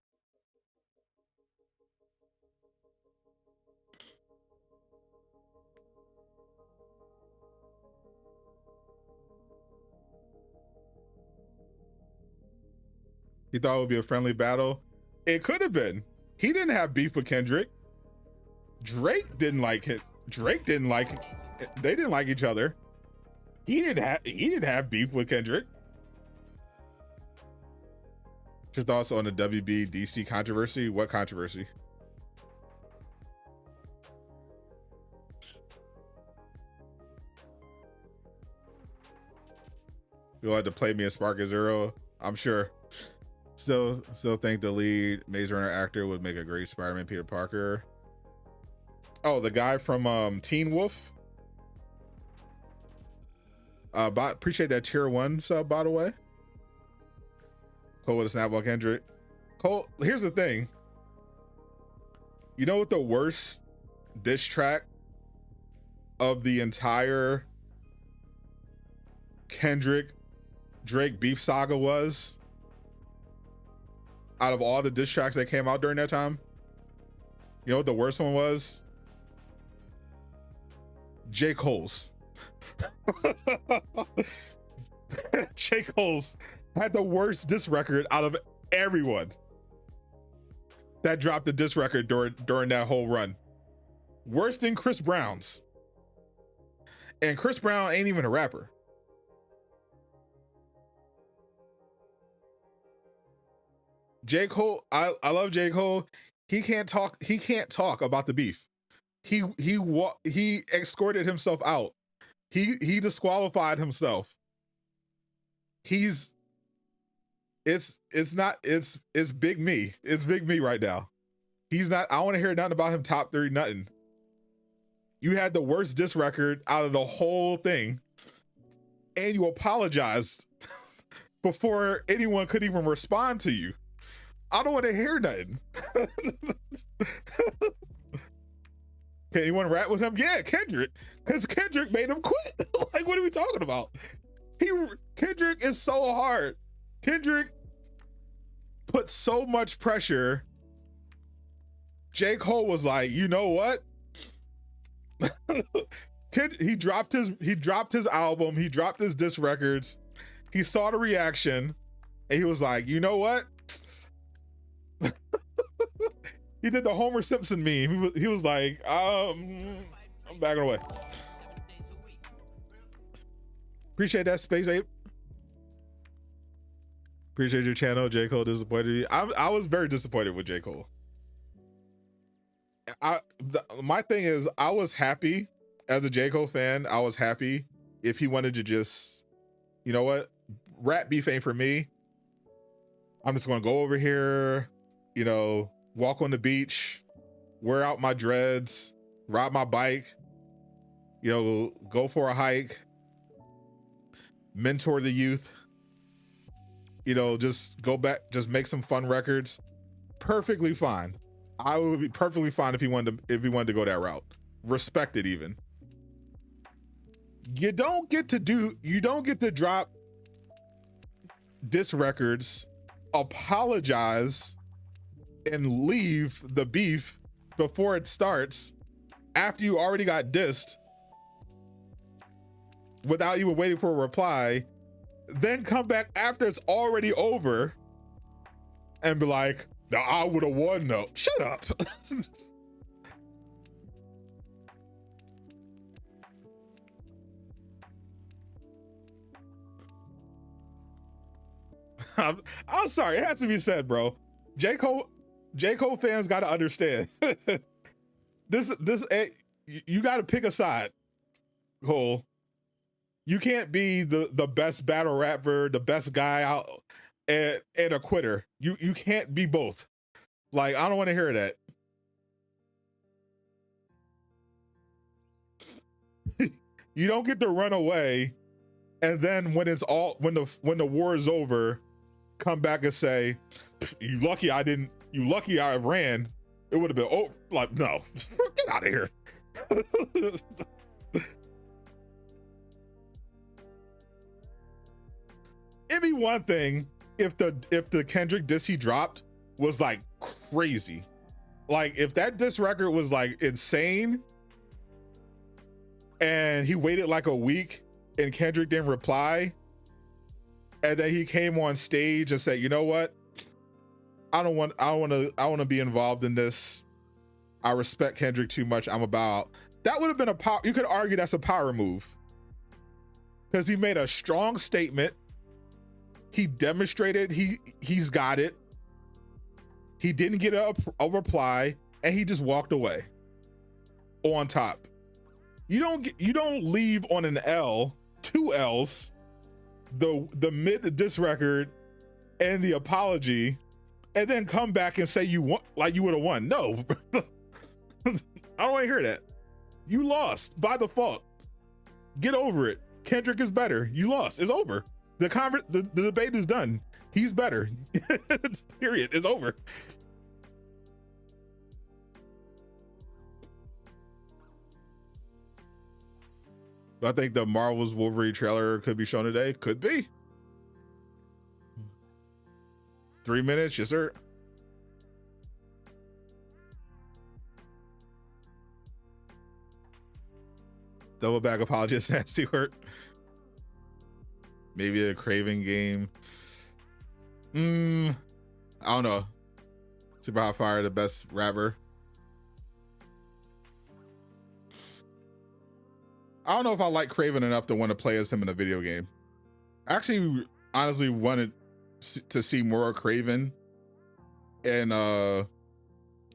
He thought it would be a friendly battle. It could have been. He didn't have beef with Kendrick. Drake didn't like him. Drake didn't like. They didn't like each other. He didn't have beef with Kendrick. Your thoughts on the WB DC controversy? What controversy? You'll have to play me a Spark Zero, I'm sure. Still think the lead Maze Runner actor would make a great Spider-Man Peter Parker. Oh, the guy from Teen Wolf. Appreciate that tier 1 sub, by the way. Cole with a snap on Kendrick. Cole, here's the thing. You know what the worst diss track of the entire Kendrick Drake beef saga was? Out of all the diss tracks that came out during that time, you know what the worst one was? J. Cole's. J. Cole's had the worst diss record out of everyone that dropped the diss record during that whole run. Worse than Chris Brown's. And Chris Brown ain't even a rapper. J. Cole, I love J. Cole. He can't talk about the beef. He escorted himself out. He disqualified himself. It's Big Me. It's Big Me right now. He's not. I want to hear nothing about him top 3 nothing. You had the worst diss record out of the whole thing, and you apologized before anyone could even respond to you. I don't want to hear nothing. Can anyone rap with him? Yeah, Kendrick, because Kendrick made him quit. Like, what are we talking about? Kendrick is so hard. Kendrick put so much pressure. J. Cole was like, you know what? He dropped his album. He dropped his diss records. He saw the reaction, and he was like, you know what? He did the Homer Simpson meme. He was like, I'm backing away. Appreciate that, Space Ape. Appreciate your channel. J. Cole disappointed me. I was very disappointed with J. Cole. My thing is, I was happy as a J. Cole fan. I was happy if he wanted to just, you know what, rap beef ain't for me. I'm just gonna go over here, you know, walk on the beach, wear out my dreads, ride my bike, you know, go for a hike, mentor the youth, you know, just go back, just make some fun records. Perfectly fine. I would be perfectly fine if he wanted to go that route. Respect it even. You don't get to drop diss records, apologize, and leave the beef before it starts after you already got dissed without even waiting for a reply, then come back after it's already over and be like, no, I would have won though. Shut up. I'm sorry, it has to be said, bro. J. Cole fans got to understand. You got to pick a side, Cole. You can't be the best battle rapper, the best guy out, and a quitter. You can't be both. Like, I don't want to hear that. You don't get to run away, and then when the war is over, come back and say, "You lucky I ran. It would have been over." Like, no, get out of here. It'd be one thing if the Kendrick diss he dropped was like crazy. Like, if that diss record was like insane and he waited like a week and Kendrick didn't reply, and then he came on stage and said, you know what, I don't want to be involved in this. I respect Kendrick too much. I'm about that would have been a power. You could argue that's a power move because he made a strong statement. He demonstrated he's got it. He didn't get a reply, and he just walked away on top. You don't leave on an L, 2 L's, the mid diss record and the apology, and then come back and say you won, like you would have won. No. I don't want to hear that. You lost by default. Get over it. Kendrick is better. You lost. It's over. The debate is done. He's better. Period. It's over. I think the Marvel's Wolverine trailer could be shown today. Could be. 3 minutes, yes sir. Double back apologist, nasty word. Maybe a Craven game. I don't know. Super Hot Fire, the best rapper. I don't know if I like Craven enough to want to play as him in a video game. I actually honestly wanted to see more Craven in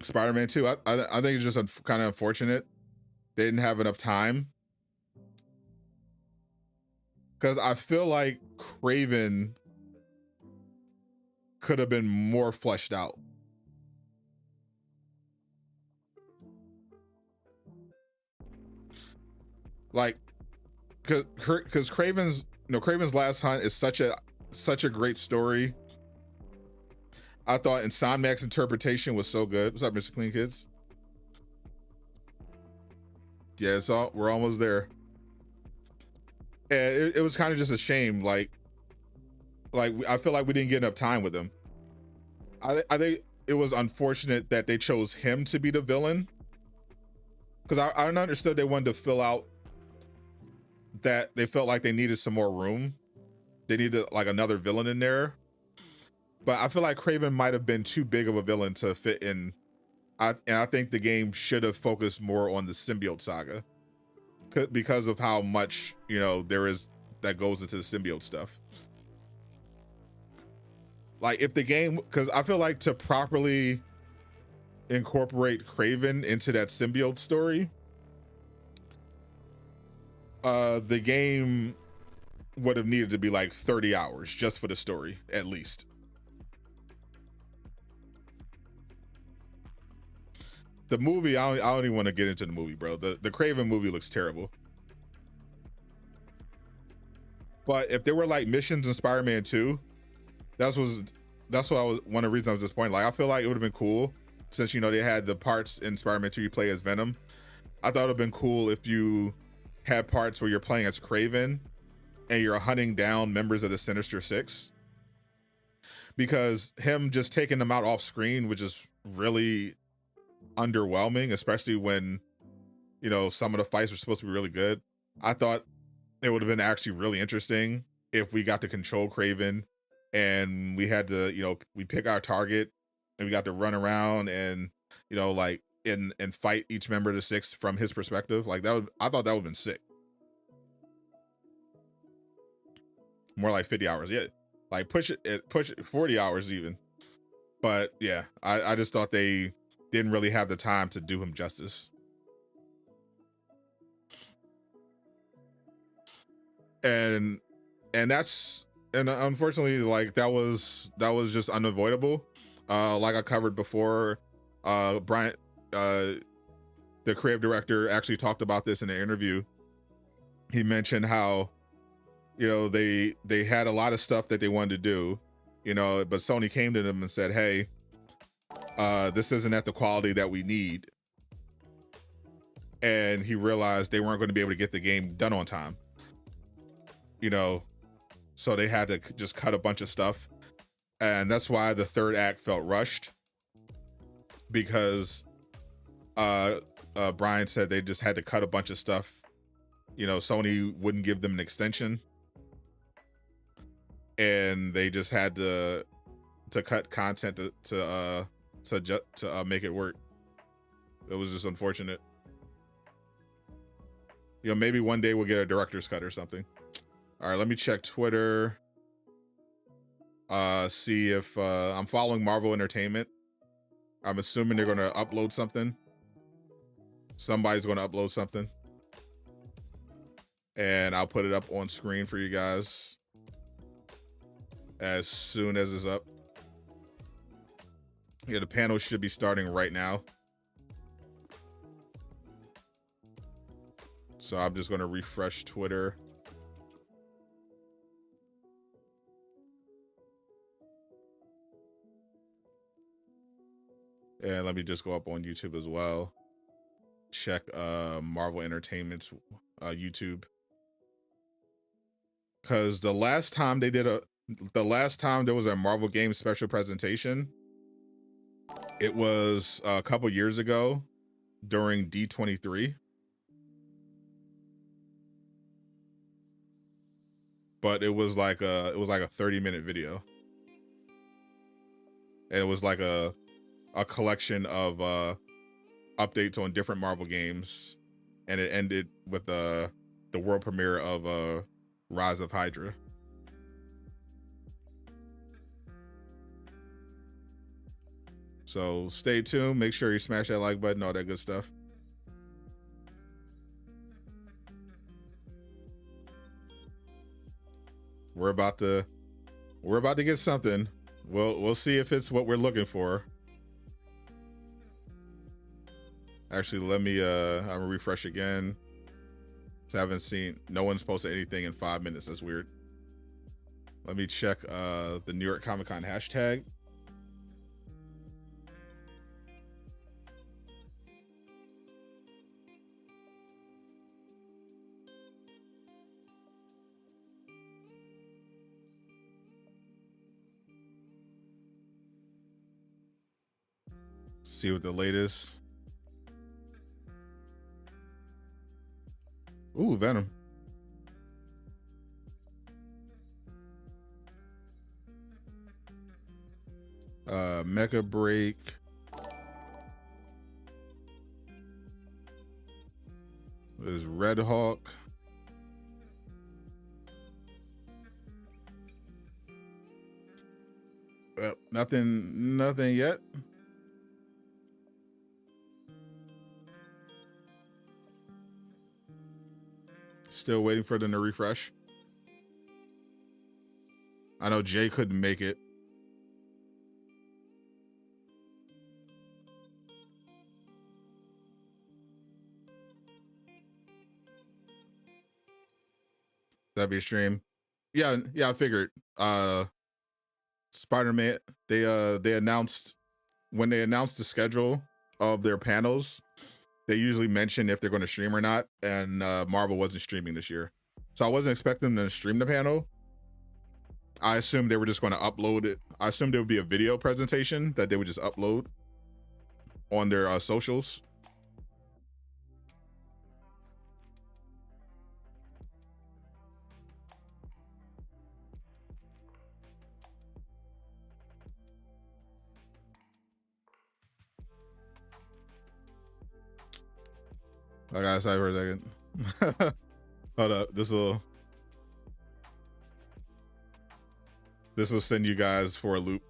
Spider-Man 2. I think it's just kind of unfortunate they didn't have enough time. Because I feel like Craven could have been more fleshed out. Like, because Craven's Last Hunt is such a great story. I thought Insomniac's interpretation was so good. What's up, Mr. Clean Kids? Yeah, we're almost there. And it was kind of just a shame. Like I feel like we didn't get enough time with him. I think it was unfortunate that they chose him to be the villain. Because I understood they wanted to fill out that they felt like they needed some more room. They needed like another villain in there. But I feel like Craven might have been too big of a villain to fit in. And I think the game should have focused more on the symbiote saga because of how much, there is that goes into the symbiote stuff. Like if the game, because I feel like to properly incorporate Craven into that symbiote story, the game would have needed to be like 30 hours just for the story, at least. The movie, I don't even want to get into the movie, bro. The Craven movie looks terrible. But if there were like missions in Spider-Man 2, that's what one of the reasons I was disappointed. Like I feel like it would have been cool since they had the parts in Spider-Man 2 you play as Venom. I thought it would have been cool if you had parts where you're playing as Craven and you're hunting down members of the Sinister Six. Because him just taking them out off screen, which is really underwhelming, especially when some of the fights were supposed to be really good. I thought it would have been actually really interesting if we got to control Craven and we had to we pick our target and we got to run around and and fight each member of the Six from his perspective. Like I thought that would have been sick. More like 50 hours, yeah, like push it 40 hours even. But yeah, I just thought they didn't really have the time to do him justice. And unfortunately, like that was just unavoidable. Like I covered before, Brian, the creative director, actually talked about this in an interview. He mentioned how they had a lot of stuff that they wanted to do, but Sony came to them and said, hey, this isn't at the quality that we need. And he realized they weren't going to be able to get the game done on time. So they had to just cut a bunch of stuff. And that's why the third act felt rushed. Because Brian said they just had to cut a bunch of stuff. Sony wouldn't give them an extension. And they just had to cut content to make it work. It was just unfortunate. You know, maybe one day we'll get a director's cut or something. All right, let me check Twitter. See if I'm following Marvel Entertainment. I'm assuming they're gonna upload something. Somebody's gonna upload something. And I'll put it up on screen for you guys as soon as it's up. Yeah, the panel should be starting right now. So I'm just gonna refresh Twitter. And let me just go up on YouTube as well. Check Marvel Entertainment's YouTube. Cause the last time there was a Marvel game special presentation, it was a couple years ago during D23. But it was like a 30-minute video. And it was like a collection of updates on different Marvel games, and it ended with the world premiere of Rise of Hydra. So stay tuned. Make sure you smash that like button, all that good stuff. We're about to get something. We'll see if it's what we're looking for. Actually, let me I'm gonna refresh again. So I haven't seen, no one's posted anything in 5 minutes. That's weird. Let me check the New York Comic Con hashtag. See what the latest. Ooh, Venom. Mecha Break. There's Red Hawk. Nothing yet. Still waiting for them to refresh. I know Jay couldn't make it. That'd be a stream. Yeah, I figured. Spider-Man, they announced, when they announced the schedule of their panels, they usually mention if they're going to stream or not, and Marvel wasn't streaming this year. So I wasn't expecting them to stream the panel. I assumed they were just going to upload it. I assumed there would be a video presentation that they would just upload on their socials. I gotta say for a second. Hold up, this will send you guys for a loop.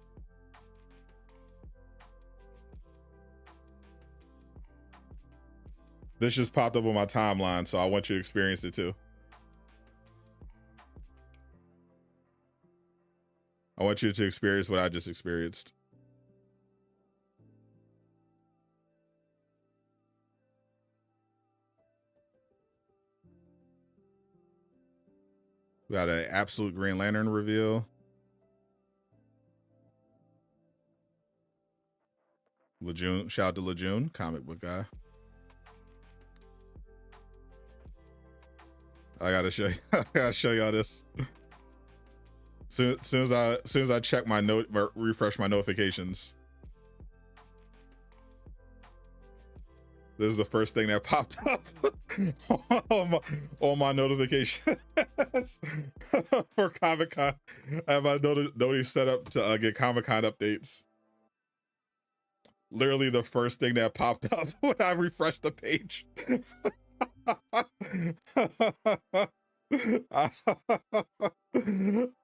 This just popped up on my timeline, so I want you to experience it too. I want you to experience what I just experienced. We got an absolute Green Lantern reveal. Lejeune, shout out to Lejeune, comic book guy. I gotta show you, I gotta show y'all this. Soon as I check my refresh my notifications. This is the first thing that popped up on my notifications for Comic-Con. I have my notice set up to get Comic-Con updates. Literally the first thing that popped up when I refreshed the page. I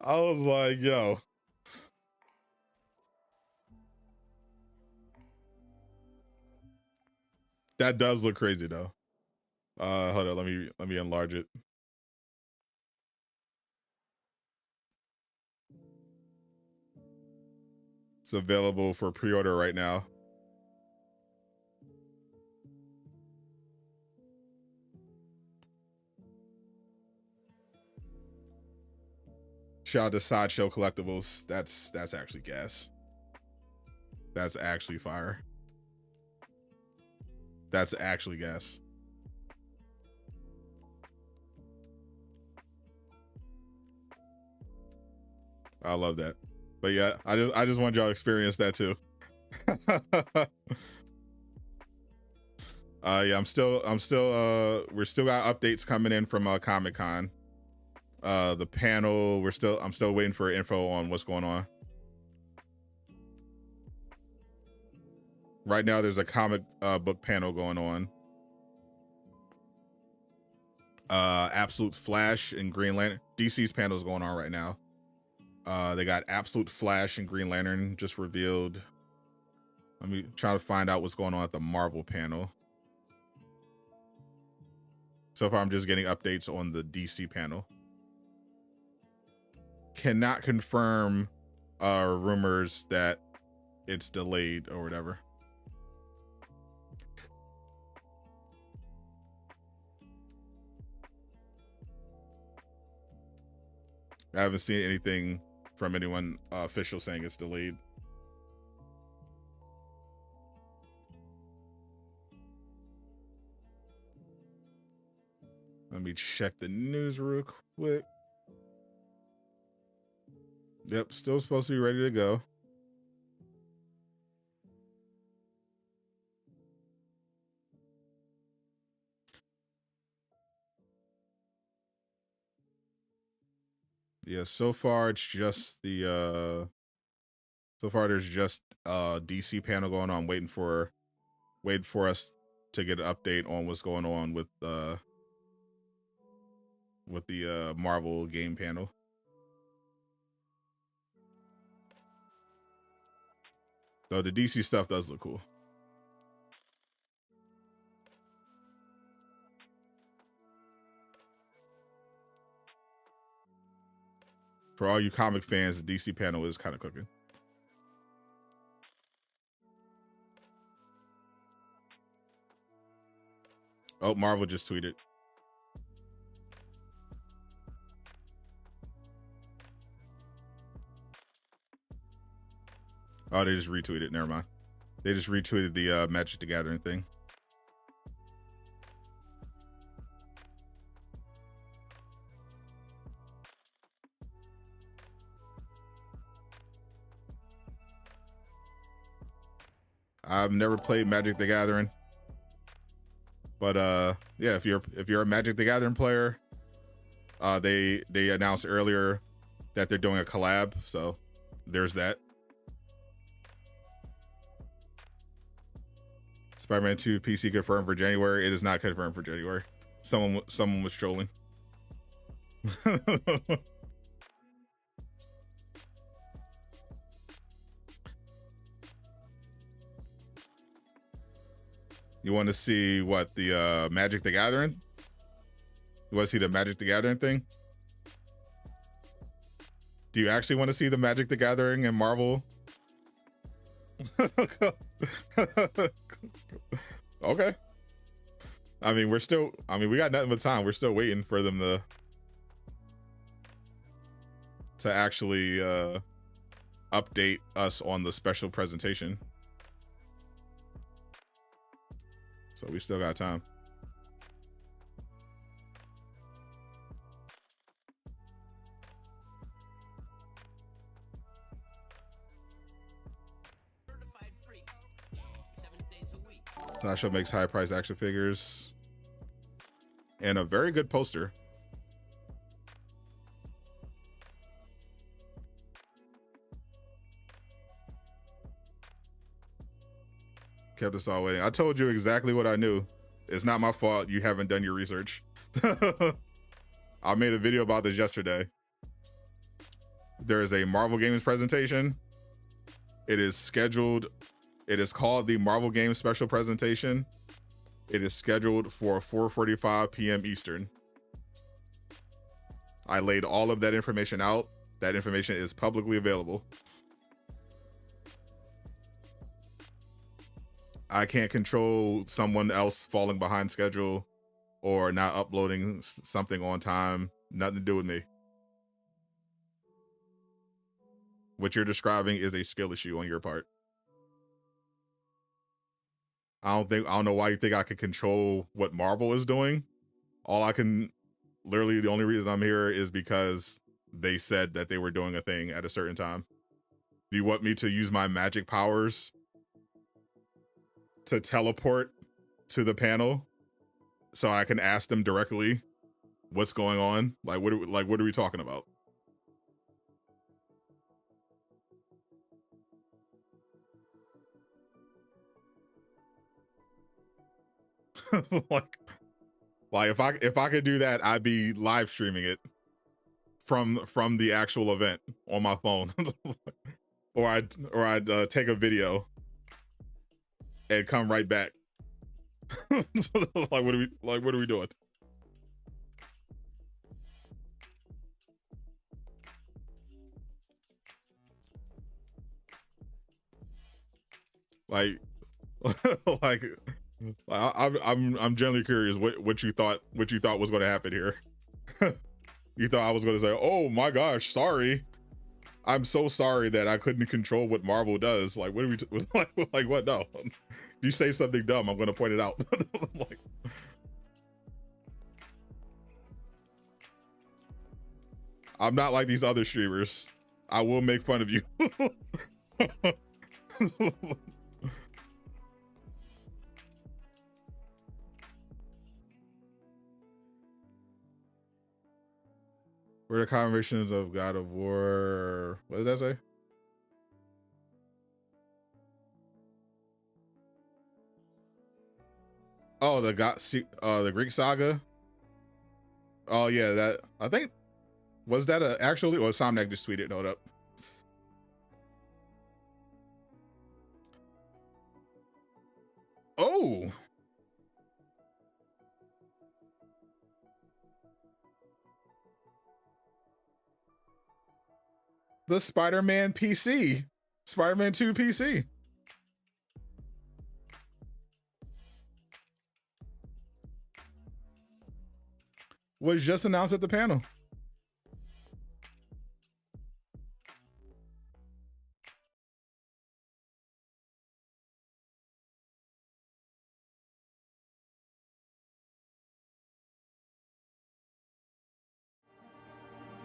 was like, yo. That does look crazy though. Hold on, let me enlarge it. It's available for pre-order right now. Shout out to Sideshow Collectibles. That's actually gas. That's actually fire. That's actually gas. I love that. But yeah, I just want y'all to experience that too. Yeah, we're still got updates coming in from Comic-Con. The panel, I'm still waiting for info on what's going on. Right now there's a comic book panel going on. Absolute Flash and Green Lantern. DC's panel is going on right now. They got Absolute Flash and Green Lantern just revealed. Let me try to find out what's going on at the Marvel panel. So far I'm just getting updates on the DC panel. Cannot confirm rumors that it's delayed or whatever. I haven't seen anything from anyone official saying it's delayed. Let me check the news real quick. Yep, still supposed to be ready to go. Yeah, so far it's just the so far there's just DC panel going on, waiting for us to get an update on what's going on with the Marvel game panel. Though the DC stuff does look cool. For all you comic fans, the DC panel is kind of cooking. Oh, Marvel just tweeted. Oh, they just retweeted. Never mind. They just retweeted the Magic the Gathering thing. I've never played Magic the Gathering, but yeah, if you're a Magic the Gathering player, they announced earlier that they're doing a collab, so there's that. Spider-Man 2 PC confirmed for January. It is not confirmed for January. Someone was trolling. You want to see what the Magic the Gathering? You want to see the Magic the Gathering thing? Do you actually want to see the Magic the Gathering and Marvel? Okay. I mean, we got nothing but time. We're still waiting for them to actually update us on the special presentation. So we still got time. Slasher makes high price action figures. And a very good poster. Kept us all waiting. I told you exactly what I knew. It's not my fault you haven't done your research. I made a video about this yesterday. There is a Marvel Games presentation. It is scheduled. It is called the Marvel Games Special Presentation. It is scheduled for 4:45 p.m. Eastern. I laid all of that information out. That information is publicly available. I can't control someone else falling behind schedule or not uploading something on time. Nothing to do with me. What you're describing is a skill issue on your part. I don't know why you think I can control what Marvel is doing. Literally the only reason I'm here is because they said that they were doing a thing at a certain time. Do you want me to use my magic powers to teleport to the panel so I can ask them directly what's going on? Like what are we talking about? like if I could do that, I'd be live streaming it from the actual event on my phone. or I'd take a video and come right back. What are we doing? I'm generally curious what you thought was going to happen here. You thought I was going to say, "Oh my gosh, sorry. I'm so sorry that I couldn't control what Marvel does." Like, what are we like? What? No. If you say something dumb, I'm going to point it out. I'm not like these other streamers. I will make fun of you. Where the conversations of God of War. What does that say? Oh, the Greek saga. Oh yeah, that I think was that actually, or Somniac just tweeted. Hold up. Oh. The Spider-Man PC. Spider-Man 2 PC. Was just announced at the panel.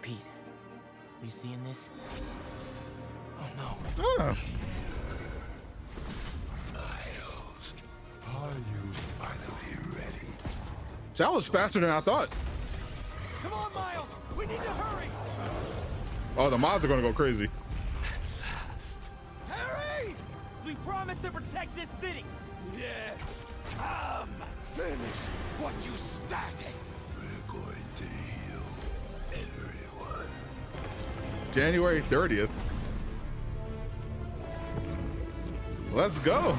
Pete, you seeing this? Oh no. Oh. Miles, are you finally ready? That was faster than I thought. Come on, Miles! We need to hurry! Oh, the mods are gonna go crazy. Harry! We promised to protect this city! Yeah. Finish what you started. We're going to heal everyone. January 30th. Let's go.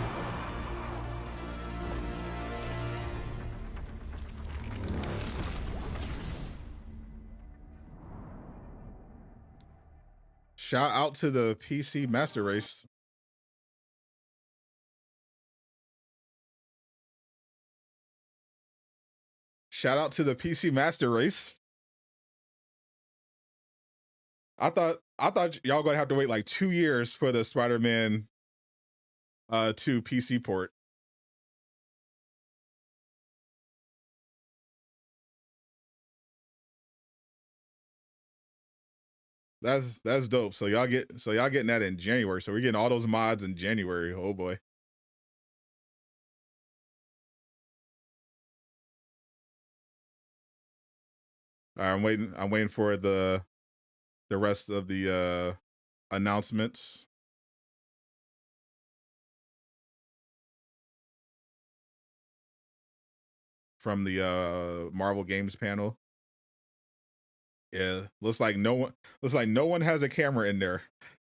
Shout out to the PC Master Race. Shout out to the PC Master Race. I thought y'all gonna have to wait like 2 years for the Spider-Man 2 PC port. That's dope. So y'all getting that in January. So we're getting all those mods in January. Oh boy. All right, I'm waiting for the rest of the announcements. From the Marvel Games panel. Yeah, looks like no one has a camera in there.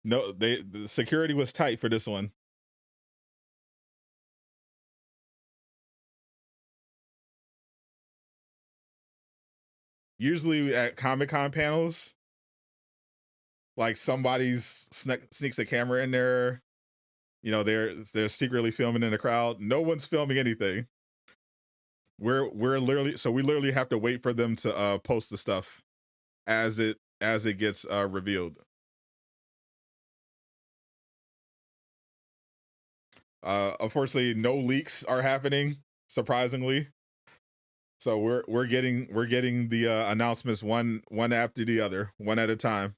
No, the security was tight for this one. Usually at Comic-Con panels, like somebody's sneaks a camera in there. You know, they're secretly filming in the crowd. No one's filming anything. We're literally have to wait for them to post the stuff as it gets revealed. Unfortunately, no leaks are happening, surprisingly. So we're getting the announcements one after the other, one at a time.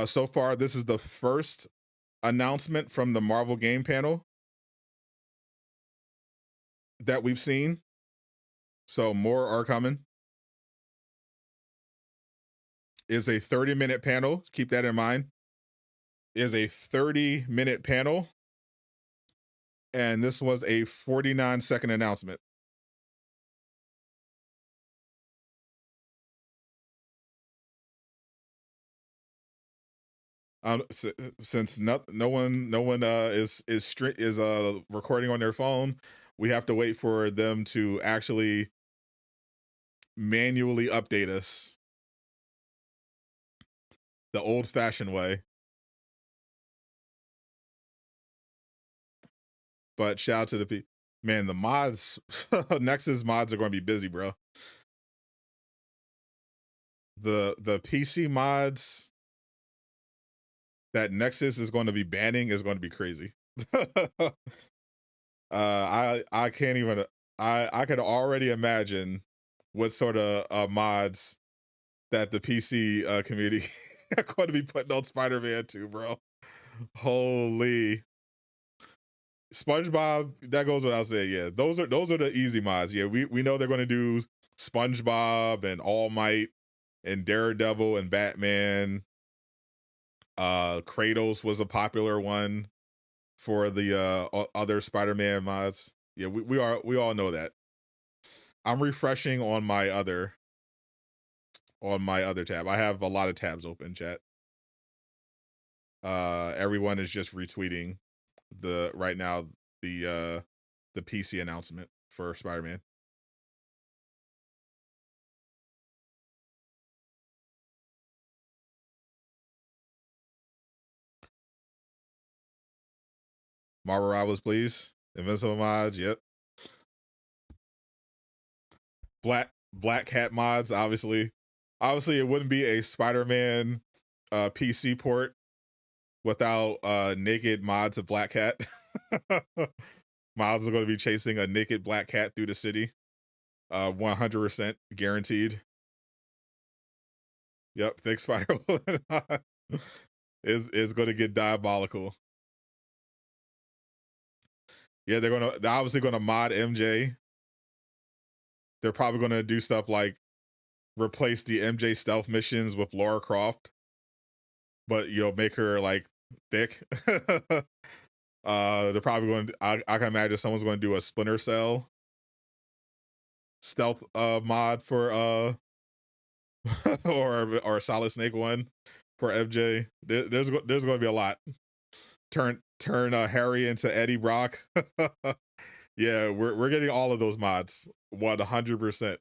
So far, this is the first announcement from the Marvel game panel that we've seen. So more are coming. It's a 30-minute panel. Keep that in mind. Is a 30-minute panel. And this was a 49-second announcement. Since no one is recording on their phone, we have to wait for them to actually manually update us the old-fashioned way. But shout out to the man, the mods, Nexus mods are going to be busy, bro. The PC mods that Nexus is going to be banning is going to be crazy. I can't even. I could already imagine what sort of mods that the PC community are going to be putting on Spider-Man 2, bro. Holy. SpongeBob, that goes without saying. Yeah, those are the easy mods. Yeah, we know they're going to do SpongeBob and All Might and Daredevil and Batman. Kratos was a popular one for the other Spider-Man mods. Yeah, we all know that. I'm refreshing on my other tab. I have a lot of tabs open, chat. Everyone is just retweeting right now the PC announcement for Spider-Man. Marvel Rivals, please. Invincible mods, yep. Black Cat mods, obviously. Obviously, it wouldn't be a Spider-Man PC port without naked mods of Black Cat. Mods are going to be chasing a naked Black Cat through the city. 100% guaranteed. Yep, thick spider is going to get diabolical. Yeah, they're obviously gonna mod MJ. They're probably gonna do stuff like replace the MJ stealth missions with Lara Croft, but make her like thick. They're probably going to, I can imagine someone's going to do a Splinter Cell stealth mod for or a Solid Snake one for MJ. There's going to be a lot. Turn Harry into Eddie Brock. Yeah, we're getting all of those mods 100%.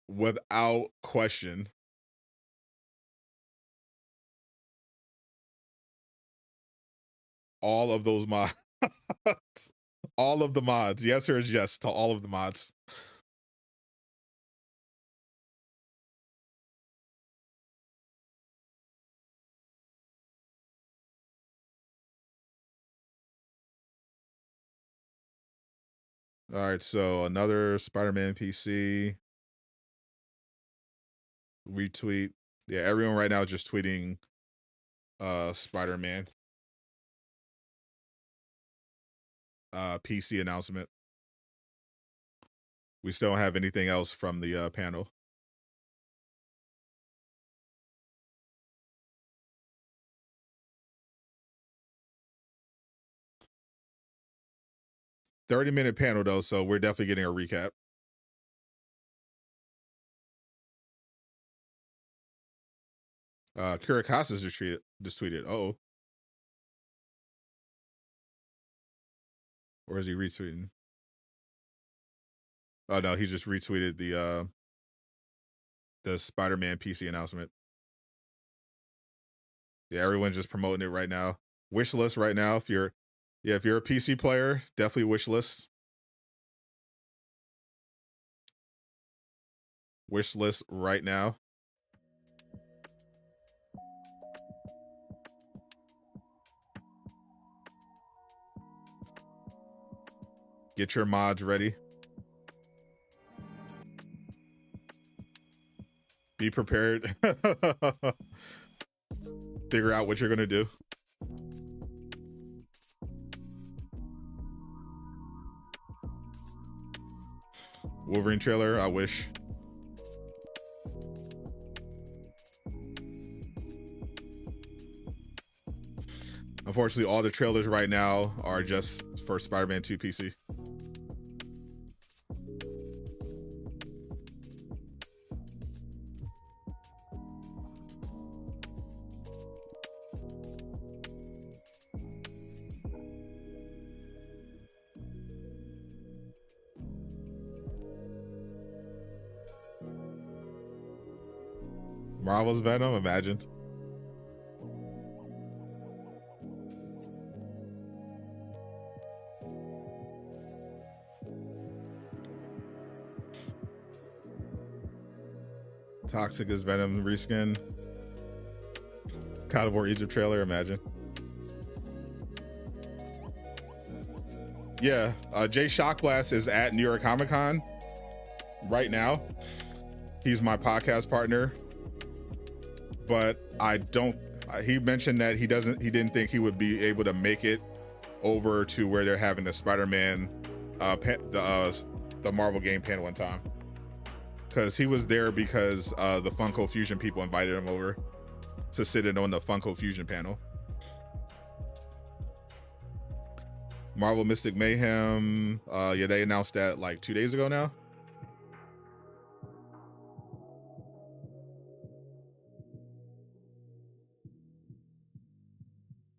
Without question. All of those mods. All of the mods. Yes or yes to all of the mods. All right, so another Spider-Man PC retweet. Yeah, everyone right now is just tweeting Spider-Man. PC announcement. We still don't have anything else from the panel. $30-minute panel though, so we're definitely getting a recap. Kirikasa's just tweeted. Uh-oh. Or is he retweeting? Oh no, he just retweeted the Spider-Man PC announcement. Yeah, everyone's just promoting it right now. Wish list right now. If you're a PC player, definitely wish list. Wish list right now. Get your mods ready. Be prepared. Figure out what you're gonna do. Wolverine trailer, I wish. Unfortunately, all the trailers right now are just for Spider-Man 2 PC. Marvel's Venom, imagine. Toxic is Venom reskin. God of War Egypt trailer, imagine. Yeah, Jay Shockblast is at New York Comic Con right now. He's my podcast partner, but he mentioned that he didn't think he would be able to make it over to where they're having the Spider-Man, the Marvel game panel one time. Because he was there because the Funko Fusion people invited him over to sit in on the Funko Fusion panel. Marvel Mystic Mayhem, yeah, they announced that like 2 days ago now.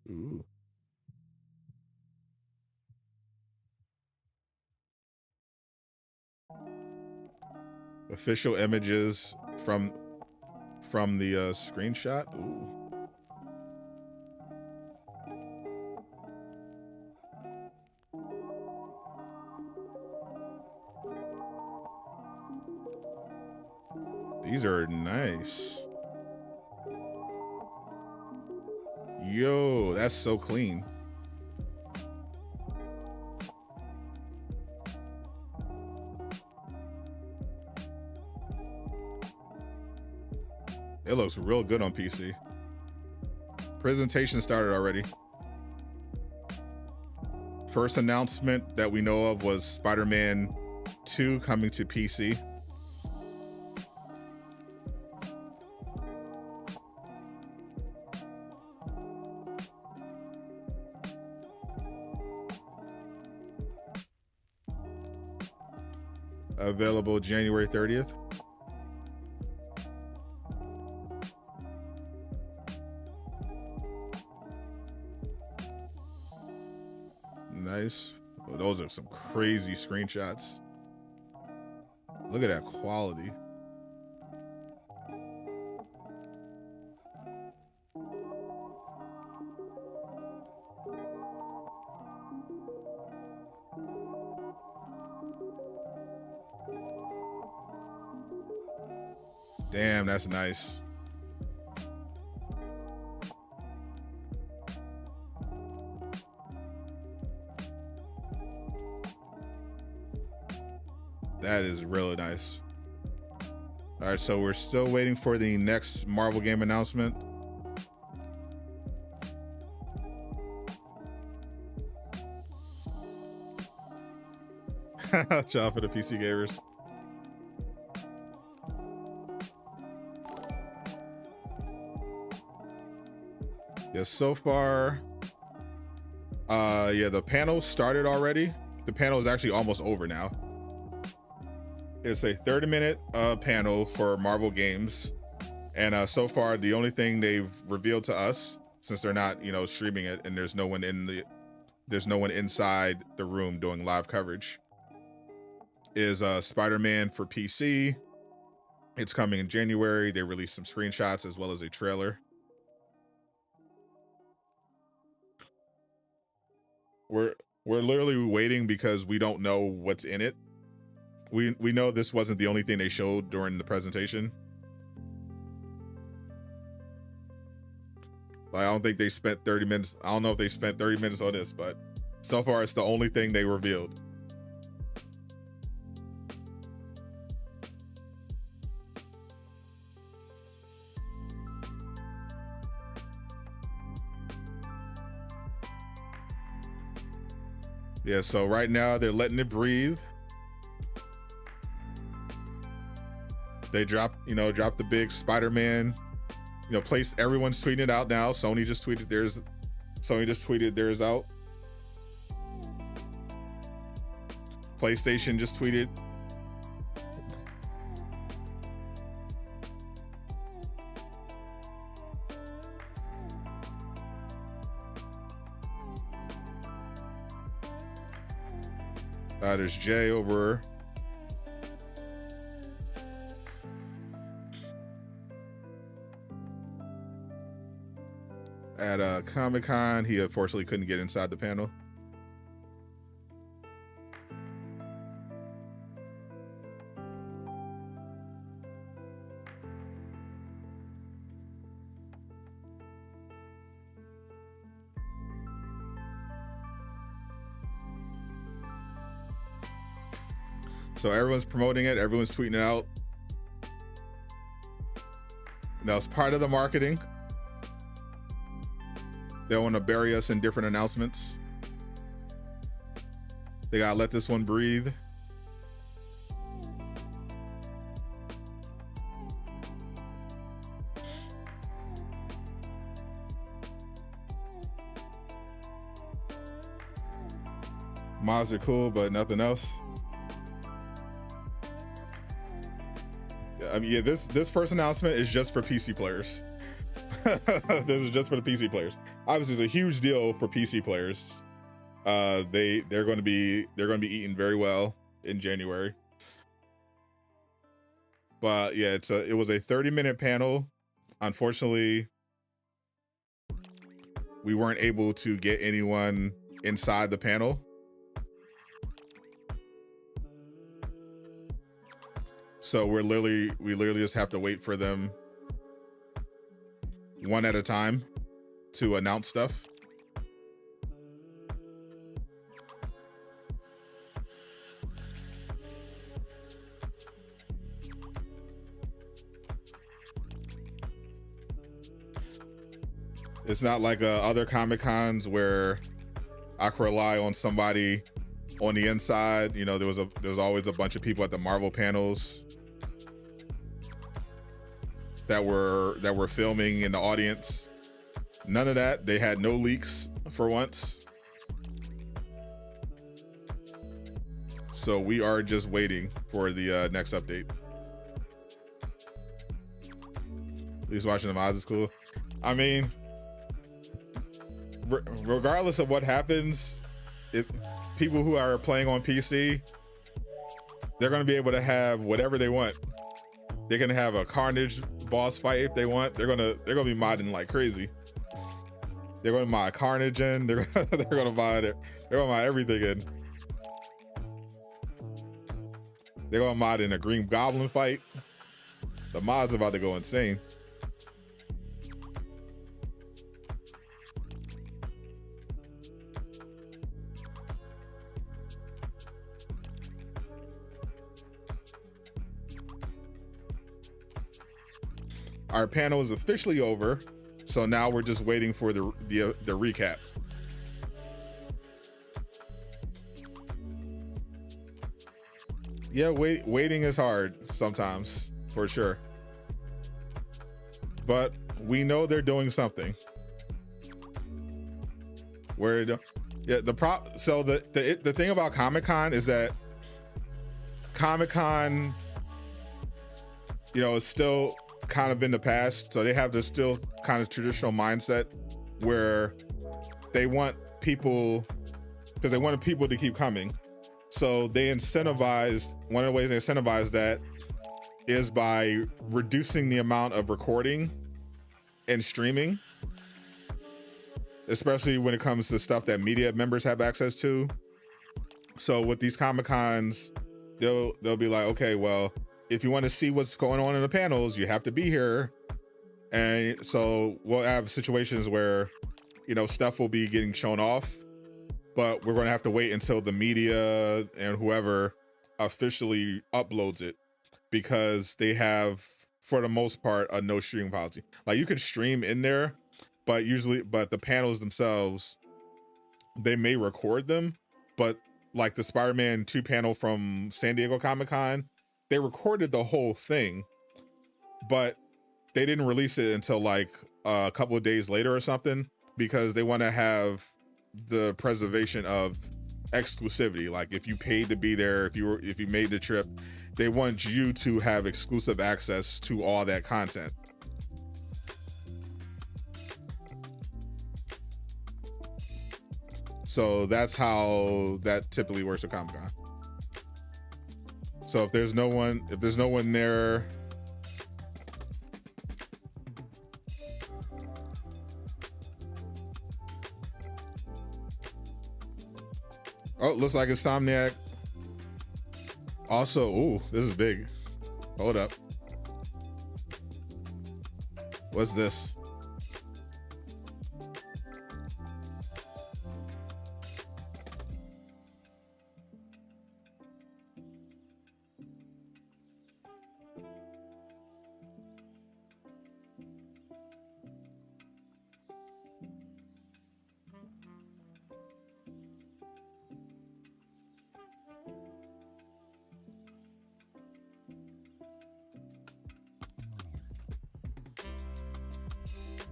Ooh. Official images from the screenshot. Ooh. These are nice. Yo, that's so clean. It looks real good on PC. Presentation started already. First announcement that we know of was Spider-Man 2 coming to PC. Available January 30th. Nice. Oh, those are some crazy screenshots. Look at that quality. Damn, that's nice. That is really nice. All right, so we're still waiting for the next Marvel game announcement. Shout out for the PC gamers. Yeah, so far, yeah, the panel started already. The panel is actually almost over now. It's a 30-minute panel for Marvel games, and so far the only thing they've revealed to us, since they're not, you know, streaming it, and there's no one inside the room doing live coverage, is Spider-Man for PC. It's coming in January. They released some screenshots as well as a trailer. We're literally waiting because we don't know what's in it. We know this wasn't the only thing they showed during the presentation. Like, I don't think they spent 30 minutes. I don't know if they spent 30 minutes on this, but so far it's the only thing they revealed. Yeah, so right now they're letting it breathe. They dropped the big Spider-Man, placed, everyone's tweeting it out now. Sony just tweeted theirs out. PlayStation just tweeted. There's Jay over. At Comic-Con, he unfortunately couldn't get inside the panel. So everyone's promoting it, everyone's tweeting it out. Now it's part of the marketing. They want to bury us in different announcements. They gotta let this one breathe. Mods are cool, but nothing else. I mean, yeah, this first announcement is just for PC players. This is just for the PC players. Obviously, it's a huge deal for PC players. They're going to be eating very well in January. But yeah, it was a 30-minute panel. Unfortunately, we weren't able to get anyone inside the panel. So we literally just have to wait for them one at a time to announce stuff. It's not like other Comic-Cons where I could rely on somebody on the inside. You know, there was always a bunch of people at the Marvel panels that were filming in the audience. None of that. They had no leaks for once. So we are just waiting for the next update. At least watching the mods is cool. I mean, regardless of what happens, if people who are playing on PC, they're going to be able to have whatever they want. They're going to have a Carnage boss fight if they want. They're going to be modding like crazy. They're going to mod Carnage in. They're going to mod it. They're going to mod everything in. They're going to mod in a Green Goblin fight. The mod's about to go insane. Our panel is officially over, so now we're just waiting for the recap. Yeah, waiting is hard sometimes, for sure. But we know they're doing something. Yeah, so the thing about Comic-Con is that Comic-Con, you know, is still kind of in the past. So they have this still kind of traditional mindset where they want people, because they wanted people to keep coming. So they incentivize, one of the ways they incentivize that is by reducing the amount of recording and streaming, especially when it comes to stuff that media members have access to. So with these Comic-Cons, they'll be like, okay, well, if you want to see what's going on in the panels, you have to be here. And so we'll have situations where, you know, stuff will be getting shown off, but we're going to have to wait until the media and whoever officially uploads it, because they have, for the most part, a no streaming policy. Like, you can stream in there, but the panels themselves, they may record them, but like the Spider-Man 2 panel from San Diego Comic-Con, they recorded the whole thing, but they didn't release it until like a couple of days later or something, because they want to have the preservation of exclusivity. Like, if you paid to be there, if you made the trip, they want you to have exclusive access to all that content. So that's how that typically works at Comic-Con. So if there's no one there, oh, looks like Insomniac. Also, ooh, this is big. Hold up. What's this?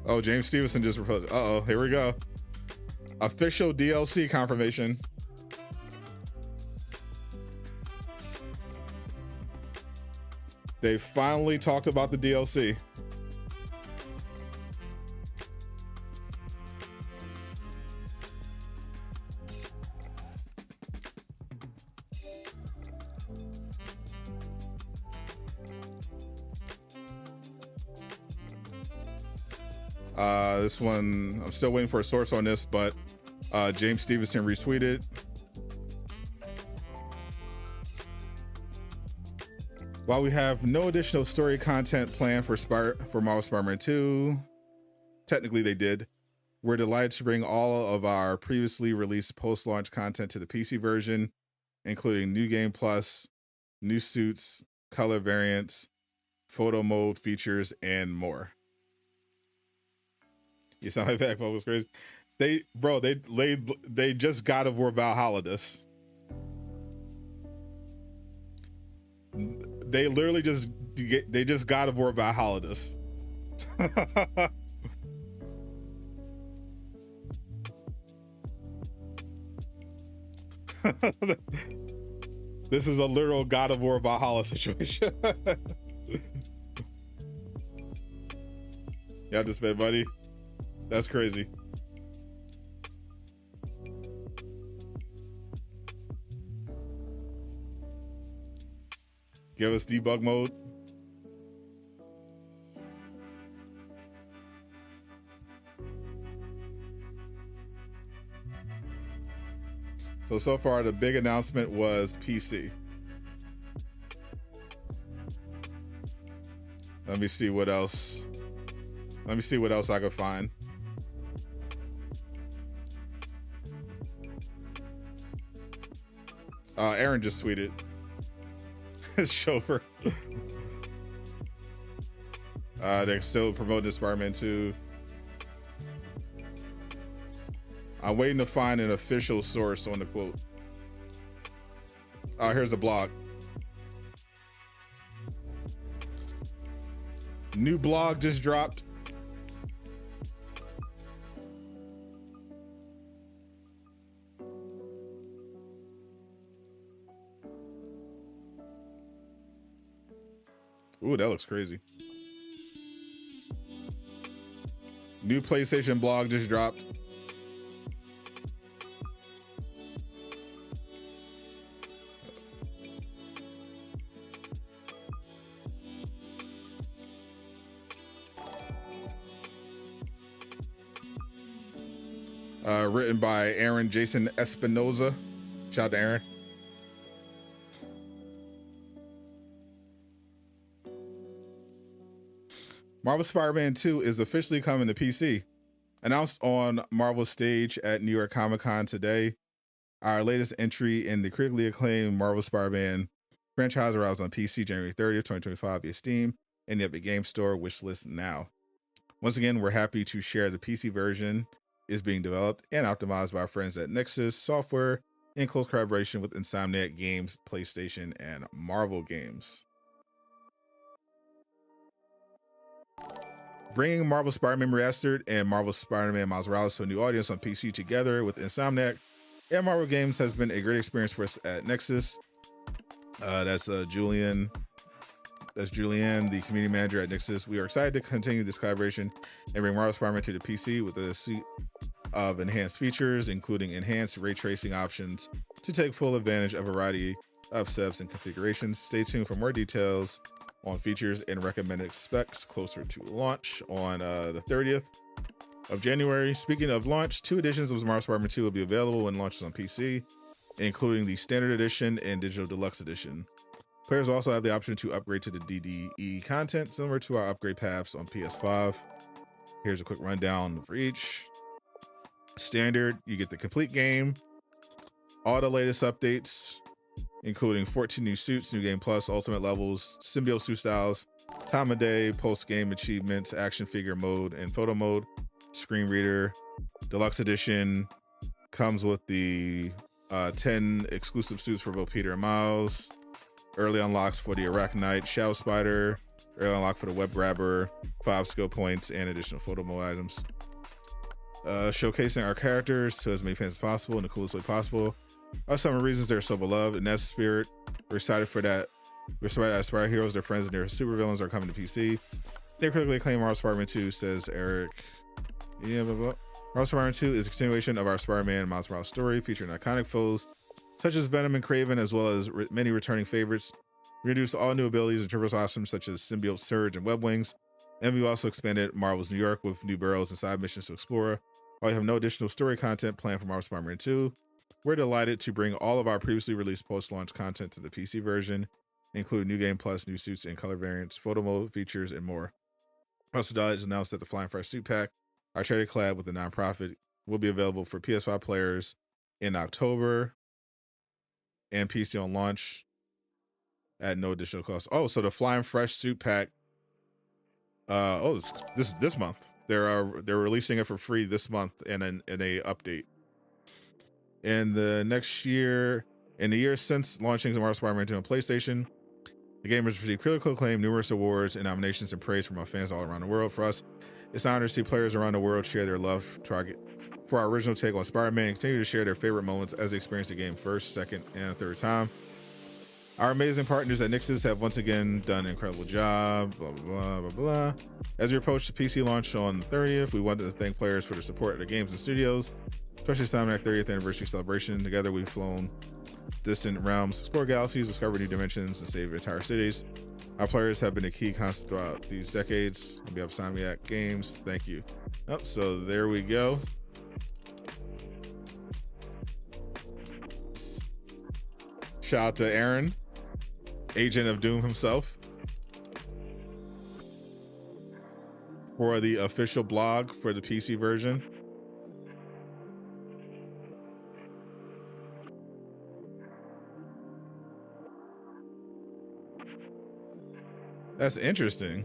Oh, James Stevenson just proposed. Uh-oh, here we go. Official DLC confirmation. They finally talked about the DLC. This one, I'm still waiting for a source on this, but James Stevenson retweeted. While we have no additional story content planned for Marvel Spider-Man 2, technically they did, we're delighted to bring all of our previously released post-launch content to the PC version, including New Game Plus, new suits, color variants, photo mode features, and more. You sound like that, folks. Crazy. They just God of War Valhalla this. They literally just God of War Valhalla this. This is a literal God of War Valhalla situation. Yeah, this bad, buddy. That's crazy. Give us debug mode. So far the big announcement was PC. Let me see what else. Let me see what else I could find. Aaron just tweeted. His chauffeur. They're still promoting Spider-Man 2. I'm waiting to find an official source on the quote. Here's the blog. New blog just dropped. Ooh, that looks crazy. New PlayStation blog just dropped. Written by Aaron Jason Espinoza. Shout out to Aaron. Marvel Spider-Man 2 is officially coming to PC. Announced on Marvel's stage at New York Comic Con today, our latest entry in the critically acclaimed Marvel Spider-Man franchise arrives on PC January 30th, 2025 via Steam and the Epic Game Store. Wishlist now. Once again, we're happy to share the PC version is being developed and optimized by our friends at Nexus Software in close collaboration with Insomniac Games, PlayStation, and Marvel Games. Bringing Marvel Spider-Man Remastered and Marvel Spider-Man Miles Morales to a new audience on PC together with Insomniac and Marvel Games has been a great experience for us at Nexus. That's Julian, the community manager at Nexus. We are excited to continue this collaboration and bring Marvel Spider-Man to the PC with a suite of enhanced features, including enhanced ray tracing options to take full advantage of a variety of setups and configurations. Stay tuned for more details on features and recommended specs closer to launch on the 30th of January. Speaking of launch, 2 editions of Marvel Spider-Man 2 will be available when launches on PC, including the Standard Edition and Digital Deluxe Edition. Players also have the option to upgrade to the DDE content, similar to our upgrade paths on PS5. Here's a quick rundown for each. Standard, you get the complete game, all the latest updates, including 14 new suits, new game plus, ultimate levels, symbiote suit styles, time of day, post-game achievements, action figure mode, and photo mode. Screen reader. Deluxe edition comes with the 10 exclusive suits for both Peter and Miles. Early unlocks for the Arachnite Shadow Spider. Early unlock for the Web Grabber, 5 skill points, and additional photo mode items. Showcasing our characters to as many fans as possible in the coolest way possible. Are some of the reasons they're so beloved. In that spirit, we're excited for that. We're excited that Spider Heroes, their friends, and their supervillains are coming to PC. They're critically acclaimed Marvel Spider-Man 2, says Eric. Yeah, blah, blah. Marvel Spider-Man 2 is a continuation of our Spider-Man and Miles Morales story, featuring iconic foes such as Venom and Kraven, as well as many returning favorites. We introduced all new abilities and traverse items such as Symbiote Surge and Web Wings, and we also expanded Marvel's New York with new barrels and side missions to explore. While we have no additional story content planned for Marvel Spider-Man 2, we're delighted to bring all of our previously released post-launch content to the PC version, including new game plus, new suits and color variants, photo mode features, and more. Also, Dodge announced that the Flying Fresh Suit Pack, our charity collab with the nonprofit, will be available for PS5 players in October and PC on launch at no additional cost. Oh, so the Flying Fresh Suit Pack. This month they're releasing it for free this month in a update. In the year since launching Marvel Spider-Man 2 on PlayStation, the game has received critical acclaim, numerous awards and nominations and praise from our fans all around the world. For us, it's an honor to see players around the world share their love for our original take on Spider-Man and continue to share their favorite moments as they experience the game first, second, and third time. Our amazing partners at Nexus have once again done an incredible job, blah, blah, blah, blah, blah. As we approach the PC launch on the 30th, we wanted to thank players for their support of the games and studios, especially Insomniac 30th anniversary celebration. Together, we've flown distant realms, explored galaxies, discovered new dimensions, and saved entire cities. Our players have been a key constant throughout these decades. On behalf of Insomniac Games, thank you. Oh, so there we go. Shout out to Aaron, Agent of Doom himself, for the official blog for the PC version. That's interesting.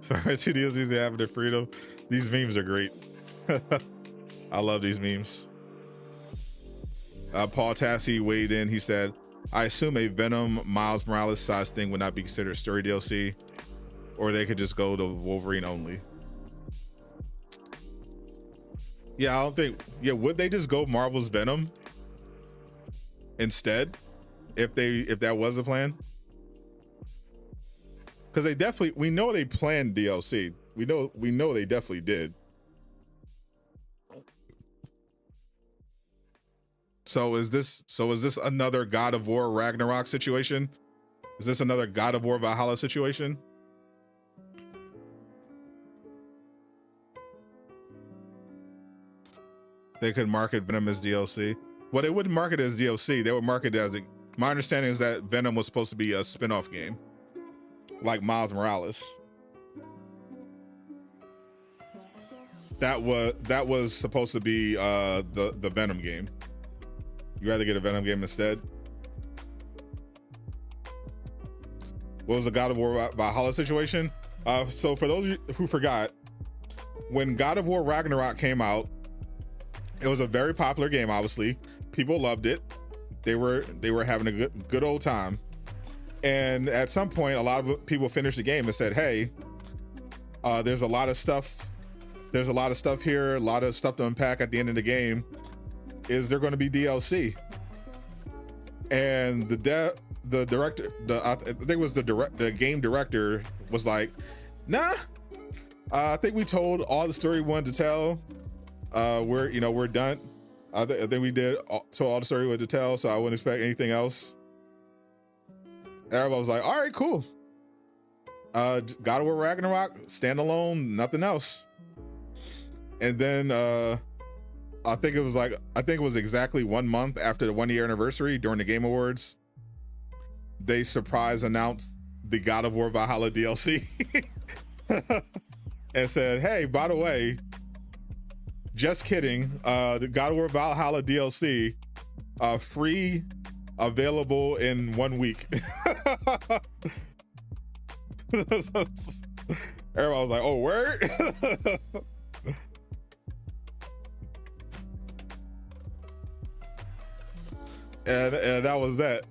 Sorry, 2 DLCs they have their freedom. These memes are great. I love these memes. Paul Tassi weighed in. He said, I assume a Venom Miles Morales size thing would not be considered story DLC, or they could just go to Wolverine only. Yeah, I don't think, yeah, would they just go Marvel's Venom instead if that was the plan? Because they definitely, we know they planned DLC. We know they definitely did. So is this another God of War Ragnarok situation? Is this another God of War Valhalla situation? They could market Venom as DLC. Well, they wouldn't market it as DLC. They would market it as my understanding is that Venom was supposed to be a spin-off game, like Miles Morales. That was supposed to be the Venom game. You rather get a Venom game instead? What was the God of War Valhalla situation? So for those of you who forgot, when God of War Ragnarok came out, it was a very popular game. Obviously, people loved it. They were having a good old time. And at some point, a lot of people finished the game and said, "Hey, there's a lot of stuff. There's a lot of stuff here. A lot of stuff to unpack at the end of the game. Is there going to be DLC?" And the director, I think it was the game director, was like, "Nah, I think we told all the story we wanted to tell. We're done. I think we told all the story we wanted to tell, so I wouldn't expect anything else." Everybody was like, "All right, cool. God of War Ragnarok, standalone, nothing else." And then I think it was exactly 1 month after the 1 year anniversary during the Game Awards, they surprise announced the God of War Valhalla DLC and said, "Hey, by the way, just kidding. The God of War Valhalla DLC, free, available in 1 week." Everybody was like, "Oh, word?" and that was that.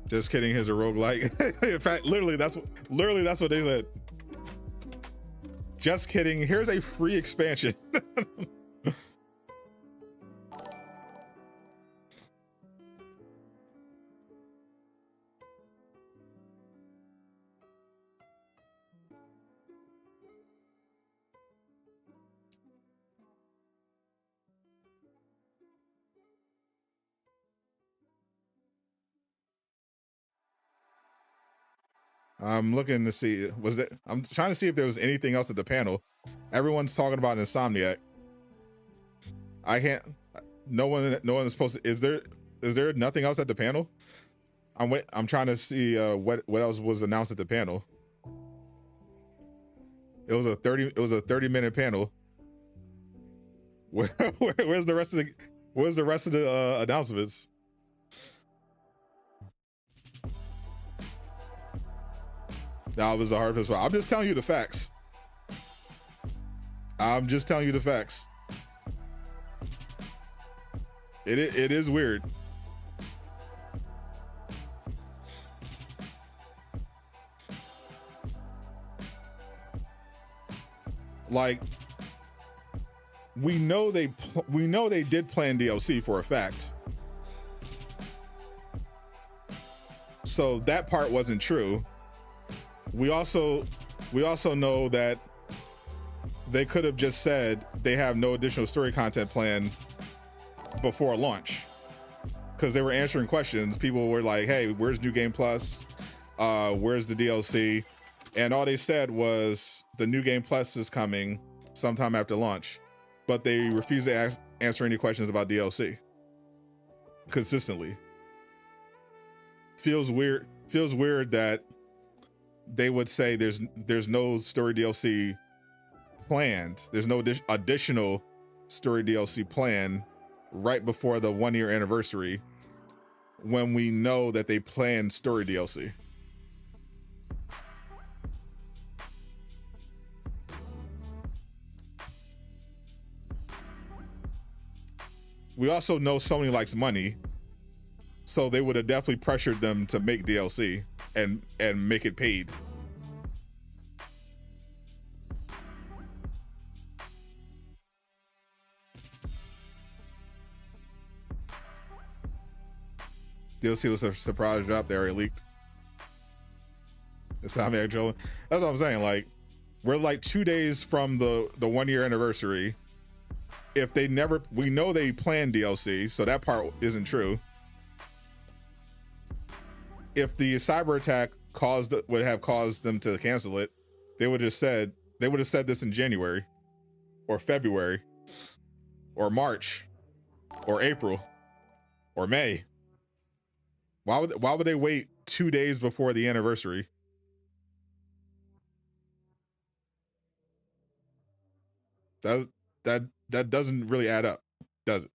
Just kidding, here's a roguelike. In fact, literally that's what they said. Just kidding, here's a free expansion. I'm looking to see, I'm trying to see if there was anything else at the panel. Everyone's talking about Insomniac. I can't, no one is supposed to, is there nothing else at the panel? I'm trying to see what else was announced at the panel. It was a 30-minute panel. Where's the rest of the announcements? That was a hard one. I'm just telling you the facts. It is weird. Like, we know they did plan DLC for a fact. So that part wasn't true. We also know that they could have just said they have no additional story content planned before launch, because they were answering questions. People were like, "Hey, where's New Game Plus? Where's the DLC?" And all they said was the New Game Plus is coming sometime after launch, but they refused to answer any questions about DLC consistently. Feels weird that they would say there's no story DLC planned. There's no additional story DLC planned, right before the 1-year anniversary when we know that they planned story DLC. We also know Sony likes money, so they would have definitely pressured them to make DLC and make it paid. DLC was a surprise drop. They already leaked. It's not actually. That's what I'm saying. Like, we're like 2 days from the 1-year anniversary. If they never, we know they planned DLC, so that part isn't true. If the cyber attack would have caused them to cancel it, they would have said this in January, or February, or March, or April, or May. Why would they wait 2 days before the anniversary? That doesn't really add up, does it?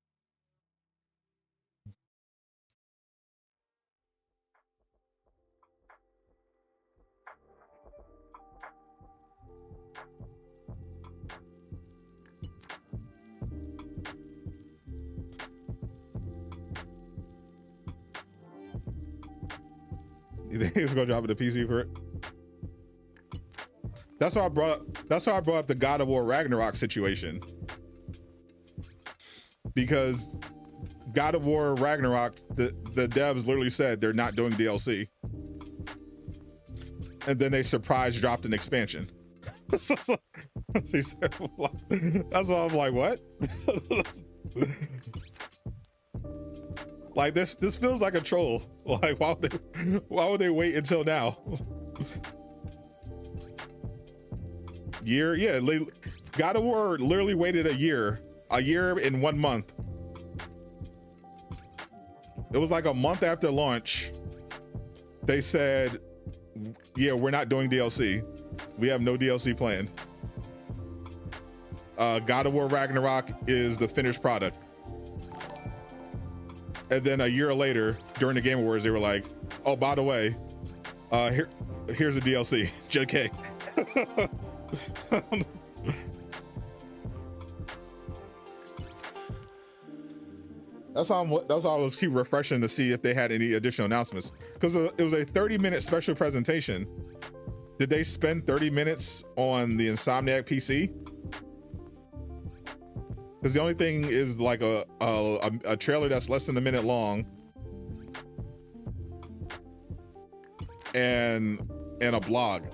You think he's gonna drop it to PC for it? That's why I brought up the God of War Ragnarok situation. Because God of War Ragnarok, the devs literally said they're not doing DLC. And then they surprise dropped an expansion. That's why I'm like, what? Like, this feels like a troll. Like, why would they wait until now? Year? Yeah, God of War literally waited a year in 1 month. It was like a month after launch. They said, yeah, we're not doing DLC. We have no DLC planned. God of War Ragnarok is the finished product. And then a year later, during the Game Awards, they were like, oh, by the way, here's a DLC. JK. That's how I was keep refreshing to see if they had any additional announcements, because it was a 30-minute special presentation. Did they spend 30 minutes on the Insomniac PC? Because the only thing is like a trailer that's less than a minute long, and a blog.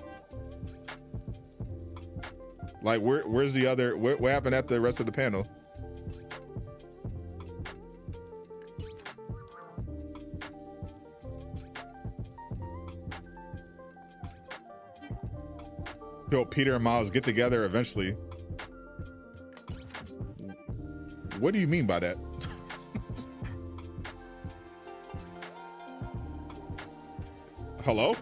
Like, where's the other? What happened at the rest of the panel? Hope Peter and Miles get together eventually. What do you mean by that? Hello?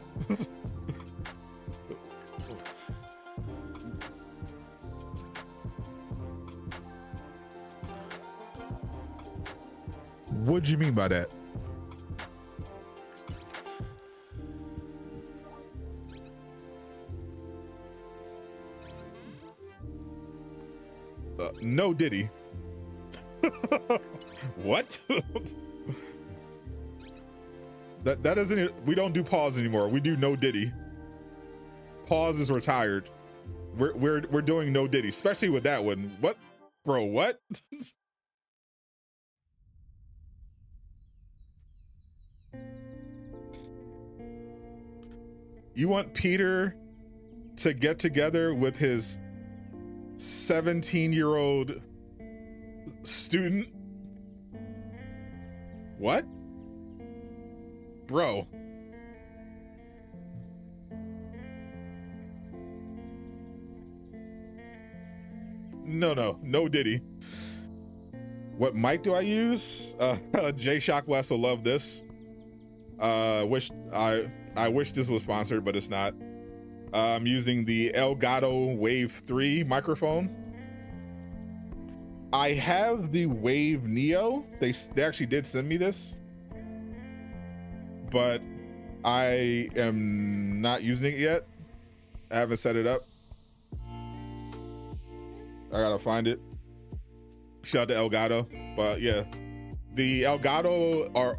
What do you mean by that? No Diddy. What? that isn't. We don't do pause anymore. We do no Diddy. Pause is retired. We're doing no Diddy, especially with that one. What, bro? What? You want Peter to get together with his 17-year-old student? What? Bro. No Diddy. What mic do I use? Jay Shockwest will love this. I wish this was sponsored, but it's not. I'm using the Elgato Wave 3 microphone. I have the Wave Neo. They actually did send me this, but I am not using it yet. I haven't set it up. I gotta find it. Shout out to Elgato. But yeah, the Elgato are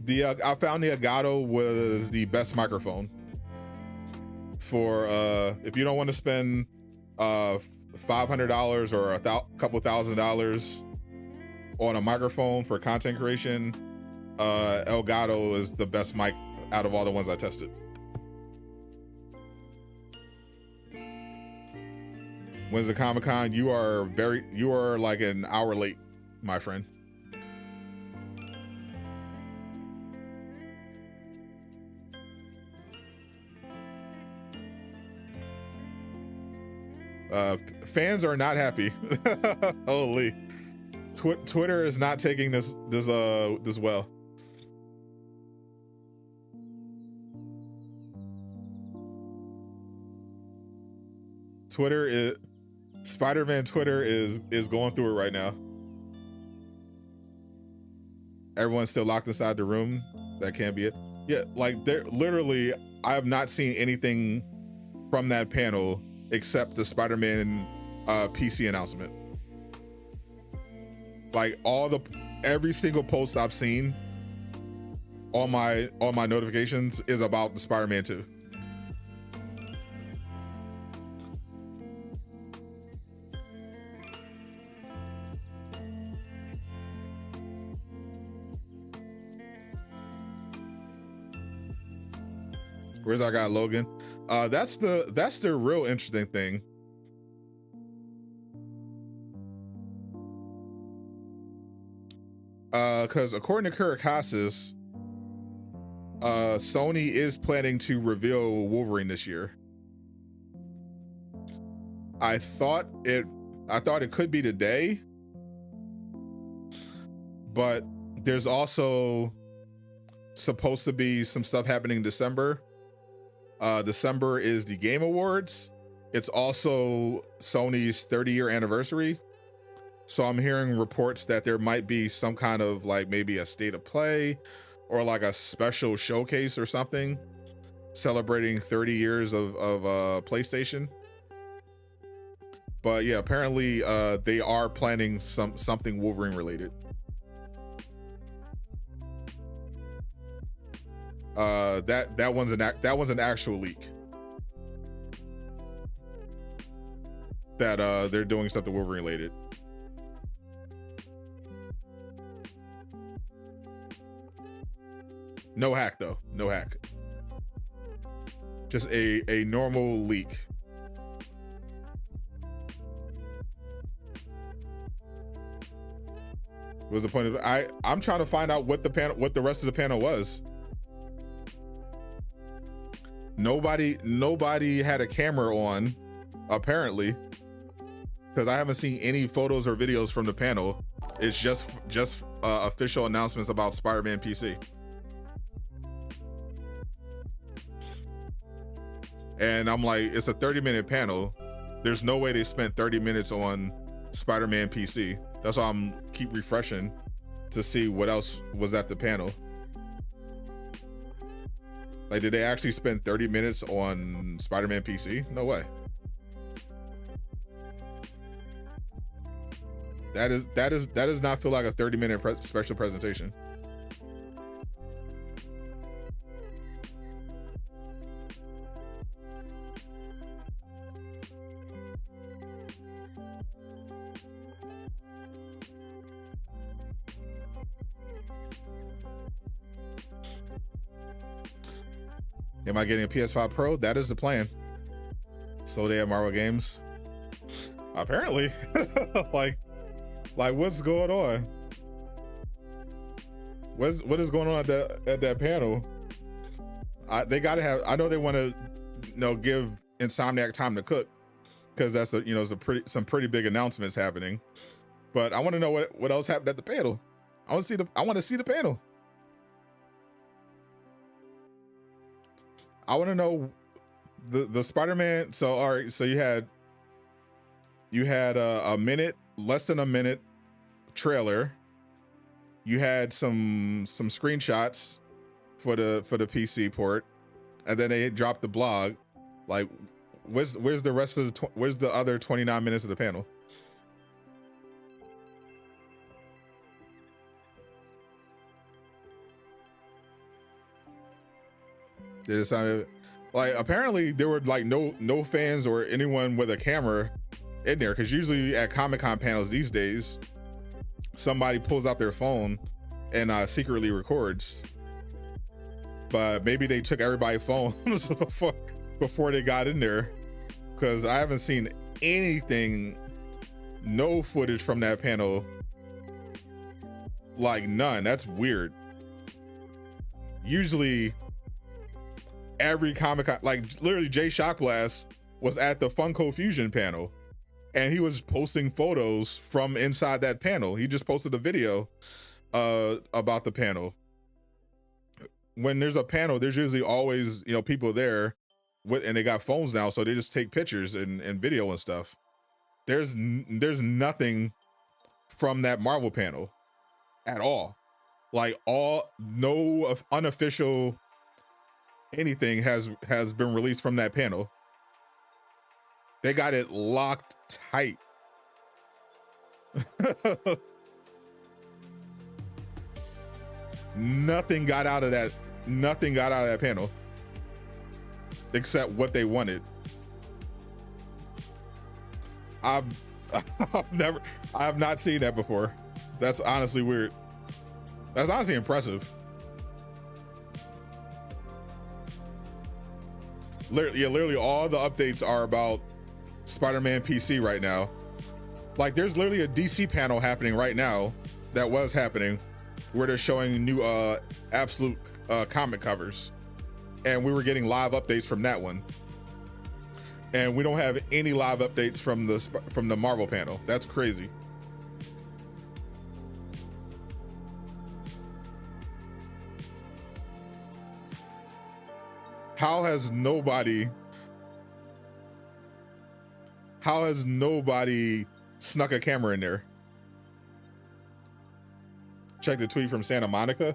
I found the Elgato was the best microphone for if you don't want to spend $500 or a couple $1,000s on a microphone for content creation. Elgato is the best mic out of all the ones I tested. When's the Comic-Con? You are like an hour late, my friend. Fans are not happy. Holy, Twitter is not taking this well. Spider-Man Twitter is going through it right now. Everyone's still locked inside the room. That can't be it. Yeah, like they're literally, I have not seen anything from that panel except the Spider-Man PC announcement. Like every single post I've seen on my notifications is about the Spider-Man 2. Where's our guy Logan? That's the real interesting thing. Because according to Kurakasis, Sony is planning to reveal Wolverine this year. I thought it could be today, but there's also supposed to be some stuff happening in December. December is the Game Awards. It's also Sony's 30-year anniversary. So I'm hearing reports that there might be some kind of like maybe a state of play or like a special showcase or something celebrating 30 years of PlayStation. But yeah, apparently they are planning something Wolverine related. That one's an actual leak. That they're doing something Wolverine related. No hack though. No hack. Just a normal leak. What was the point of it? I'm trying to find out what the rest of the panel was. Nobody had a camera on, apparently, because I haven't seen any photos or videos from the panel. It's just official announcements about Spider-Man PC. And I'm like, it's a 30-minute panel. There's no way they spent 30 minutes on Spider-Man PC. That's why I'm keep refreshing to see what else was at the panel. Like, did they actually spend 30 minutes on Spider-Man PC? No way. That does not feel like a 30-minute special presentation. Am I getting a PS5 Pro? That is the plan. So they have Marvel games. Apparently. like what's going on? What is going on at that panel? They gotta have. I know they want to, give Insomniac time to cook, because that's some pretty big announcements happening. But I want to know what else happened at the panel. I want to see the panel. I want to know the Spider-Man. So all right, so you You had a minute, less than a minute trailer. You had some screenshots for the PC port, and then they dropped the blog. Like, where's the rest of the where's the other 29 minutes of the panel? Did it sound like, apparently there were like no fans or anyone with a camera in there, because usually at Comic-Con panels these days somebody pulls out their phone and secretly records, but maybe they took everybody's phones before they got in there, because I haven't seen anything, no footage from that panel, like none. That's weird. Usually every Comic-Con, like literally Jay Shockblast was at the Funko Fusion panel and he was posting photos from inside that panel. He just posted a video about the panel. When there's a panel, there's usually always, you know, people there and they got phones now, so they just take pictures and video and stuff. There's nothing from that Marvel panel at all. Like, no unofficial anything has been released from that panel. They got it locked tight. Nothing got out of that panel except what they wanted. I have not seen that before. That's honestly weird. That's honestly impressive. Literally all the updates are about Spider-Man PC right now. Like, there's literally a DC panel happening right now that was happening where they're showing new Absolute comic covers, and we were getting live updates from that one, and we don't have any live updates from the Marvel panel. That's crazy. How has nobody snuck a camera in there? Check the tweet from Santa Monica.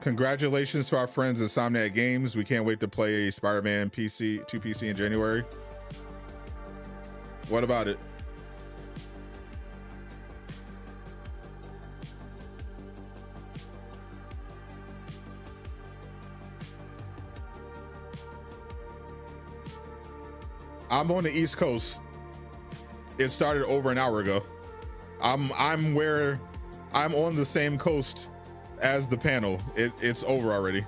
Congratulations to our friends at Insomniac Games. We can't wait to play Spider-Man PC in January. What about it? I'm on the East Coast. It started over an hour ago. I'm on the same coast as the panel. It's over already.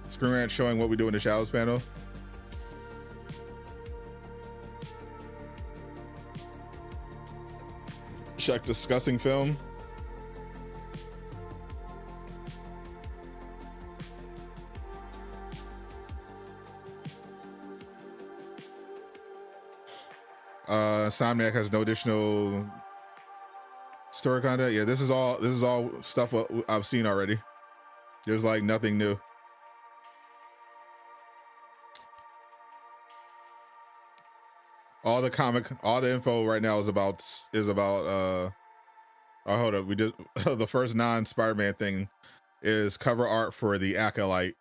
Screen Rant showing what we do in the Shadows panel. Check discussing film. Insomniac has no additional story content. Yeah, this is all stuff I've seen already. There's like nothing new. All the info right now is about oh, hold up, we did the first non-Spider-Man thing is cover art for the Acolyte,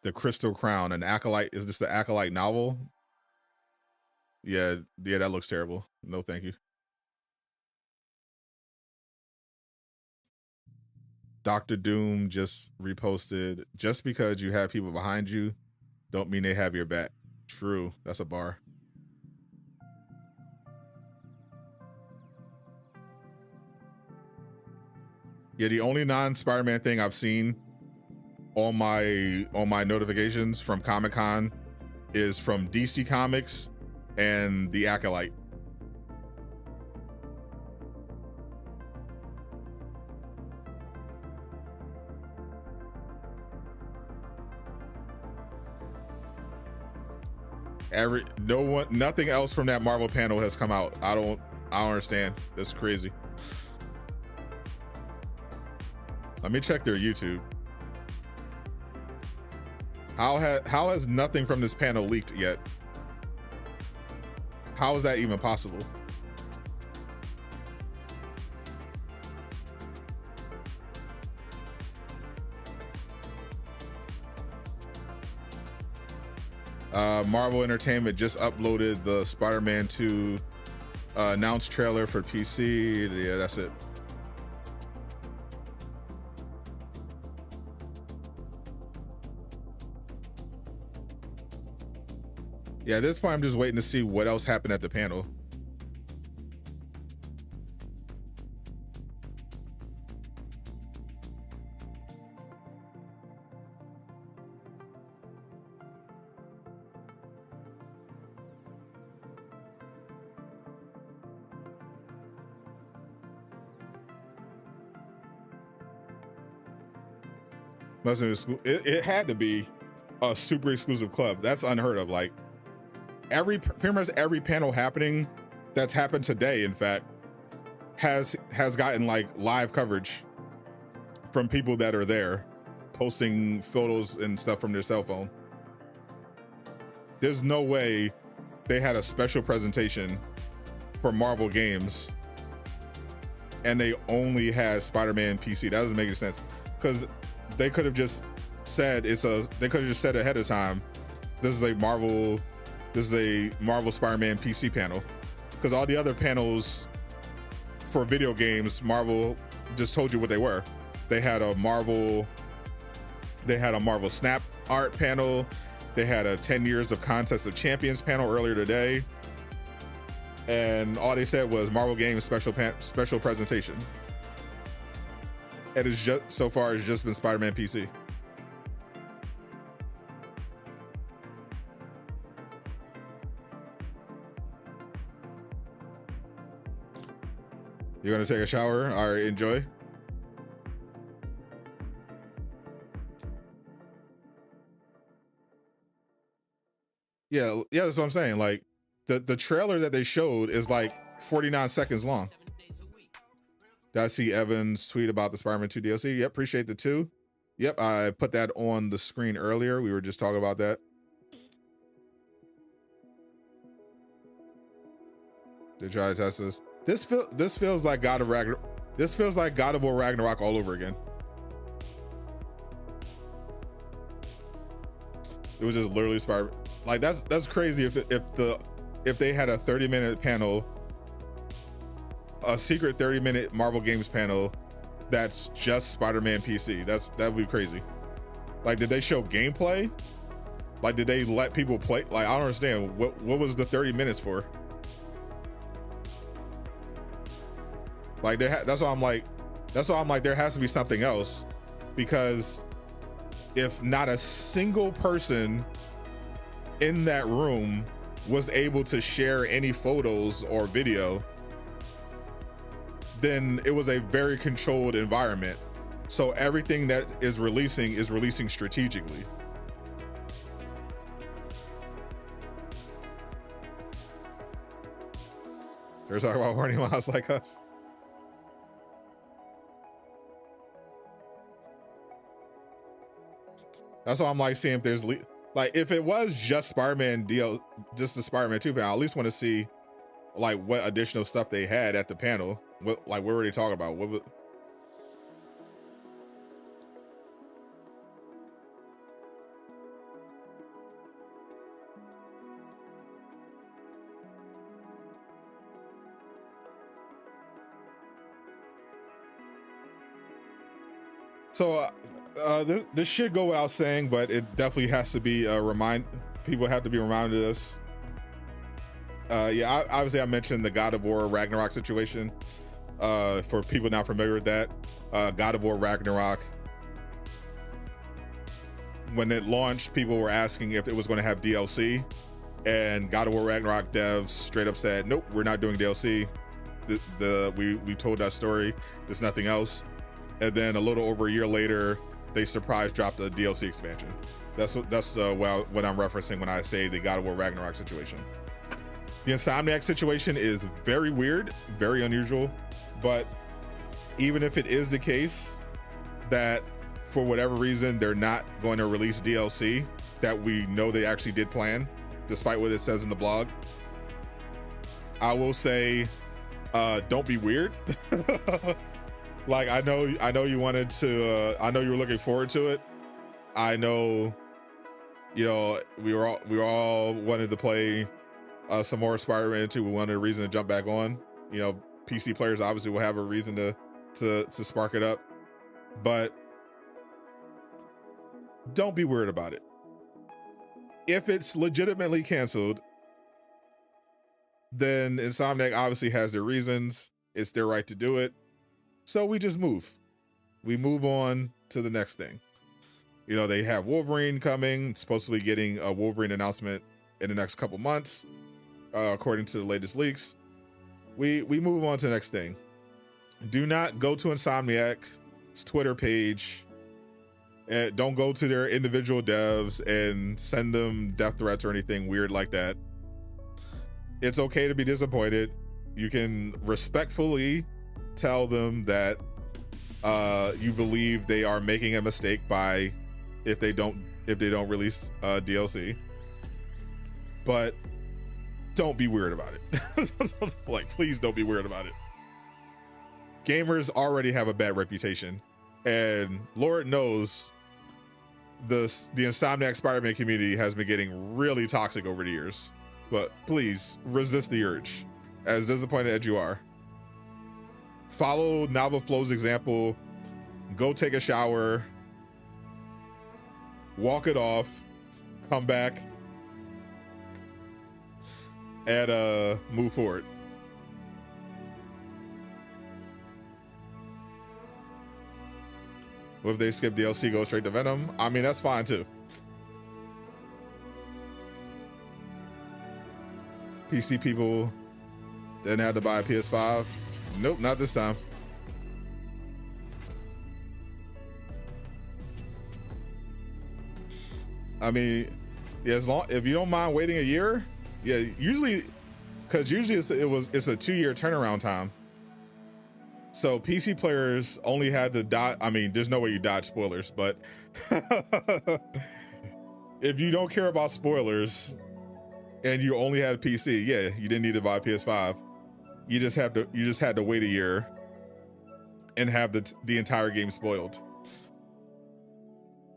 the Crystal Crown. An Acolyte, is this the Acolyte novel? Yeah, that looks terrible. No, thank you. Dr. Doom just reposted, just because you have people behind you, don't mean they have your back. True, that's a bar. Yeah, the only non-Spider-Man thing I've seen on my notifications from Comic-Con is from DC Comics and the Acolyte. Nothing else from that Marvel panel has come out. I don't understand. That's crazy. Let me check their YouTube. How has nothing from this panel leaked yet? How is that even possible? Marvel Entertainment just uploaded the Spider-Man 2 announced trailer for PC. Yeah, that's it. Yeah, at this point, I'm just waiting to see what else happened at the panel. It had to be a super exclusive club. That's unheard of. Like pretty much every panel happening that's happened today, in fact, has gotten like live coverage from people that are there, posting photos and stuff from their cell phone. There's no way they had a special presentation for Marvel games and they only had Spider-Man PC. That doesn't make any sense, because they could have just said they could have just said ahead of time, this is a Marvel Spider-Man PC panel, because all the other panels for video games, Marvel just told you what they were. They had a Marvel Snap art panel. They had a 10 years of Contest of Champions panel earlier today, and all they said was Marvel Games special presentation. And so far it's just been Spider-Man PC. You're gonna take a shower? All right, enjoy. Yeah, that's what I'm saying. Like the trailer that they showed is like 49 seconds long. Did I see Evan's tweet about the Spider-Man 2 DLC? Yep, appreciate the 2. Yep, I put that on the screen earlier. We were just talking about that. They try to test this. This feels like God of Ragnarok. This feels like God of War Ragnarok all over again. It was just literally Spider. Like that's crazy. If they had a 30-minute panel, a secret 30-minute Marvel Games panel that's just Spider-Man PC, that would be crazy. Like, did they show gameplay? Like, did they let people play? Like, I don't understand. What was the 30 minutes for? Like, that's why I'm like, there has to be something else, because if not a single person in that room was able to share any photos or video, then it was a very controlled environment. So everything that is releasing strategically. They're talking about horny moms like us. That's why I'm like seeing if there's like, if it was just Spider-Man just the Spider-Man 2 panel, I at least want to see like what additional stuff they had at the panel. What were they talking about? So this should go without saying, but it definitely has to be people have to be reminded of this. Yeah, obviously I mentioned the God of War Ragnarok situation. For people not familiar with that, God of War Ragnarok, when it launched, people were asking if it was going to have DLC, and God of War Ragnarok devs straight up said, nope, we're not doing DLC. We told that story, there's nothing else. And then a little over a year later, they surprise dropped a DLC expansion. That's what I'm referencing when I say the God of War Ragnarok situation. The Insomniac situation is very weird, very unusual, but even if it is the case that for whatever reason they're not going to release DLC that we know they actually did plan, despite what it says in the blog, I will say, don't be weird. Like, I know you wanted to, I know you were looking forward to it. I know, you know, we were all wanted to play some more Spider-Man 2. We wanted a reason to jump back on. You know, PC players obviously will have a reason to spark it up, but don't be weird about it. If it's legitimately canceled, then Insomniac obviously has their reasons. It's their right to do it. So we just move. We move on to the next thing. You know, they have Wolverine coming, supposed to be getting a Wolverine announcement in the next couple months, according to the latest leaks. We move on to the next thing. Do not go to Insomniac's Twitter page. And don't go to their individual devs and send them death threats or anything weird like that. It's okay to be disappointed. You can respectfully tell them that you believe they are making a mistake by if they don't release DLC. But don't be weird about it. Like, please don't be weird about it. Gamers already have a bad reputation, and Lord knows the Insomniac Spider-Man community has been getting really toxic over the years. But please resist the urge, as disappointed as you are. Follow Novel Flow's example. Go take a shower, walk it off, come back, and move forward. What if they skip DLC, go straight to Venom? I mean, that's fine too. PC people didn't have to buy a PS5. Nope, not this time. I mean, yeah, if you don't mind waiting a year, yeah, usually, because usually it's a 2-year turnaround time. So PC players only had to dodge. I mean, there's no way you dodge spoilers, but if you don't care about spoilers and you only had a PC, yeah, you didn't need to buy a PS5. You just had to wait a year and have the entire game spoiled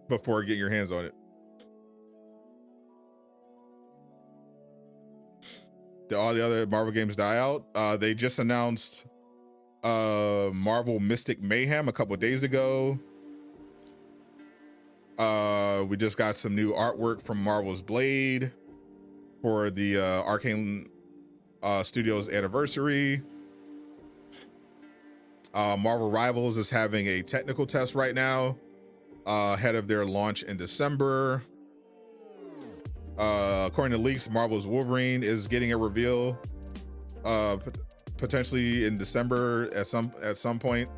before getting your hands on it. Did all the other Marvel games die out? They just announced Marvel Mystic Mayhem a couple days ago. We just got some new artwork from Marvel's Blade for the Arcane Studios anniversary. Marvel Rivals is having a technical test right now ahead of their launch in December. According to leaks, Marvel's Wolverine is getting a reveal potentially in December at some point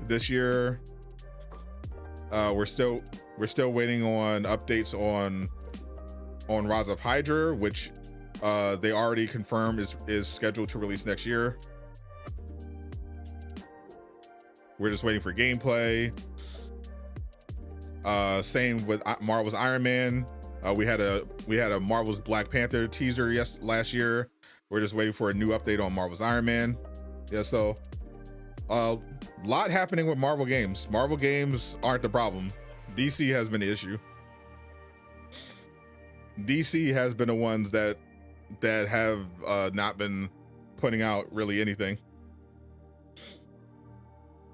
this year. We're still waiting on updates on Rise of Hydra, which they already confirmed is scheduled to release next year. We're just waiting for gameplay. Same with Marvel's Iron Man. We had a Marvel's Black Panther teaser last year. We're just waiting for a new update on Marvel's Iron Man. Yeah, so a lot happening with Marvel games. Marvel games aren't the problem. DC has been the issue. DC has been the ones that have not been putting out really anything.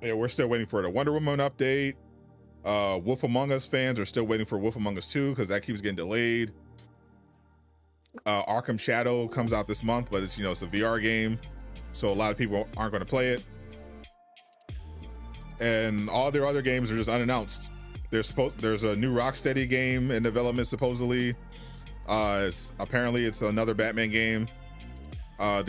Yeah, we're still waiting for the Wonder Woman update. Wolf Among Us fans are still waiting for Wolf Among Us 2 because that keeps getting delayed. Arkham Shadow comes out this month, but it's a VR game, so a lot of people aren't going to play it. And all their other games are just unannounced. There's a new Rocksteady game in development supposedly. Apparently it's another Batman game. There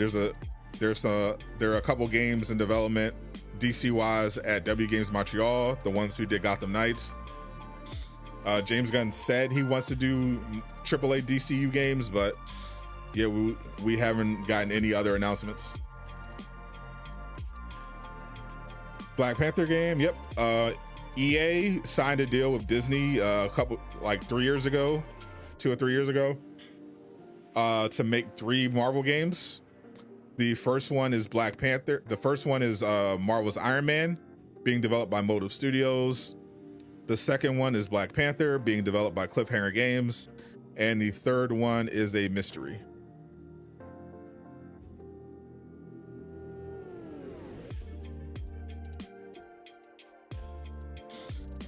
are a couple games in development DC wise at W Games Montreal, the ones who did Gotham Knights. James Gunn said he wants to do AAA DCU games, but yeah, we haven't gotten any other announcements. Black Panther game, yep. EA signed a deal with Disney a couple, like 2 or 3 years ago, to make 3 Marvel games. The first one is Black Panther. The first one is Marvel's Iron Man, being developed by Motive Studios. The second one is Black Panther, being developed by Cliffhanger Games. And the third one is a mystery.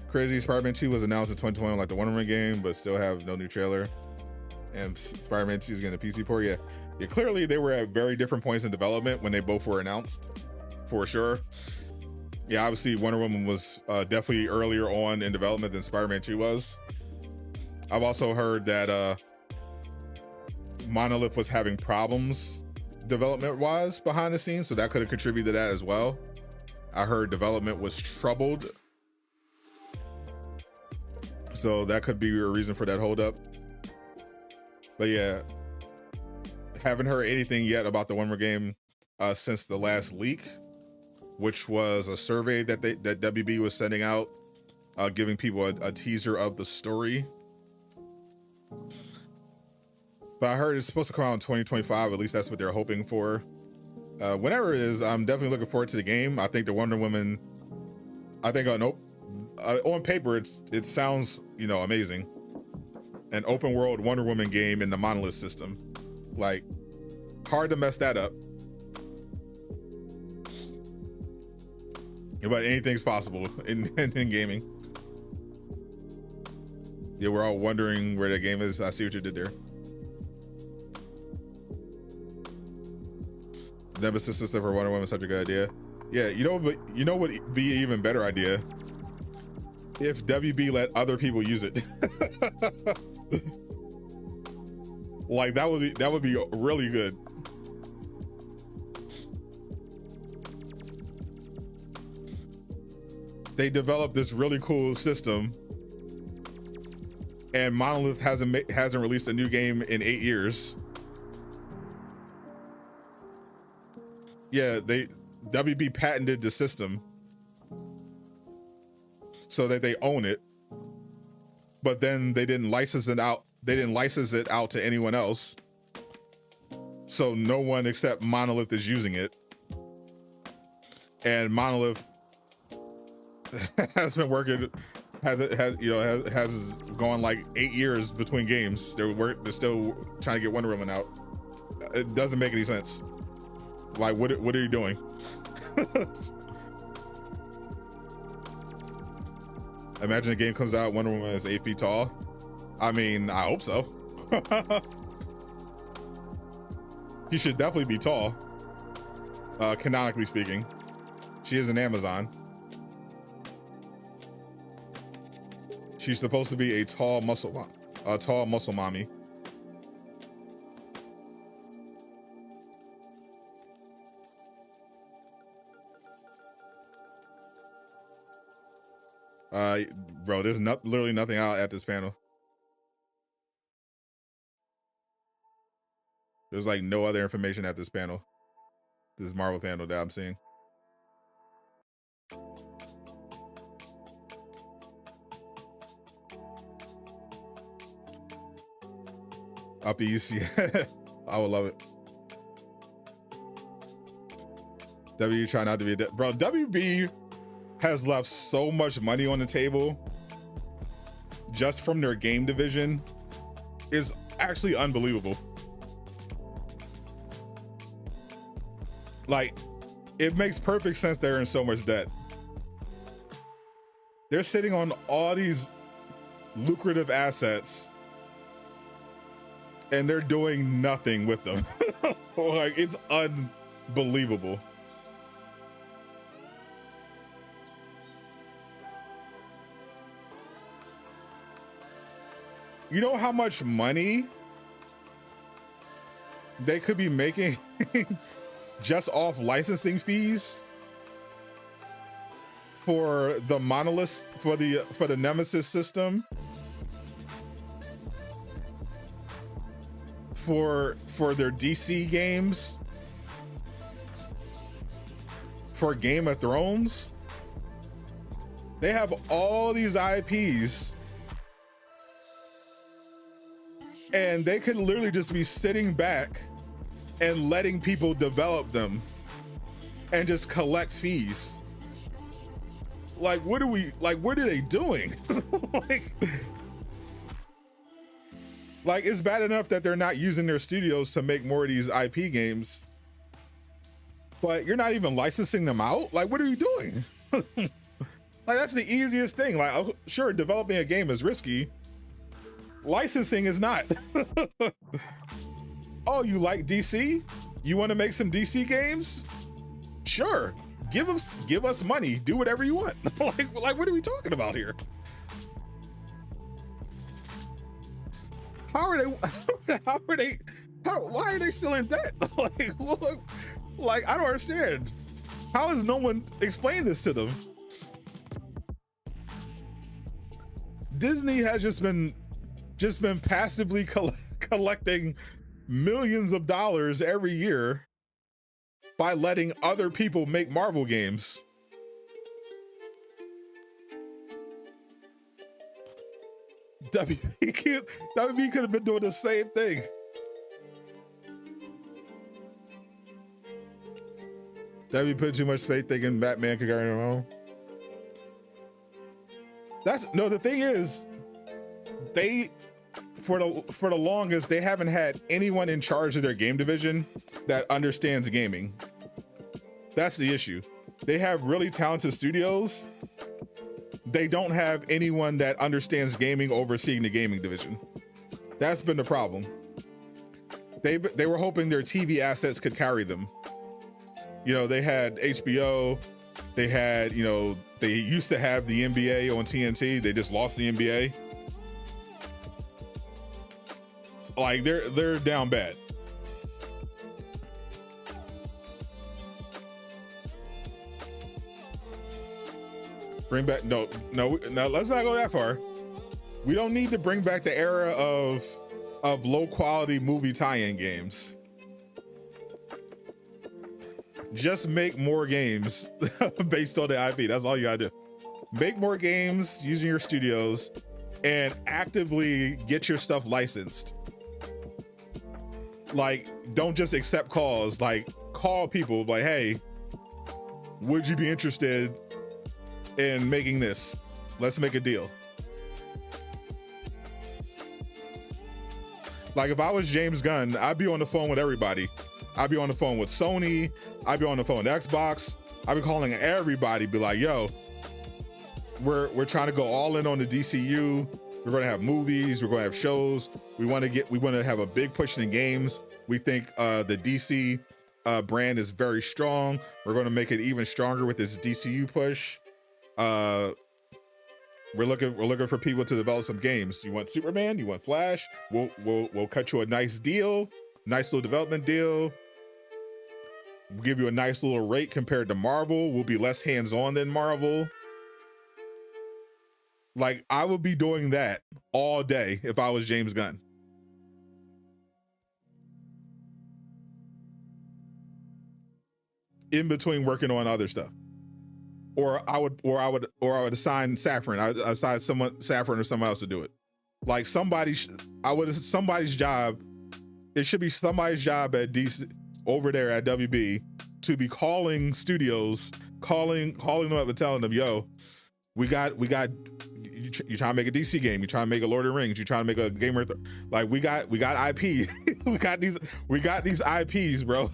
Crazy Spider-Man 2 was announced in 2020 like the Wonder Woman game, but still have no new trailer. And Spider-Man 2 is getting a PC port. Yeah, clearly they were at very different points in development when they both were announced, for sure. Yeah, obviously Wonder Woman was definitely earlier on in development than Spider-Man 2 was. I've also heard that Monolith was having problems development-wise behind the scenes, so that could have contributed to that as well. I heard development was troubled, so that could be a reason for that holdup. But yeah, haven't heard anything yet about the Wonder game since the last leak, which was a survey that WB was sending out, giving people a teaser of the story. But I heard it's supposed to come out in 2025. At least that's what they're hoping for. Whenever it is, I'm definitely looking forward to the game. I think the Wonder Woman, on paper, it sounds, amazing. An open world Wonder Woman game in the Monolith system. Like, hard to mess that up. But anything's possible in gaming. Yeah, we're all wondering where the game is. I see what you did there. Nemesis system for Wonder Woman is such a good idea. Yeah, you know what would be an even better idea? If WB let other people use it. Like that would be really good. They developed this really cool system, and Monolith hasn't released a new game in 8 years. Yeah, WB patented the system so that they own it, but then they didn't license it out. They didn't license it out to anyone else, so no one except Monolith is using it. And Monolith has been working, has gone like 8 years between games. They're still trying to get Wonder Woman out. It doesn't make any sense. Like, what are you doing? Imagine a game comes out, Wonder Woman is 8 feet tall. I mean, I hope so. She should definitely be tall. Canonically speaking, she is an Amazon. She's supposed to be a tall muscle mommy. Bro, there's literally nothing out at this panel. There's like no other information at this panel. This Marvel panel that I'm seeing. Up East, yeah. I would love it. W try not to be bro. WB has left so much money on the table just from their game division. Is actually unbelievable. Like, it makes perfect sense they're in so much debt. They're sitting on all these lucrative assets and they're doing nothing with them. Like, it's unbelievable. You know how much money they could be making just off licensing fees for the Monolith, for the Nemesis system for their DC games, for Game of Thrones. They have all these IPs, and they could literally just be sitting back and letting people develop them and just collect fees. Like, what are they doing? like it's bad enough that they're not using their studios to make more of these IP games, but you're not even licensing them out. Like, what are you doing? Like, that's the easiest thing. Like, sure, developing a game is risky. Licensing is not. Oh, you like DC? You want to make some DC games? Sure, give us money. Do whatever you want. like, what are we talking about here? Why are they still in debt? like, I don't understand. How has no one explained this to them? Disney has just been passively collecting millions of dollars every year by letting other people make Marvel games. WB could have been doing the same thing. WB put too much faith thinking Batman could carry him home. The thing is, they for the longest, they haven't had anyone in charge of their game division that understands gaming. That's the issue. They have really talented studios. They don't have anyone that understands gaming overseeing the gaming division. That's been the problem. They were hoping their TV assets could carry them. You know, they had HBO. They had, you know, they used to have the NBA on TNT. They just lost the NBA. Like, they're down bad. Bring back, no, let's not go that far. We don't need to bring back the era of low quality movie tie-in games. Just make more games based on the IP. That's all you gotta do. Make more games using your studios and actively get your stuff licensed. Like, don't just accept calls. Like, call people like, hey, would you be interested in making this? Let's make a deal. Like, if I was James Gunn, I'd be on the phone with everybody. I'd be on the phone with Sony. I'd be on the phone with Xbox. I'd be calling everybody, be like, yo, we're trying to go all in on the DCU. We're going to have movies. We're going to have shows. We want to have a big push in games. We think the DC brand is very strong. We're going to make it even stronger with this DCU push. We're looking for people to develop some games. You want Superman? You want Flash? We'll cut you a nice deal, nice little development deal. We'll give you a nice little rate compared to Marvel. We'll be less hands-on than Marvel. Like, I would be doing that all day if I was James Gunn. In between working on other stuff. Or I would assign Saffron. I'd assign Saffron or someone else to do it. Like, somebody's job. It should be somebody's job at DC over there at WB to be calling studios, calling them up and telling them, yo, we got you trying to make a DC game, you trying to make a Lord of the Rings, you trying to make a Gamer, like, we got IP. we got these IPs, bro.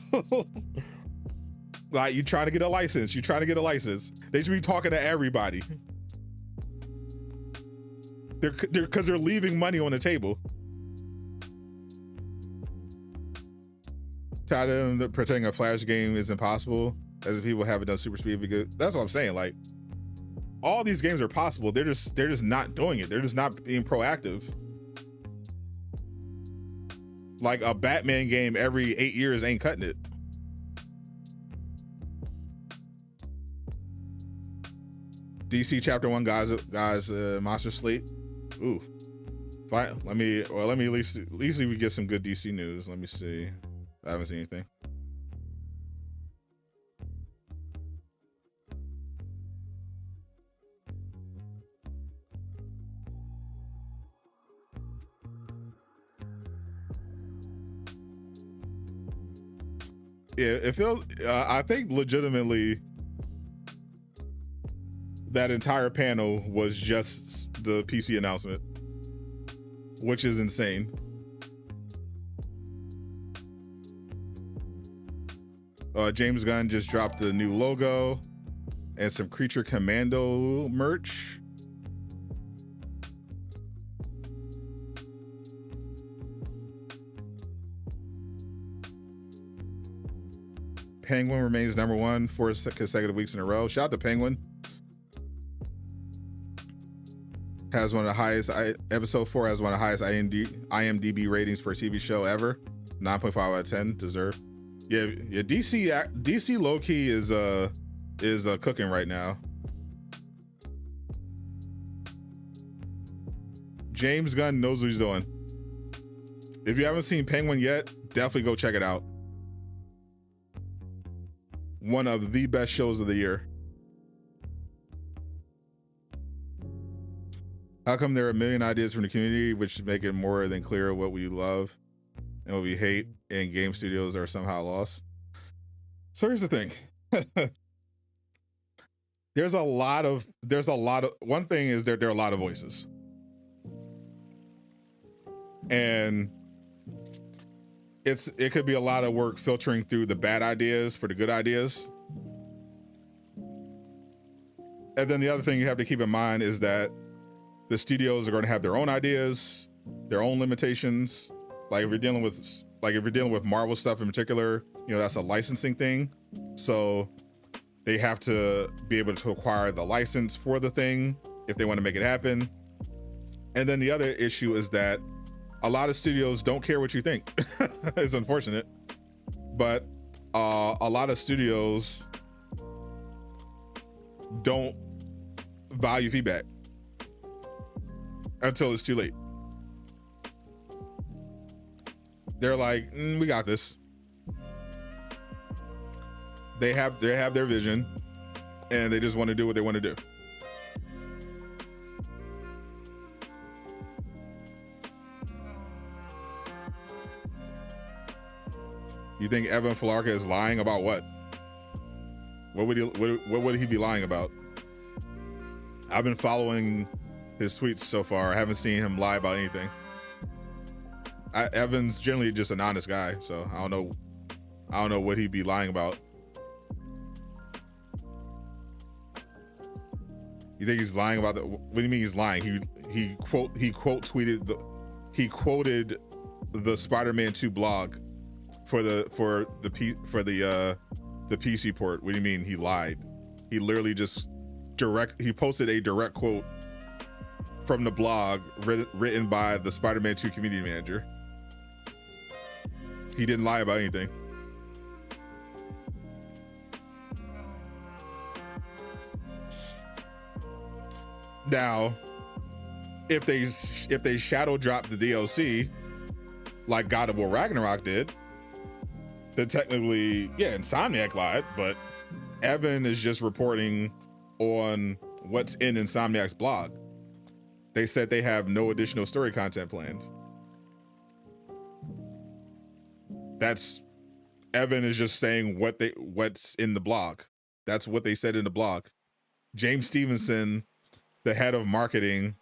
Like, you trying to get a license. They should be talking to everybody. Because they're leaving money on the table. Tired of them pretending a Flash game is impossible, as if people haven't done super speed. Because that's what I'm saying. Like, all these games are possible. They're just not doing it. They're just not being proactive. Like, a Batman game every 8 years ain't cutting it. DC Chapter 1 guys, Monster Slate. Ooh. Fine. Let me at least see if we get some good DC news. Let me see. I haven't seen anything. Yeah, it feels. I think legitimately that entire panel was just the PC announcement, which is insane. James Gunn just dropped the new logo and some Creature Commando merch. Penguin remains #1 for consecutive weeks in a row. Shout out to Penguin. Has one of the highest, episode 4 has one of the highest IMDb ratings for a TV show ever. 9.5 out of 10, deserved. Yeah, DC low key is cooking right now. James Gunn knows what he's doing. If you haven't seen Penguin yet, definitely go check it out. One of the best shows of the year. How come there are a million ideas from the community which make it more than clear what we love and what we hate in game studios are somehow lost? So here's the thing. There's a lot of one thing is there are a lot of voices. And it could be a lot of work filtering through the bad ideas for the good ideas. And then the other thing you have to keep in mind is that the studios are going to have their own ideas, their own limitations. Like if you're dealing with Marvel stuff in particular, that's a licensing thing. So they have to be able to acquire the license for the thing if they want to make it happen. And then the other issue is that a lot of studios don't care what you think. It's unfortunate, but a lot of studios don't value feedback until it's too late. They're like, we got this. They have their vision and they just want to do what they want to do. You think Evan Falarka is lying about what? What would he be lying about? I've been following his tweets so far. I haven't seen him lie about anything. Evan's generally just an honest guy, so I don't know what he'd be lying about. You think he's lying about that? What do you mean he's lying? He quoted the Spider-Man 2 blog for the PC port. What do you mean he lied? He literally just he posted a direct quote from the blog written by the Spider-Man 2 community manager. He didn't lie about anything. Now, if they shadow drop the DLC like God of War Ragnarok did, then technically, yeah, Insomniac lied, but Evan is just reporting on what's in Insomniac's blog. They said they have no additional story content planned. That's Evan is just saying what's in the blog. That's what they said in the blog. James Stevenson, the head of marketing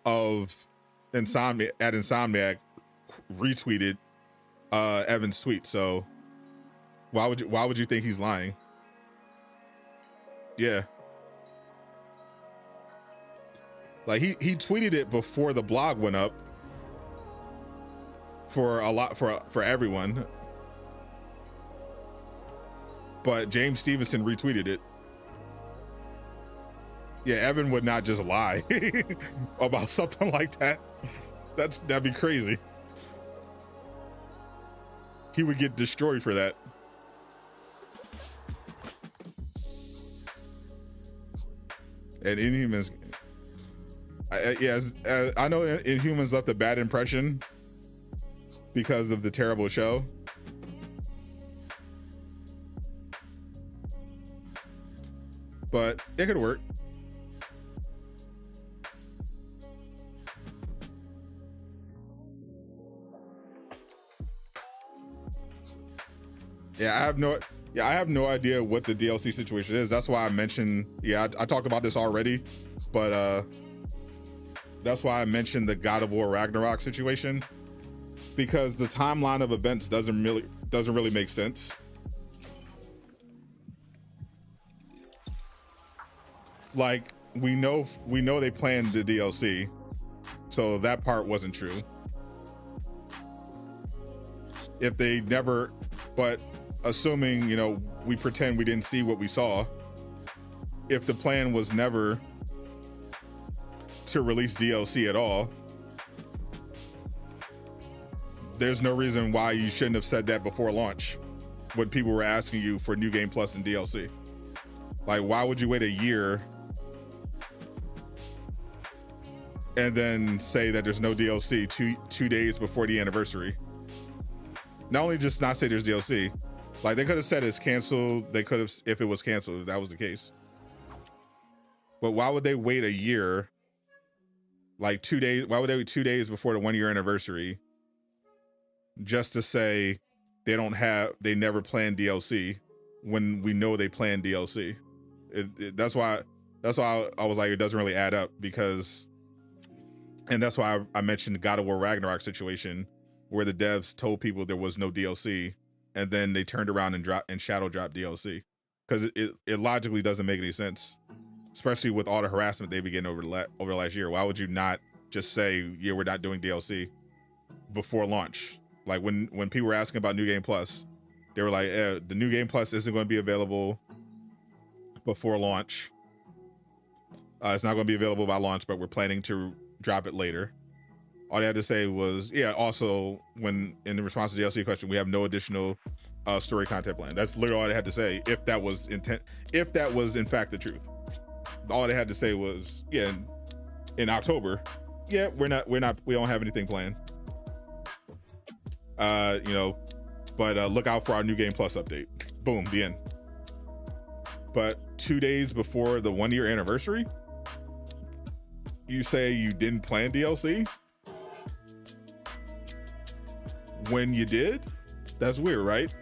of Insomniac, retweeted Evan's tweet. So why would you think he's lying? Yeah. Like he tweeted it before the blog went up for everyone. But James Stevenson retweeted it. Yeah, Evan would not just lie about something like that. That'd be crazy. He would get destroyed for that. And Inhumans, I know Inhumans left a bad impression because of the terrible show. But it could work. I have no idea what the DLC situation is. That's why I mentioned, I talked about this already, but that's why I mentioned the God of War Ragnarok situation, because the timeline of events doesn't really make sense. Like, we know they planned the DLC, so that part wasn't true. If they never, but assuming, we pretend we didn't see what we saw, if the plan was never to release DLC at all, there's no reason why you shouldn't have said that before launch when people were asking you for New Game Plus and DLC. Like, why would you wait a year and then say that there's no DLC two days before the anniversary? Not only just not say there's DLC, like, they could have said it's canceled. They could have, if it was canceled, if that was the case. But why would they wait a year? Like 2 days? Why would they wait 2 days before the 1 year anniversary just to say they never planned DLC when we know they planned DLC? That's why I was like, it doesn't really add up, because, and that's why I mentioned the God of War Ragnarok situation, where the devs told people there was no DLC, and then they turned around and shadow dropped DLC, because it logically doesn't make any sense, especially with all the harassment they've been getting over the last year. Why would you not just say, yeah, we're not doing DLC before launch? Like, when people were asking about New Game Plus, they were like, the New Game Plus isn't going to be available before launch. It's not going to be available by launch, but we're planning to drop it later. All they had to say was, also, when in the response to the DLC question, we have no additional story content planned. That's literally all they had to say, if that was in fact the truth. All they had to say was, in October, we don't have anything planned. But look out for our New Game Plus update. Boom, the end. But 2 days before the 1 year anniversary, you say you didn't plan DLC? When you did? That's weird, right?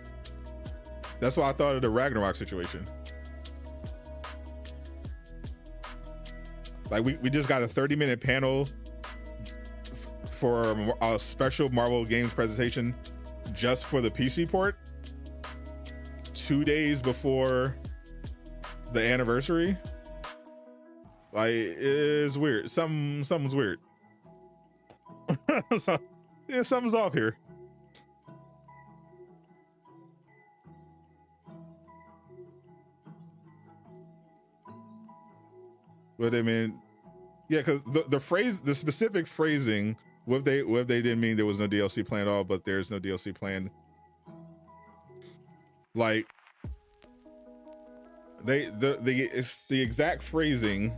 That's why I thought of the Ragnarok situation. Like, we just got a 30-minute panel for a special Marvel Games presentation just for the PC port 2 days before the anniversary. Like, it is weird. Something's weird. So, something's off here. But I mean, because the specific phrasing, what if they didn't mean there was no DLC planned at all, but there's no DLC planned. Like, it's the exact phrasing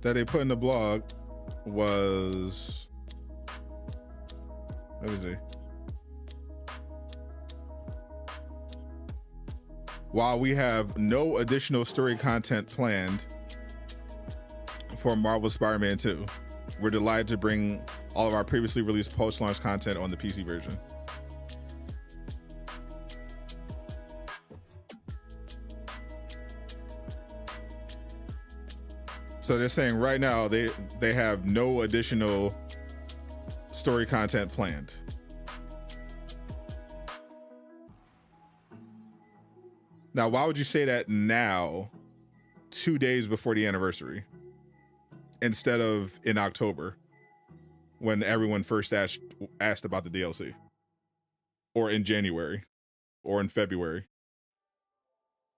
that they put in the blog was, let me see. While we have no additional story content planned for Marvel Spider-Man 2, we're delighted to bring all of our previously released post-launch content on the PC version. So they're saying right now they have no additional story content planned. Now, why would you say that now, 2 days before the anniversary, instead of in October, when everyone first asked about the DLC, or in January, or in February?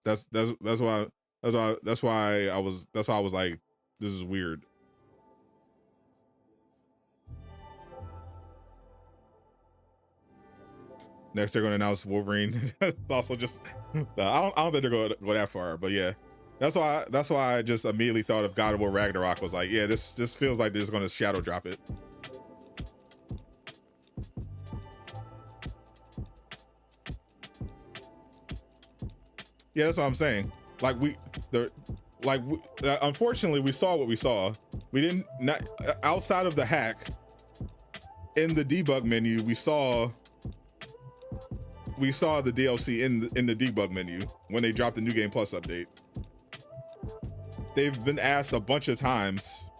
That's why I was like, this is weird. Next, they're going to announce Wolverine. Also, just I don't think they're going to go that far, but yeah, that's why I just immediately thought of God of War Ragnarok. Was like, yeah, this feels like they're just going to shadow drop it. Yeah, that's what I'm saying. Like unfortunately, we saw what we saw. We didn't outside of the hack in the debug menu. We saw the DLC in the debug menu when they dropped the New Game Plus update. They've been asked a bunch of times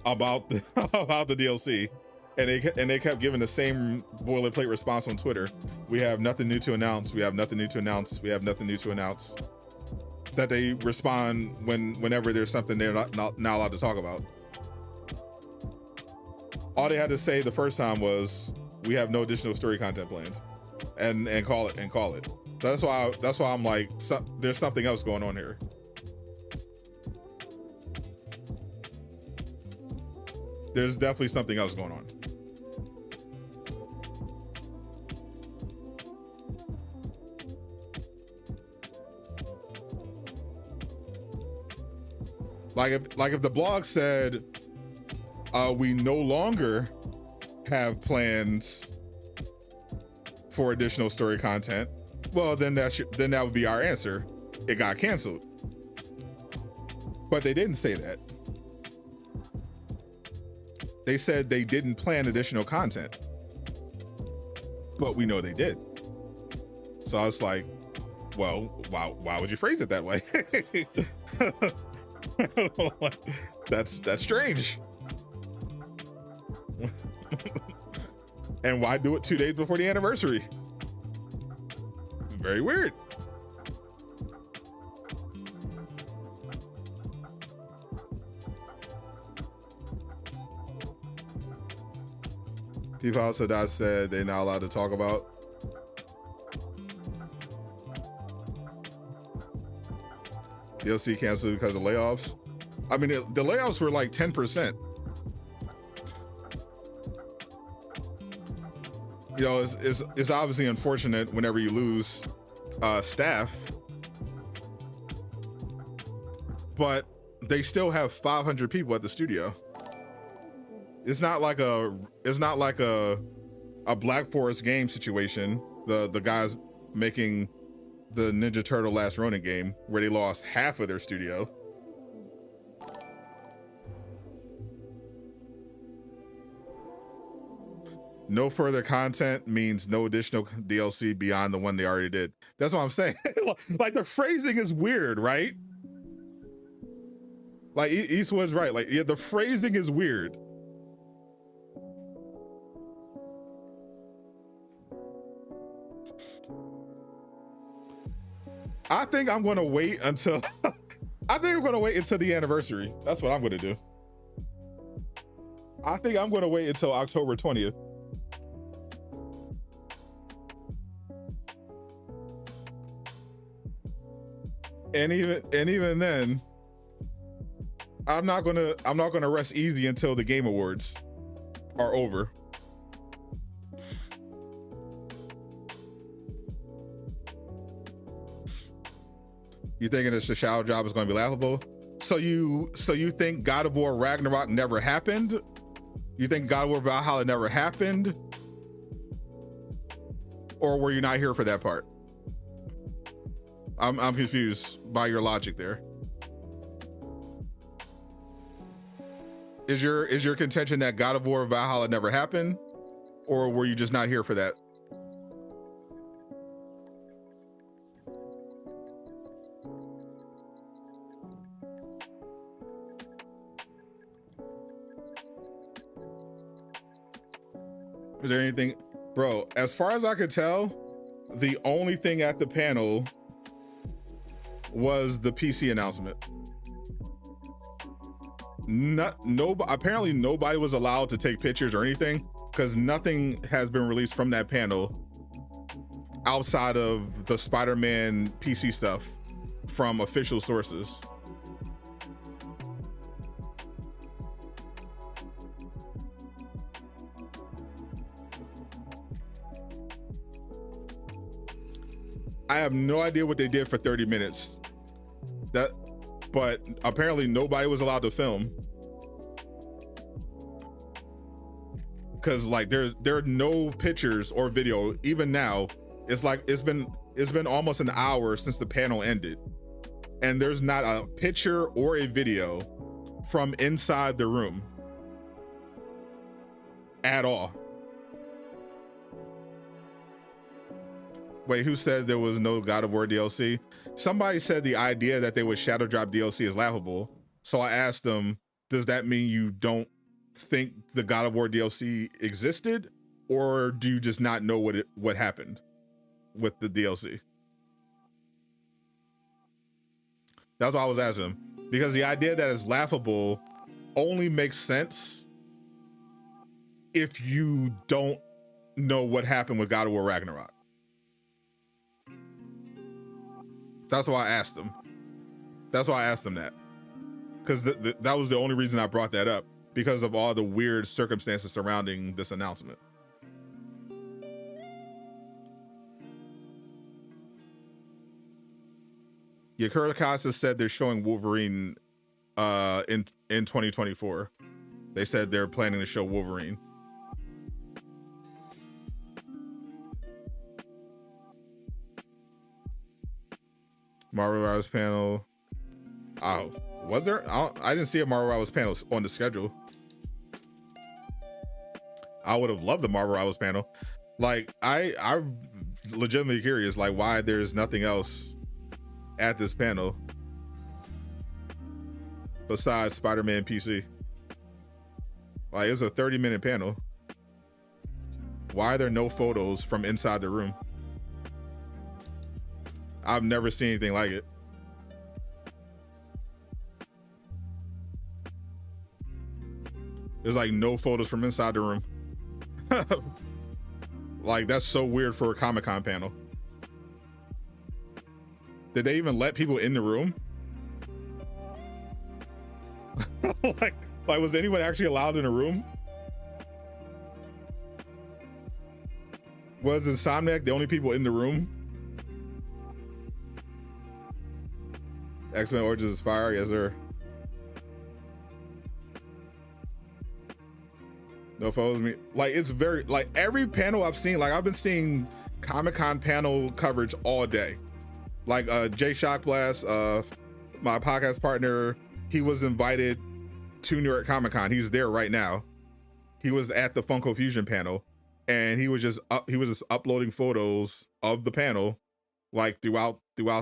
about the about the DLC, and they kept giving the same boilerplate response on Twitter. We have nothing new to announce. We have nothing new to announce. We have nothing new to announce. That they respond whenever there's something they're not allowed to talk about. All they had to say the first time was, "We have no additional story content planned," and call it. So that's why I'm like, there's something else going on here. There's definitely something else going on. Like if the blog said, we no longer have plans for additional story content, well, then that would be our answer. It got canceled. But they didn't say that. They said they didn't plan additional content, but we know they did. So I was like, well, why would you phrase it that way? That's strange. And why do it 2 days before the anniversary? Very weird. People also said they're not allowed to talk about. DLC canceled because of layoffs. I mean, the layoffs were like 10%. You know, it's obviously unfortunate whenever you lose staff, but they still have 500 people at the studio. It's not like a Black Forest game situation. The guys making the Ninja Turtle Last Ronin game where they lost half of their studio. No further content means no additional DLC beyond the one they already did. That's what I'm saying. Like the phrasing is weird, right? Like Eastwood's right. Like, yeah, the phrasing is weird. I think I'm going to wait until the anniversary. That's what I'm going to do. I think I'm going to wait until October 20th. And even then, I'm not gonna rest easy until the Game Awards are over. You thinking this shadow job is going to be laughable? So you think God of War Ragnarok never happened? You think God of War Valhalla never happened? Or were you not here for that part? I'm confused by your logic there. Is your contention that God of War Valhalla never happened? Or were you just not here for that? Is there anything, bro? As far as I could tell, the only thing at the panel was the PC announcement. Apparently nobody was allowed to take pictures or anything because nothing has been released from that panel outside of the Spider-Man PC stuff from official sources. I have no idea what they did for 30 minutes. But apparently nobody was allowed to film. Cause like there are no pictures or video. Even now, it's like it's been almost an hour since the panel ended. And there's not a picture or a video from inside the room at all. Wait, who said there was no God of War DLC? Somebody said the idea that they would shadow drop DLC is laughable. So I asked them, does that mean you don't think the God of War DLC existed, or do you just not know what happened with the DLC? That's what I was asking him, because the idea that it's laughable only makes sense if you don't know what happened with God of War Ragnarok. That's why I asked him. That's why I asked him that, because that was the only reason I brought that up, because of all the weird circumstances surrounding this announcement. Yakura Casa said they're showing Wolverine in 2024. They said they're planning to show Wolverine. Marvel Rivals panel. Oh, was there? I didn't see a Marvel Rivals panel on the schedule. I would have loved the Marvel Rivals panel. Like, I'm legitimately curious, like, why there's nothing else at this panel besides Spider-Man PC. Like, it's a 30-minute panel. Why are there no photos from inside the room? I've never seen anything like it. There's like no photos from inside the room. Like, that's so weird for a Comic-Con panel. Did they even let people in the room? like was anyone actually allowed in a room? Was Insomniac the only people in the room? X-Men Origins is fire, yes sir. No photos me. Like, it's very, like, every panel I've seen, like, I've been seeing Comic-Con panel coverage all day. Like, Jay Shockblast, my podcast partner, he was invited to New York Comic-Con. He's there right now. He was at the Funko Fusion panel, and he was just uploading photos of the panel, like, throughout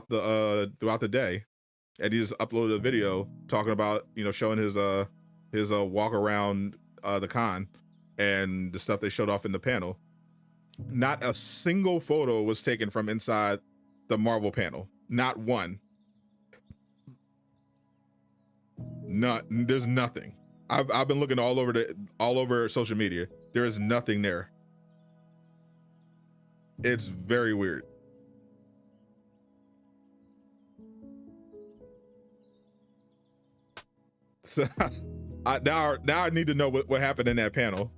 the day. And he just uploaded a video talking about, you know, showing his walk around the con and the stuff they showed off in the panel. Not a single photo was taken from inside the Marvel panel. Not one. There's nothing. I've been looking all over social media. There is nothing there. It's very weird. So now I need to know what happened in that panel.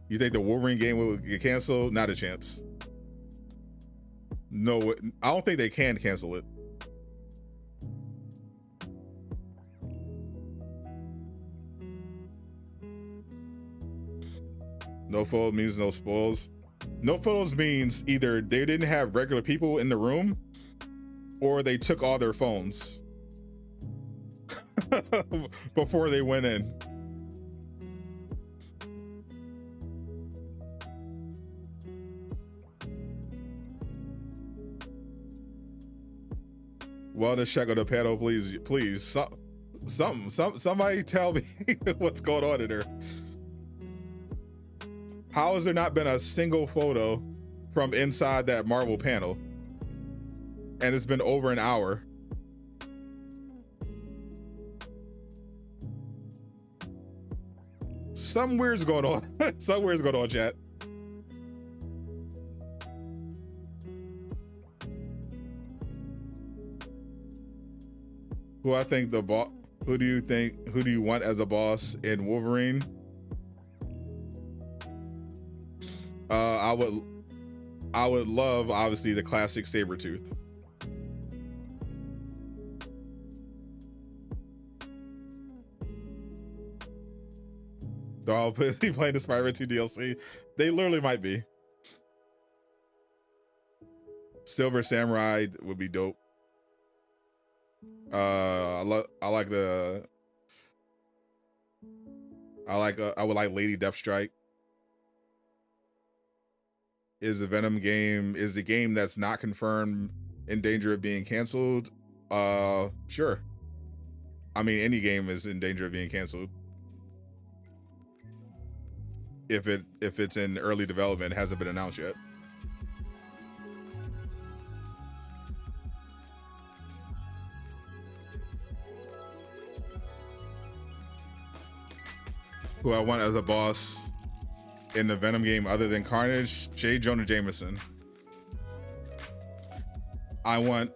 You think the Wolverine game will get canceled? Not a chance. No, I don't think they can cancel it. No photos means no spoils. No photos means either they didn't have regular people in the room, or they took all their phones before they went in. Well, the check on the panel, please. Somebody tell me what's going on in there. How has there not been a single photo from inside that Marvel panel? And it's been over an hour. Something weird's going on. Something weird's going on, chat. Who do you want as a boss in I would love, obviously, the classic Sabretooth. They're all busy playing the Spider-Man 2 DLC. They literally might be. Silver Samurai would be dope. I would like Lady Deathstrike. Is the Venom game, is the game that's not confirmed in danger of being canceled? Sure. I mean, any game is in danger of being canceled. If it's in early development, it hasn't been announced yet. Who I want as a boss in the Venom game other than Carnage? J. Jonah Jameson. I want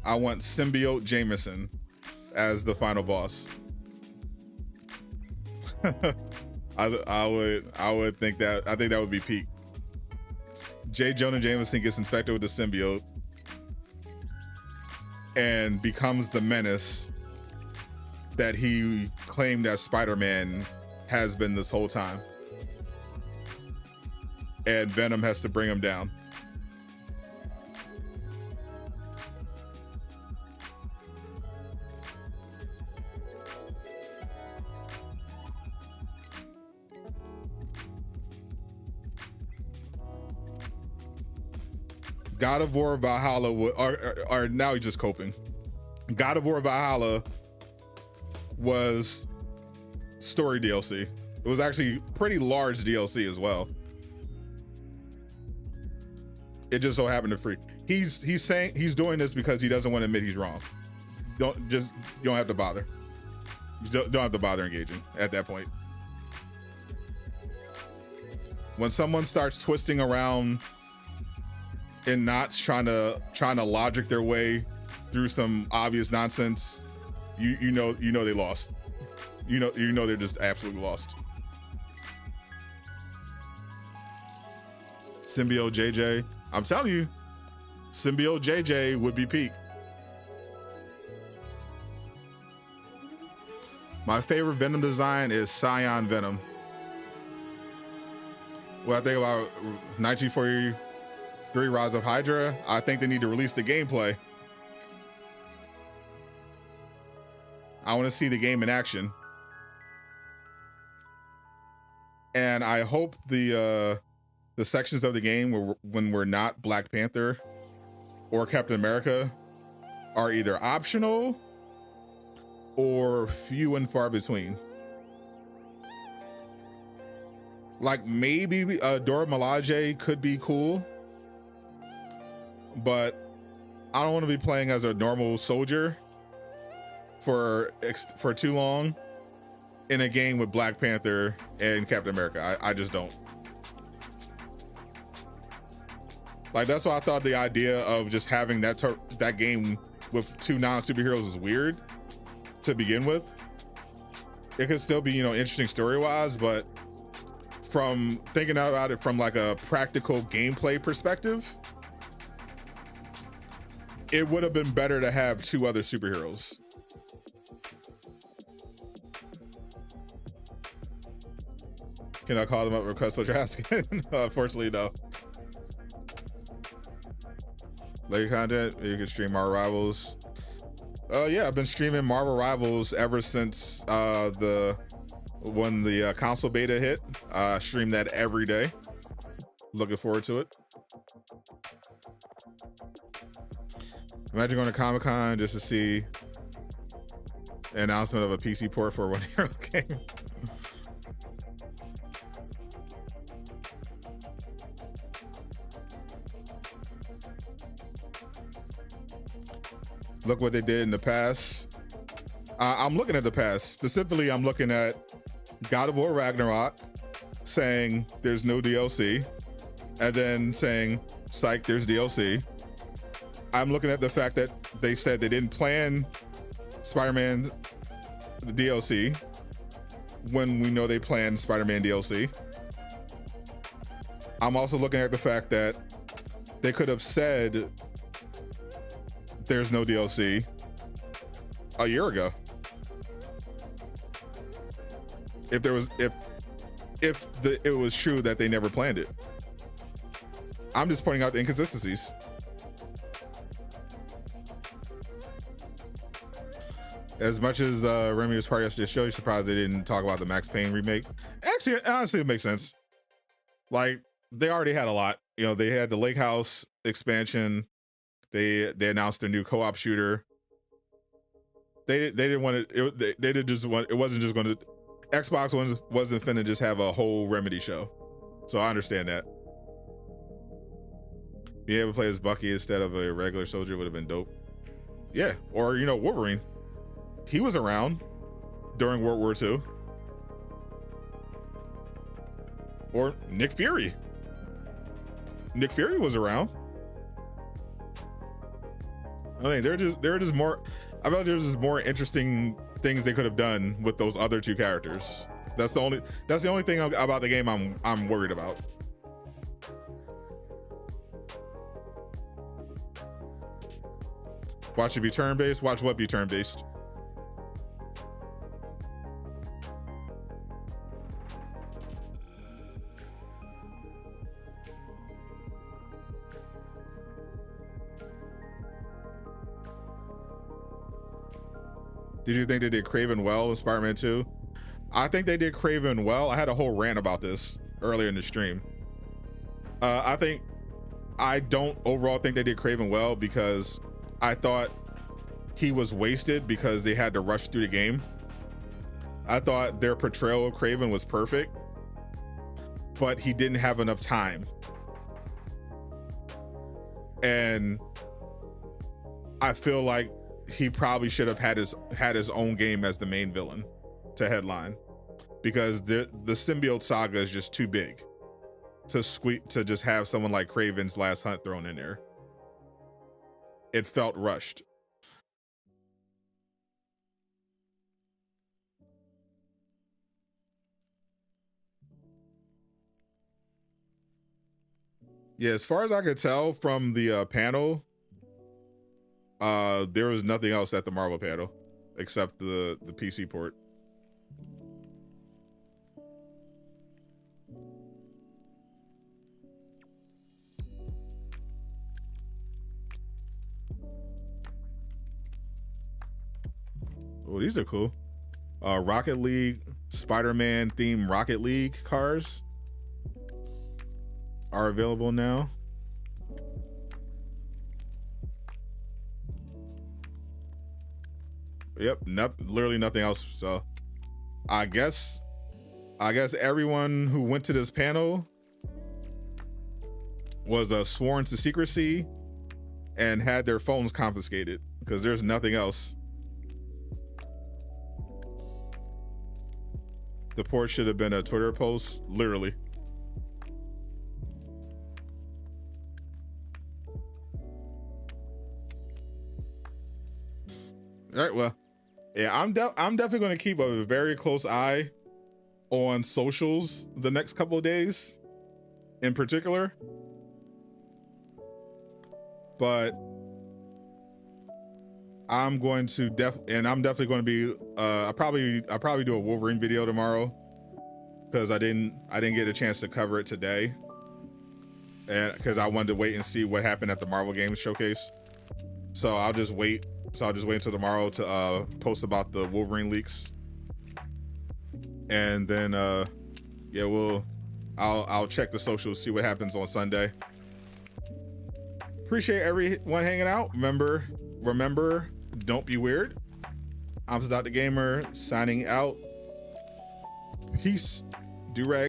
Symbiote Jameson as the final boss. I would think that, I think that would be peak. J. Jonah Jameson gets infected with the symbiote and becomes the menace that he claimed that Spider-Man has been this whole time. And Venom has to bring him down. God of War Valhalla or now he's just coping. God of War Valhalla was story DLC. It was actually pretty large DLC as well. It just so happened to free. He's saying he's doing this because he doesn't want to admit he's wrong. You don't have to bother. You don't have to bother engaging at that point. When someone starts twisting around in knots, trying to logic their way through some obvious nonsense, you know they lost. You know they're just absolutely lost. Symbiote JJ, I'm telling you, Symbiote JJ would be peak. My favorite Venom design is Scion Venom. What I think about 1943 Rise of Hydra, I think they need to release the gameplay. I want to see the game in action. And I hope the sections of the game when we're not Black Panther or Captain America are either optional or few and far between. Like maybe Dora Milaje could be cool, but I don't want to be playing as a normal soldier for too long in a game with Black Panther and Captain America. I just don't. Like, that's why I thought the idea of just having that game with two non-superheroes is weird to begin with. It could still be, interesting story-wise, but from thinking about it from like a practical gameplay perspective, it would have been better to have two other superheroes. Can I call them up and request what you're asking? Unfortunately, no. Late content, you can stream Marvel Rivals. Yeah, I've been streaming Marvel Rivals ever since when the console beta hit. I stream that every day. Looking forward to it. Imagine going to Comic-Con just to see an announcement of a PC port for a one-hero game. Look what they did in the past. I'm looking at the past. Specifically, I'm looking at God of War Ragnarok saying there's no DLC, and then saying, psych, there's DLC. I'm looking at the fact that they said they didn't plan Spider-Man DLC when we know they planned Spider-Man DLC. I'm also looking at the fact that They could have said there's no DLC a year ago. If there was, if it was true that they never planned it. I'm just pointing out the inconsistencies. As much as Remy was part of yesterday's show, you're surprised they didn't talk about the Max Payne remake. Actually, honestly, it makes sense. Like, they already had a lot. You know, they had the Lake House expansion. They announced a new co-op shooter. They didn't want it. They didn't just want. It wasn't just going to. Xbox wasn't finna just have a whole Remedy show. So I understand that. Being able to play as Bucky instead of a regular soldier would have been dope. Yeah, or you know, Wolverine. He was around during World War II. Or Nick Fury. Nick Fury was around. I mean, there are just more. I feel like there's just more interesting things they could have done with those other two characters. That's the only thing about the game I'm worried about. Watch it be turn-based. Watch what be turn-based. Did you think they did Kraven well in Spider-Man 2? I think they did Kraven well. I had a whole rant about this earlier in the stream. I don't overall think they did Kraven well because I thought he was wasted because they had to rush through the game. I thought their portrayal of Kraven was perfect, but he didn't have enough time. And I feel like he probably should have had his own game as the main villain to headline, because the symbiote saga is just too big to just have someone like Kraven's Last Hunt thrown in there. It felt rushed. Yeah, as far as I could tell from the panel, there was nothing else at the Marvel panel except the PC port. Oh, these are cool. Rocket League, Spider-Man themed Rocket League cars are available now. Yep, literally nothing else. So I guess everyone who went to this panel was sworn to secrecy and had their phones confiscated, because there's nothing else. The port should have been a Twitter post, literally. All right, well, yeah, I'm definitely going to keep a very close eye on socials the next couple of days, in particular. But I'm going to I'm definitely going to be I'll probably do a Wolverine video tomorrow, because I didn't get a chance to cover it today, and because I wanted to wait and see what happened at the Marvel Games Showcase. So I'll just wait until tomorrow to post about the Wolverine leaks, and then yeah, I'll check the socials, see what happens on Sunday. Appreciate everyone hanging out. Remember, don't be weird. I'm Sadot the Gamer, signing out. Peace. Do rag.